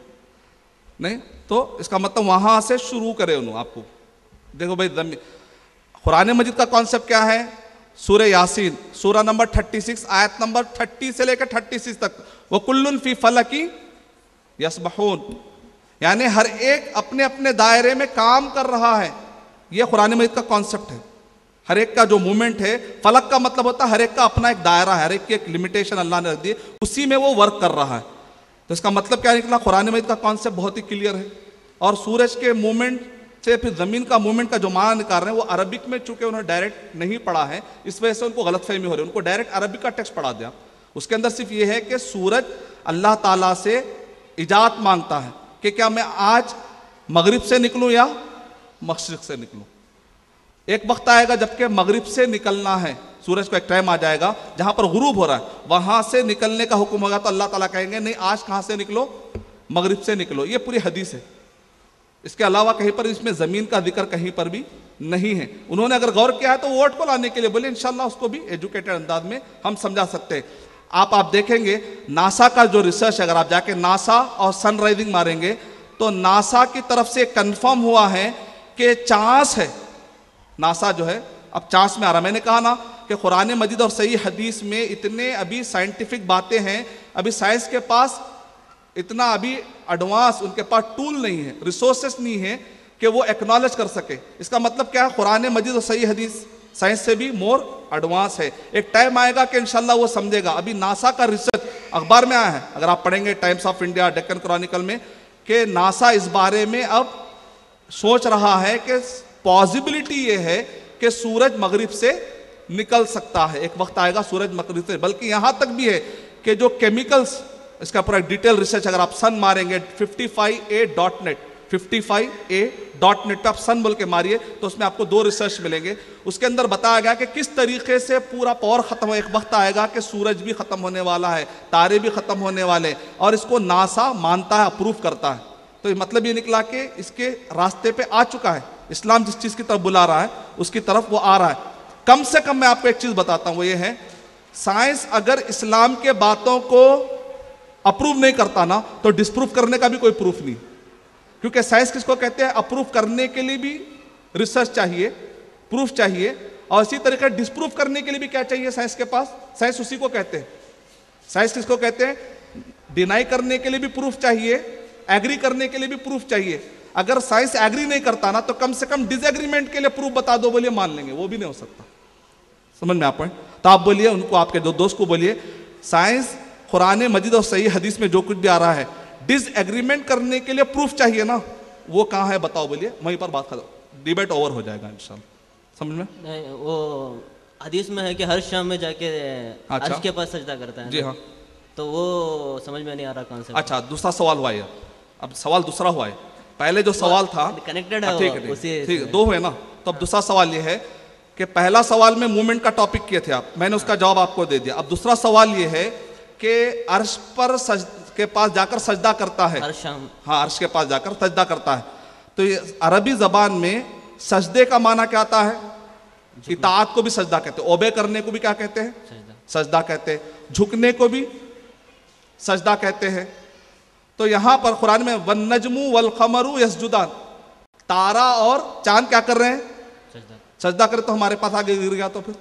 नहीं तो इसका मतलब वहां से शुरू करे उन्होंने आपको। देखो भाई, कुरान मजीद का कॉन्सेप्ट क्या है? सूरह यासीन सूरा नंबर 36 आयत नंबर 30 से लेकर 36 तक, वो कुल्लुन फी फलकी यसबहून, यानी हर एक अपने अपने दायरे में काम कर रहा है। ये कुरान मजीद का कॉन्सेप्ट है। हर एक का जो मूवमेंट है, फलक का मतलब होता है हर एक का अपना एक दायरा है, हर एक की एक लिमिटेशन अल्लाह ने रख दी, उसी में वो वर्क कर रहा है। तो इसका मतलब क्या निकला? कुरान मजीद का कॉन्सेप्ट बहुत ही क्लियर है। और सूरज के मूवमेंट से फिर ज़मीन का मूवमेंट का जो माना निकाल रहे हैं वो अरबिक में, चूंकि उन्होंने डायरेक्ट नहीं पढ़ा है, इस वजह से उनको गलतफहमी हो रही है। उनको डायरेक्ट अरबिक का टेक्स्ट पढ़ा दिया, उसके अंदर सिर्फ ये है कि सूरज अल्लाह ताला से इजाज़त मांगता है कि क्या मैं आज मगरिब से निकलूँ या मशरिक से निकलूँ। एक वक्त आएगा जबकि मगरिब से निकलना है, सूरज को एक टाइम आ जाएगा जहां पर गुरूब हो रहा है, वहां से निकलने का हुक्म होगा, तो अल्लाह ताला कहेंगे नहीं, आज कहां से निकलो? मगरिब से निकलो। ये पूरी हदीस है। इसके अलावा कहीं पर इसमें जमीन का जिक्र कहीं पर भी नहीं है। उन्होंने अगर गौर किया है तो वर्ड को लाने के लिए बोले, इंशाल्लाह उसको भी एजुकेटेड अंदाज में हम समझा सकते हैं। आप देखेंगे नासा का जो रिसर्च, अगर आप जाके नासा और सनराइजिंग मारेंगे तो नासा की तरफ से कंफर्म हुआ है कि चांस है। नासा जो है अब चांस में आ रहा। मैंने कहा ना कि कुरान मजीद और सही हदीस में इतने अभी साइंटिफिक बातें हैं, अभी साइंस के पास इतना अभी एडवांस उनके पास टूल नहीं है, रिसोर्सेस नहीं है कि वो एक्नॉलेज कर सके। इसका मतलब क्या है? कुरान मजीद और सही हदीस साइंस से भी मोर एडवांस है। एक टाइम आएगा कि इंशाल्लाह वो समझेगा। अभी नासा का रिसर्च अखबार में आया है, अगर आप पढ़ेंगे times of India, Deccan Chronicle में, कि नासा इस बारे में अब सोच रहा है कि पॉसिबिलिटी ये है कि सूरज मगरिब से निकल सकता है। एक वक्त आएगा सूरज मगरिब से, बल्कि यहां तक भी है कि जो केमिकल्स, इसका पूरा डिटेल रिसर्च अगर आप सन मारेंगे 55a.net 55a.net पे आप सन बोल के मारिए तो उसमें आपको 2 रिसर्च मिलेंगे। उसके अंदर बताया गया कि किस तरीके से पूरा पावर खत्म हो। एक वक्त आएगा कि सूरज भी खत्म होने वाला है, तारे भी खत्म होने वाले हैं, और इसको नासा मानता है, अप्रूव करता है। तो मतलब ये निकला कि इसके रास्ते पे आ चुका है। इस्लाम जिस चीज की तरफ बुला रहा है उसकी तरफ वो आ रहा है। कम से कम मैं आपको एक चीज बताता हूं, वो ये है, साइंस अगर इस्लाम के बातों को अप्रूव नहीं करता ना, तो डिस्प्रूव करने का भी कोई प्रूफ नहीं। क्योंकि साइंस किसको कहते हैं? अप्रूव करने के लिए भी रिसर्च चाहिए, प्रूफ चाहिए, और इसी तरीके डिस्प्रूव करने के लिए भी क्या चाहिए साइंस के पास? साइंस उसी को कहते हैं। साइंस किसको कहते हैं? डिनाई करने के लिए भी प्रूफ चाहिए, एग्री करने के लिए भी प्रूफ चाहिए। अगर साइंस एग्री नहीं करता ना, तो कम से कम डिसएग्रीमेंट के लिए प्रूफ बता दो, बोलिए मान लेंगे, वो भी नहीं हो सकता। समझ में आप पॉइंट? तो आप बोलिए उनको, आपके जो दोस्त को बोलिए, साइंस कुरान मजीद और सही हदीस में जो कुछ भी आ रहा है, डिसएग्रीमेंट करने के लिए प्रूफ चाहिए ना, वो कहाँ है बताओ, बोलिए, वहीं पर बात खत्म, डिबेट ओवर हो जाएगा इंशाल्लाह। समझ में? नहीं, वो हदीस में है कि हर शाम में जाके अर्श के पास सजदा करता है। जी हाँ, तो वो समझ में नहीं आ रहा कौन सा। अच्छा, दूसरा सवाल हुआ है, अब सवाल दूसरा हुआ है। पहले जो सवाल था कनेक्टेड है, ठीक है, 2 हुए ना, तो अब दूसरा सवाल ये है कि पहला सवाल में मूवमेंट का टॉपिक किए थे आप, मैंने उसका जवाब आपको दे दिया। अब दूसरा सवाल ये है कि अर्श पर के पास जाकर सजदा करता है। हर शाम। हाँ, अर्श के पास जाकर सजदा करता है। तो ये अरबी जबान में सजदे का माना क्या आता है? इताअत को भी सजदा कहते हैं, ओबे करने को भी क्या कहते हैं? सजदा कहते हैं। झुकने को भी सजदा कहते हैं। तो यहां पर कुरान में वन नजमु वल कमरु यसजुदान, तारा और चांद क्या कर रहे हैं? सजदा करे। तो हमारे पास आगे गिर गया तो फिर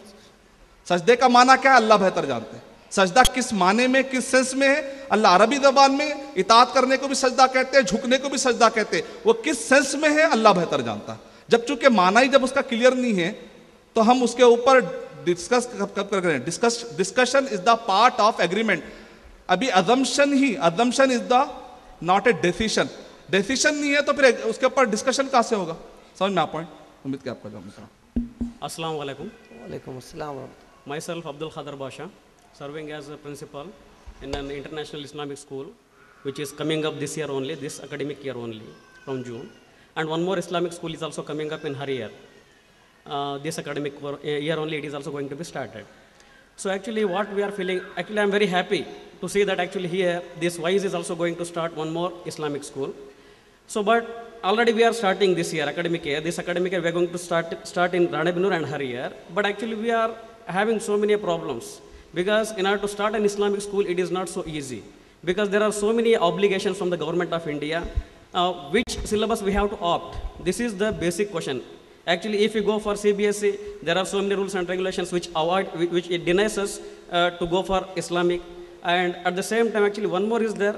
सजदे का माना क्या है? अल्लाह बेहतर जानते हैं। सजदा किस माने में, किस सेंस में है? अल्लाह अरबी जबान में इताअत करने को भी सजदा कहते हैं, झुकने को भी सजदा कहते हैं। वो किस सेंस में है अल्लाह बेहतर जानता है। जब चूंकि माना ही जब उसका क्लियर नहीं है तो हम उसके ऊपर डिस्कस कब कर रहे हैं? Discussion is the part of agreement. अभी assumption is the not a decision. Decision नहीं है तो फिर उसके ऊपर डिस्कशन कहां से होगा? समझ में आ पॉइंट? उम्मीद किया आपका जवाब। अस्सलाम वालेकुम। वालेकुम अस्सलाम। Myself Abdul Khader Basha, serving as a principal in an international Islamic school, which is coming up this year only, this academic year only, from June. And one more Islamic school is also coming up in Harrier. This academic year only, it is also going to be started. So actually what we are feeling, actually I'm very happy to see that actually here, this WISE is also going to start one more Islamic school. So but already we are starting this year, academic year. This academic year we are going to start in Ranebennur and Harrier. But actually we are having so many problems, because in order to start an Islamic school, it is not so easy, because there are so many obligations from the government of India. Which syllabus we have to opt? This is the basic question. Actually, if you go for CBSE, there are so many rules and regulations which it denies us to go for Islamic. And at the same time, actually, one more is there,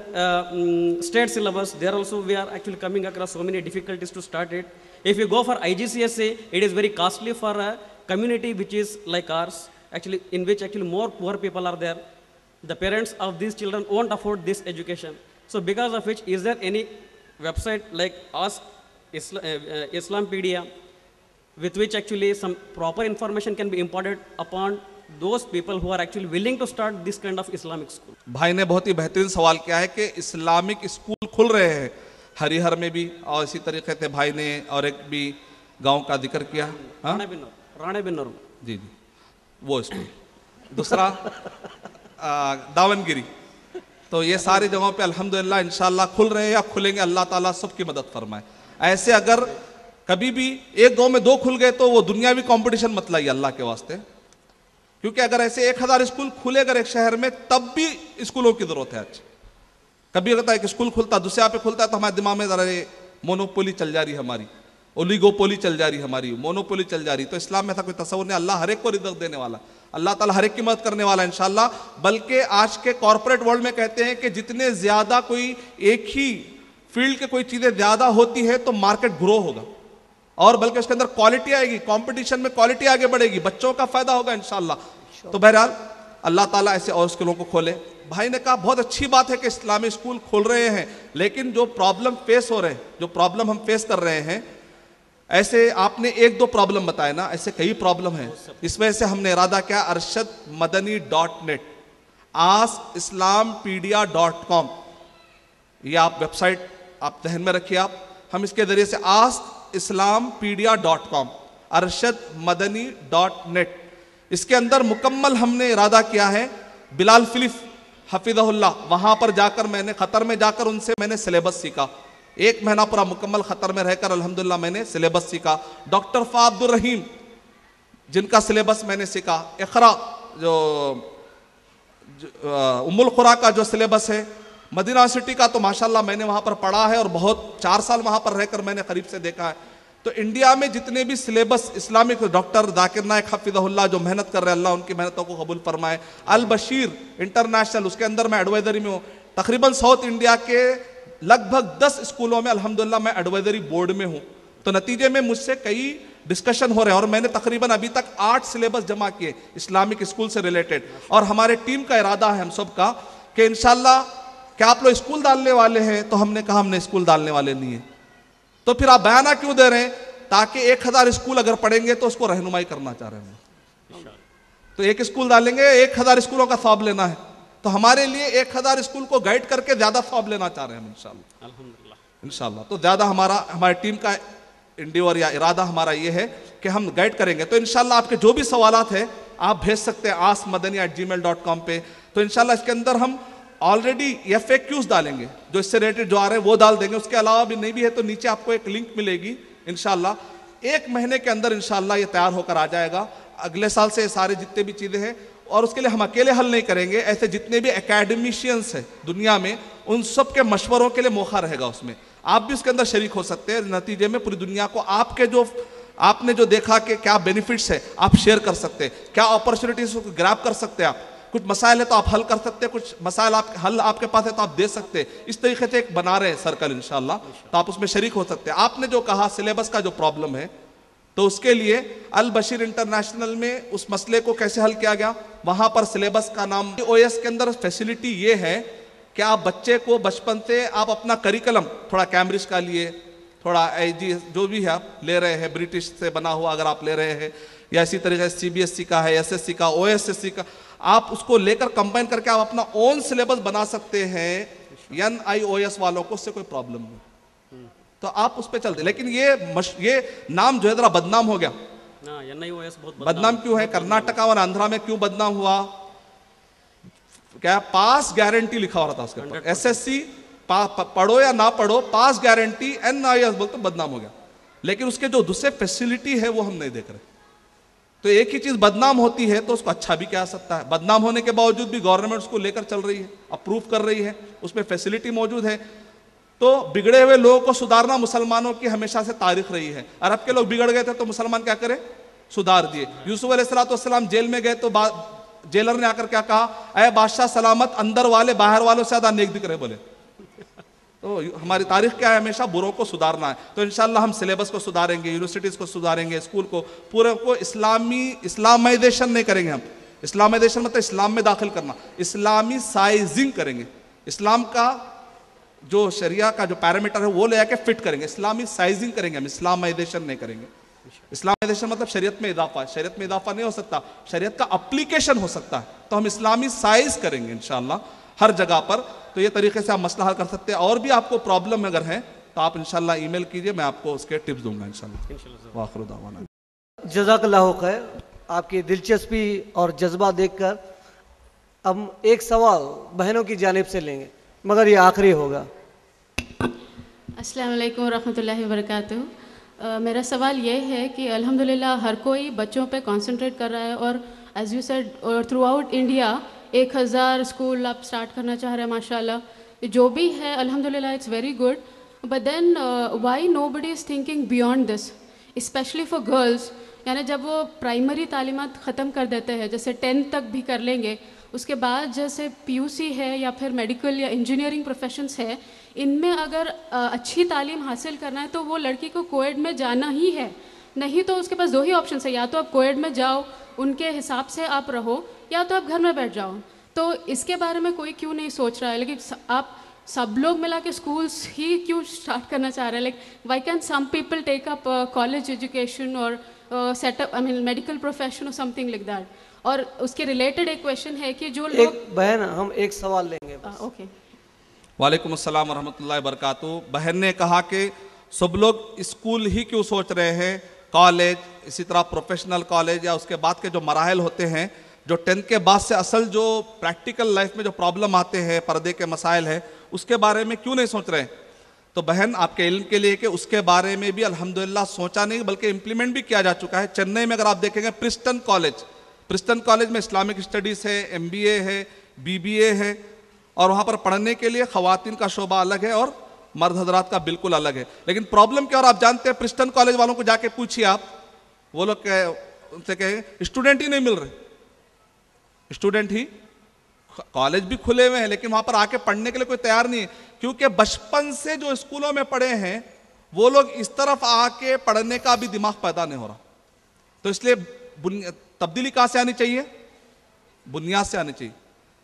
state syllabus. There also we are actually coming across so many difficulties to start it. If you go for IGCSE, it is very costly for a community which is like ours, actually, in which actually more poor people are there. The parents of these children won't afford this education. So because of which, is there any website like Ask Islampedia, with which actually some proper information can be imparted upon those people who are actually willing to start this kind of Islamic school? भाई ने बहुत ही बेहतरीन सवाल किया है कि इस्लामिक स्कूल खुल रहे हैं हरिहर में भी, और इसी तरीके से भाई ने और एक भी गांव का जिक्र किया। राणेबेन्नूर जी, वो स्कूल। दूसरा दावनगिरी। तो ये सारी जगहों पे अल्हम्दुलिल्लाह इंशाल्लाह खुल रहे हैं या खुलेंगे। अल्लाह ताला सबकी मदद फरमाए। ऐसे अगर कभी भी एक गांव में 2 खुल गए तो वो दुनियावी कंपटीशन मत लाइए अल्लाह के वास्ते, क्योंकि अगर ऐसे 1000 स्कूल खुले अगर एक शहर में, तब भी स्कूलों की जरूरत है। आज कभी होता है कि स्कूल खुलता दूसरे यहाँ पे खुलता है तो हमारे दिमाग में जरा मोनोपोली चल जा रही है हमारी, ओलिगोपोली चल जा रही है हमारी, मोनोपोली चल जा रही। तो इस्लाम में ऐसा कोई तस्वुर नहीं। अल्लाह हर एक को रिज़्क़ देने वाला, अल्लाह ताला हर एक की मदद करने वाला इंशाल्लाह। बल्कि आज के कॉर्पोरेट वर्ल्ड में कहते हैं कि जितने ज्यादा कोई एक ही फील्ड के कोई चीजें ज्यादा होती है तो मार्केट ग्रो होगा, और बल्कि उसके अंदर क्वालिटी आएगी, कंपटीशन में क्वालिटी आगे बढ़ेगी, बच्चों का फायदा होगा इंशाल्लाह। तो बहरहाल अल्लाह ताला ऐसे और स्कूलों को खोले। भाई ने कहा बहुत अच्छी बात है कि इस्लामी स्कूल खोल रहे हैं, लेकिन जो प्रॉब्लम फेस हो रहे हैं, जो प्रॉब्लम हम फेस कर रहे हैं, ऐसे आपने 1-2 प्रॉब्लम बताए ना, ऐसे कई प्रॉब्लम है। इस वजह से हमने इरादा किया arshadmadani.net, askislampedia.com, ये आप वेबसाइट आप ध्यान में रखिए। आप हम इसके जरिए से askislampedia.com, arshadmadani.net, इसके अंदर मुकम्मल हमने इरादा किया है। बिलाल फिलिफ हफिज़हुल्लाह, वहां पर जाकर मैंने खतर में जाकर उनसे मैंने सिलेबस सीखा। 1 महीना पूरा मुकम्मल खतर में रहकर अल्हम्दुलिल्लाह मैंने सिलेबस सीखा। डॉक्टर फ़ाअब्दुर रहीम जिनका सिलेबस मैंने सीखा, इक़रा जो उम्मुल क़ुरा का जो सिलेबस है, मदीना सिटी का तो माशाल्लाह मैंने वहाँ पर पढ़ा है और बहुत 4 साल वहाँ पर रहकर मैंने करीब से देखा है। तो इंडिया में जितने भी syllabus Islamic, doctor Zakir Naik हफिज़हुल्लाह जो मेहनत कर रहे हैं, अल्लाह उनकी मेहनतों को कबूल फरमाए। अल बशीर इंटरनेशनल, उसके अंदर मैं एडवाइजरी में हूँ। तकरीबन साउथ इंडिया के लगभग 10 स्कूलों में अल्हम्दुलिल्लाह मैं एडवाइजरी बोर्ड में हूँ। तो नतीजे में मुझसे कई डिस्कशन हो रहे हैं और मैंने तकरीबन अभी तक 8 सिलेबस जमा किए इस्लामिक स्कूल से रिलेटेड। और हमारे टीम का इरादा है हम सब का कि इंशाल्लाह क्या आप लोग स्कूल डालने वाले हैं? तो हमने कहा हमने स्कूल डालने वाले नहीं है। तो फिर आप बयाना क्यों दे रहे हैं? ताकि 1000 स्कूल अगर पढ़ेंगे तो उसको रहनुमाई करना चाह रहे हैं। तो 1 स्कूल डालेंगे, 1000 स्कूलों का सवाब लेना है। तो हमारे लिए 1000 स्कूल को गाइड करके ज्यादा सवाब लेना चाह रहे हैं हम इंशाल्लाह। इंशाल्लाह तो ज्यादा हमारी टीम का इंडिवर या इरादा हमारा ये है कि हम गाइड करेंगे। तो इंशाल्लाह आपके जो भी सवालात है आप भेज सकते हैं askmadani@gmail.com पे। तो इंशाल्लाह इसके अंदर हम ऑलरेडी FAQs डालेंगे जो इससे रिलेटेड जो आ रहे हैं वो डाल देंगे। उसके अलावा भी नहीं भी है तो नीचे आपको एक लिंक मिलेगी। इंशाल्लाह 1 महीने के अंदर इंशाल्लाह ये तैयार होकर आ जाएगा। अगले साल से सारे जितने भी चीज़ें हैं, और उसके लिए हम अकेले हल नहीं करेंगे, ऐसे जितने भी एकेडमिशियंस हैं दुनिया में उन सब के मशवरों के लिए मौका रहेगा उसमें। आप भी उसके अंदर शरीक हो सकते हैं। नतीजे में पूरी दुनिया को आपने जो देखा कि क्या बेनिफिट्स है आप शेयर कर सकते हैं, क्या अपॉर्चुनिटीज को ग्रैब कर सकते हैं। आप कुछ मसाइल है तो आप हल कर सकते हैं, कुछ मसाइल हल आपके पास है तो आप दे सकते हैं। इस तरीके से एक बना रहे हैं सर्कल इंशाल्लाह, तो आप उसमें शरीक हो सकते हैं। आपने जो कहा सिलेबस का जो प्रॉब्लम है, तो उसके लिए अल बशीर इंटरनेशनल में उस मसले को कैसे हल किया गया, वहां पर सिलेबस का नाम OS के अंदर फैसिलिटी ये है कि आप बच्चे को बचपन से आप अपना करिकुलम थोड़ा कैम्ब्रिज का लिए, थोड़ा IG जो भी है आप ले रहे हैं, ब्रिटिश से बना हुआ अगर आप ले रहे हैं, या इसी तरीके से CBSE का है, SSC का, OSSC का, आप उसको लेकर कंबाइन करके आप अपना ओन सिलेबस बना सकते हैं। NIOS वालों को उससे कोई प्रॉब्लम नहीं, तो आप उस पर चलते। लेकिन ये नाम जो है जरा बदनाम हो गया। NIOS बहुत बदनाम क्यों है? कर्नाटका और आंध्रा में क्यों बदनाम हुआ? क्या पास गारंटी लिखा हो रहा था उसके ऊपर, SSC पढ़ो या ना पढ़ो पास गारंटी, NIOS बोलते बदनाम हो गया। लेकिन उसके जो दूसरे फैसिलिटी है वो हम नहीं देख रहे। तो एक ही चीज बदनाम होती है तो उसको अच्छा भी कह सकता है। बदनाम होने के बावजूद भी गवर्नमेंट उसको लेकर चल रही है, अप्रूव कर रही है, उसमें फैसिलिटी मौजूद है। तो बिगड़े हुए लोगों को सुधारना मुसलमानों की हमेशा से तारीख रही है। अरब के लोग बिगड़ गए थे तो मुसलमान क्या करे? सुधार दिए। यूसुफ अलैहिस्सलाम जेल में गए तो जेलर ने आकर क्या कहा? अय बादशाह सलामत, अंदर वाले बाहर वालों से ज्यादा नेक दिख रहे बोले। तो हमारी तारीख क्या है? हमेशा बुरों को सुधारना है। तो इंशाल्लाह हम सिलेबस को सुधारेंगे, यूनिवर्सिटीज को सुधारेंगे, स्कूल को पूरे को इस्लामाइजेशन नहीं करेंगे हम। इस्लामाइजेशन मतलब इस्लाम में दाखिल करना, इस्लामी साइजिंग करेंगे। इस्लाम का जो शरिया का जो पैरामीटर है वो ले आके फिट करेंगे, इस्लामी साइजिंग करेंगे हम, इस्लामाइजेशन नहीं करेंगे। इस्लामाइजेशन मतलब शरीयत में इजाफा है, शरीयत में इजाफा नहीं हो सकता, शरीयत का एप्लीकेशन हो सकता है। तो हम इस्लामी साइज करेंगे इंशाल्लाह हर जगह पर। तो ये तरीके से आप मसला हल कर सकते हैं। और भी आपको प्रॉब्लम अगर है तो आप इंशाल्लाह ईमेल कीजिए, मैं आपको उसके टिप्स दूंगा इंशाल्लाह। वाखिर दावाना जज़ाकल्लाहु खैर, आपकी दिलचस्पी और जज्बा देखकर हम एक सवाल बहनों की जानिब से लेंगे, मगर ये आखिरी होगा। अस्सलाम वालेकुम रहमतुल्लाहि व बरकातुहू। मेरा सवाल ये है कि अल्हम्दुलिल्लाह हर कोई बच्चों पे कंसंट्रेट कर रहा है, और as you said throughout India 1000 school आप स्टार्ट करना चाह रहे हैं, माशाल्लाह जो भी है अल्हम्दुलिल्लाह it's very good. But then why nobody is thinking beyond this, specially for girls. यानी जब वो प्राइमरी तालीमात ख़त्म कर देते हैं, जैसे 10th तक भी कर लेंगे, उसके बाद जैसे PUC है या फिर मेडिकल या इंजीनियरिंग प्रोफेशंस है, इनमें अगर अच्छी तालीम हासिल करना है तो वो लड़की को कोएड में जाना ही है। नहीं तो उसके पास 2 ही ऑप्शन है, या तो आप कोएड में जाओ, उनके हिसाब से आप रहो, या तो आप घर में बैठ जाओ। तो इसके बारे में कोई क्यों नहीं सोच रहा है? लेकिन आप सब लोग मिला के स्कूल्स ही क्यों स्टार्ट करना चाह रहे हैं? Like why can some people take up college education और setup I mean medical profession और समथिंग लाइक दैट। और उसके रिलेटेड एक क्वेश्चन है कि जो लोग बहन हम एक सवाल लेंगे। ओके। वालेकुम अस्सलाम वरहमतुल्लाहि वबरकातुहू। बहन ने कहा कि सब लोग स्कूल ही क्यों सोच रहे हैं, कॉलेज, इसी तरह प्रोफेशनल कॉलेज या उसके बाद के जो मराहल होते हैं, जो 10th के बाद से असल जो प्रैक्टिकल लाइफ में जो प्रॉब्लम आते हैं, पर्दे के मसाइल है, उसके बारे में क्यों नहीं सोच रहे? तो बहन आपके इल्म के लिए कि उसके बारे में भी अल्हम्दुलिल्लाह सोचा नहीं बल्कि इम्प्लीमेंट भी किया जा चुका है। चेन्नई में अगर आप देखेंगे प्रिस्टन कॉलेज में इस्लामिक स्टडीज़ है, MBA है, BBA है, और वहाँ पर पढ़ने के लिए ख़वातीन का शोबा अलग है और मर्द हजरात का बिल्कुल अलग है। लेकिन प्रॉब्लम क्या, और आप जानते हैं प्रिस्टन कॉलेज वालों को जाके पूछिए आप, वो लोग उनसे कहेंगे स्टूडेंट ही नहीं मिल रहे। स्टूडेंट ही, कॉलेज भी खुले हुए हैं लेकिन वहाँ पर आके पढ़ने के लिए कोई तैयार नहीं है, क्योंकि बचपन से जो स्कूलों में पढ़े हैं वो लोग इस तरफ आके पढ़ने का भी दिमाग पैदा नहीं हो रहा। तो इसलिए तब्दीली कहाँ से आनी चाहिए? बुनियाद से आनी चाहिए।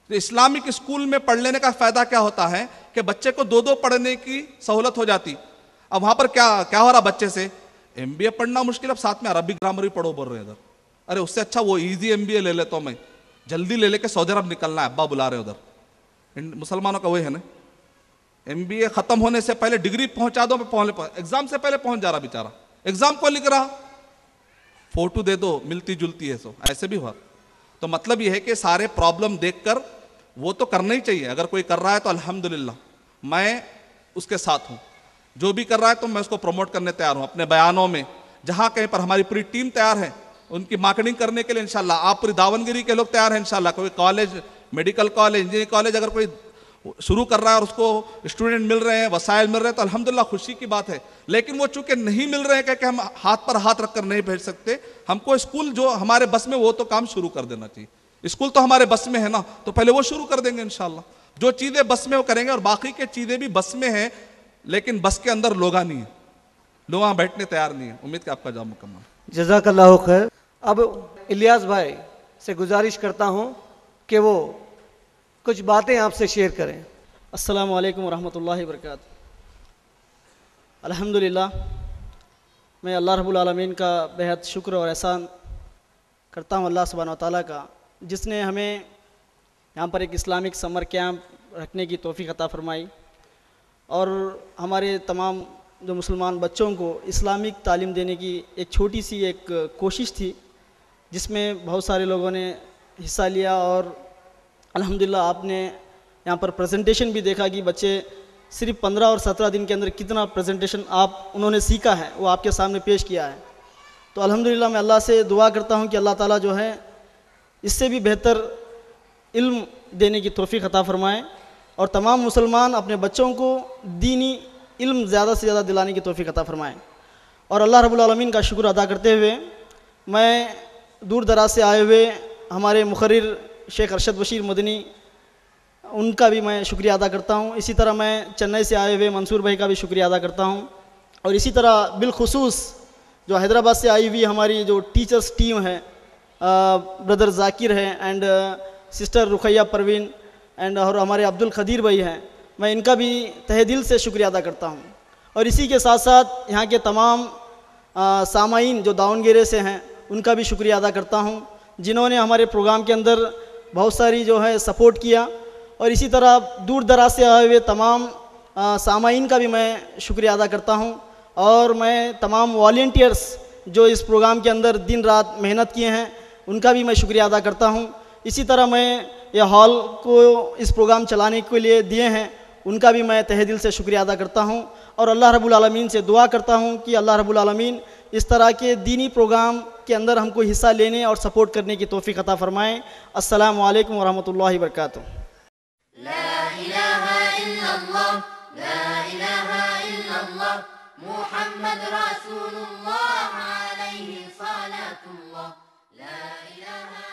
तो इस्लामिक स्कूल में पढ़ लेने का फायदा क्या होता है कि बच्चे को 2-2 पढ़ने की सहूलत हो जाती। अब वहां पर क्या हो रहा, बच्चे से MBA पढ़ना मुश्किल, अब साथ में अरबी ग्रामर भी पढ़ो बोल रहे हैं इधर। अरे उससे अच्छा वो इजी MBA ले लेता हूं मैं, जल्दी ले लेके सऊदी अरब निकलना है, अब्बा बुला रहे उधर। मुसलमानों का वही है ना, MBA खत्म होने से पहले डिग्री पहुंचा दो, एग्जाम से पहले पहुंच जा रहा बेचारा। एग्जाम को लिख रहा, फोटो दे दो, मिलती जुलती है, सो ऐसे भी हुआ। तो मतलब यह है कि सारे प्रॉब्लम देखकर वो तो करना ही चाहिए। अगर कोई कर रहा है तो अल्हम्दुलिल्लाह, मैं उसके साथ हूँ। जो भी कर रहा है तो मैं उसको प्रमोट करने तैयार हूँ। अपने बयानों में जहाँ कहीं पर हमारी पूरी टीम तैयार है उनकी मार्केटिंग करने के लिए इंशाल्लाह। आप पूरी दावनगिरी के लोग तैयार हैं इंशाल्लाह। कोई college, medical college, engineering college अगर कोई शुरू कर रहा है और उसको स्टूडेंट मिल रहे हैं, वसाइल मिल रहे हैं, तो अल्हम्दुलिल्लाह खुशी की बात है। लेकिन वो चूंकि नहीं मिल रहे हैं कि हम हाथ पर हाथ रखकर नहीं भेज सकते, हमको स्कूल जो हमारे बस में वो तो काम शुरू कर देना चाहिए। स्कूल तो हमारे बस में है ना, तो पहले वो शुरू कर देंगे इंशाल्लाह। जो चीजें बस में वो करेंगे, और बाकी के चीजें भी बस में हैं, लेकिन बस के अंदर लोग नहीं है, लोग वहां बैठने तैयार नहीं है। उम्मीद कि आपका जवाब मुकम्मल। जज़ाकल्लाहु खैर। अब इलियास भाई से गुजारिश करता हूँ कि वो कुछ बातें आपसे शेयर करें। अस्सलामु अलैकुम वरहमतुल्लाहि वबरकातुहू। अल्हम्दुलिल्लाह, मैं अल्लाह रब्बुल आलमीन का बेहद शुक्र और एहसान करता हूँ, अल्लाह सुब्हानहू व तआला का, जिसने हमें यहाँ पर एक इस्लामिक समर कैंप रखने की तौफीक अता फरमाई और हमारे तमाम जो मुसलमान बच्चों को इस्लामिक तालीम देने की एक छोटी सी एक कोशिश थी, जिसमें बहुत सारे लोगों ने हिस्सा लिया। और अल्हम्दुलिल्लाह आपने यहाँ पर प्रेजेंटेशन भी देखा कि बच्चे सिर्फ 15 और 17 दिन के अंदर कितना प्रेजेंटेशन उन्होंने सीखा है, वो आपके सामने पेश किया है। तो अल्हम्दुलिल्लाह मैं अल्लाह से दुआ करता हूँ कि अल्लाह ताला जो है इससे भी बेहतर इल्म देने की तौफीक अता फरमाए और तमाम मुसलमान अपने बच्चों को दीनी इल्म ज़्यादा से ज़्यादा दिलाने की तौफीक अता फरमाए। और अल्लाह रब्बुल आलमीन का शुक्र अदा करते हुए मैं दूर दराज से आए हुए हमारे मुखर्रिर शेख अरशद बशीर मदनी, उनका भी मैं शुक्रिया अदा करता हूँ। इसी तरह मैं चेन्नई से आए हुए मंसूर भाई का भी शुक्रिया अदा करता हूँ। और इसी तरह बिलखुसूस जो हैदराबाद से आई हुई हमारी जो टीचर्स टीम है, ब्रदर जाकिर है एंड सिस्टर रुखैया परवीन एंड और हमारे अब्दुल खदीर भाई हैं, मैं इनका भी तहे दिल से शुक्रिया अदा करता हूँ। और इसी के साथ साथ यहाँ के तमाम सामाईन जो दावनगिरी से हैं उनका भी शुक्रिया अदा करता हूँ, जिन्होंने हमारे प्रोग्राम के अंदर बहुत सारी जो है सपोर्ट किया। और इसी तरह दूर दराज से आए हुए तमाम सामाईन का भी मैं शुक्रिया अदा करता हूँ। और मैं तमाम वॉलंटियर्स जो इस प्रोग्राम के अंदर दिन रात मेहनत किए हैं उनका भी मैं शुक्रिया अदा करता हूँ। इसी तरह मैं ये हॉल को इस प्रोग्राम चलाने के लिए दिए हैं, उनका भी मैं तहे दिल से शुक्रिया अदा करता हूँ। और अल्लाह रब्बुल आलमीन से दुआ करता हूँ कि अल्लाह रब्बुल आलमीन इस तरह के दीनी प्रोग्राम के अंदर हमको हिस्सा लेने और सपोर्ट करने की तौफीक अता फरमाएँ। अस्सलामु अलैकुम वरहमतुल्लाहि वबरकातुहू। ला इलाहा इल्लल्लाह, ला इलाहा इल्लल्लाह, मुहम्मद रसूलुल्लाह अलैहि सलातुल्लाह, ला इलाहा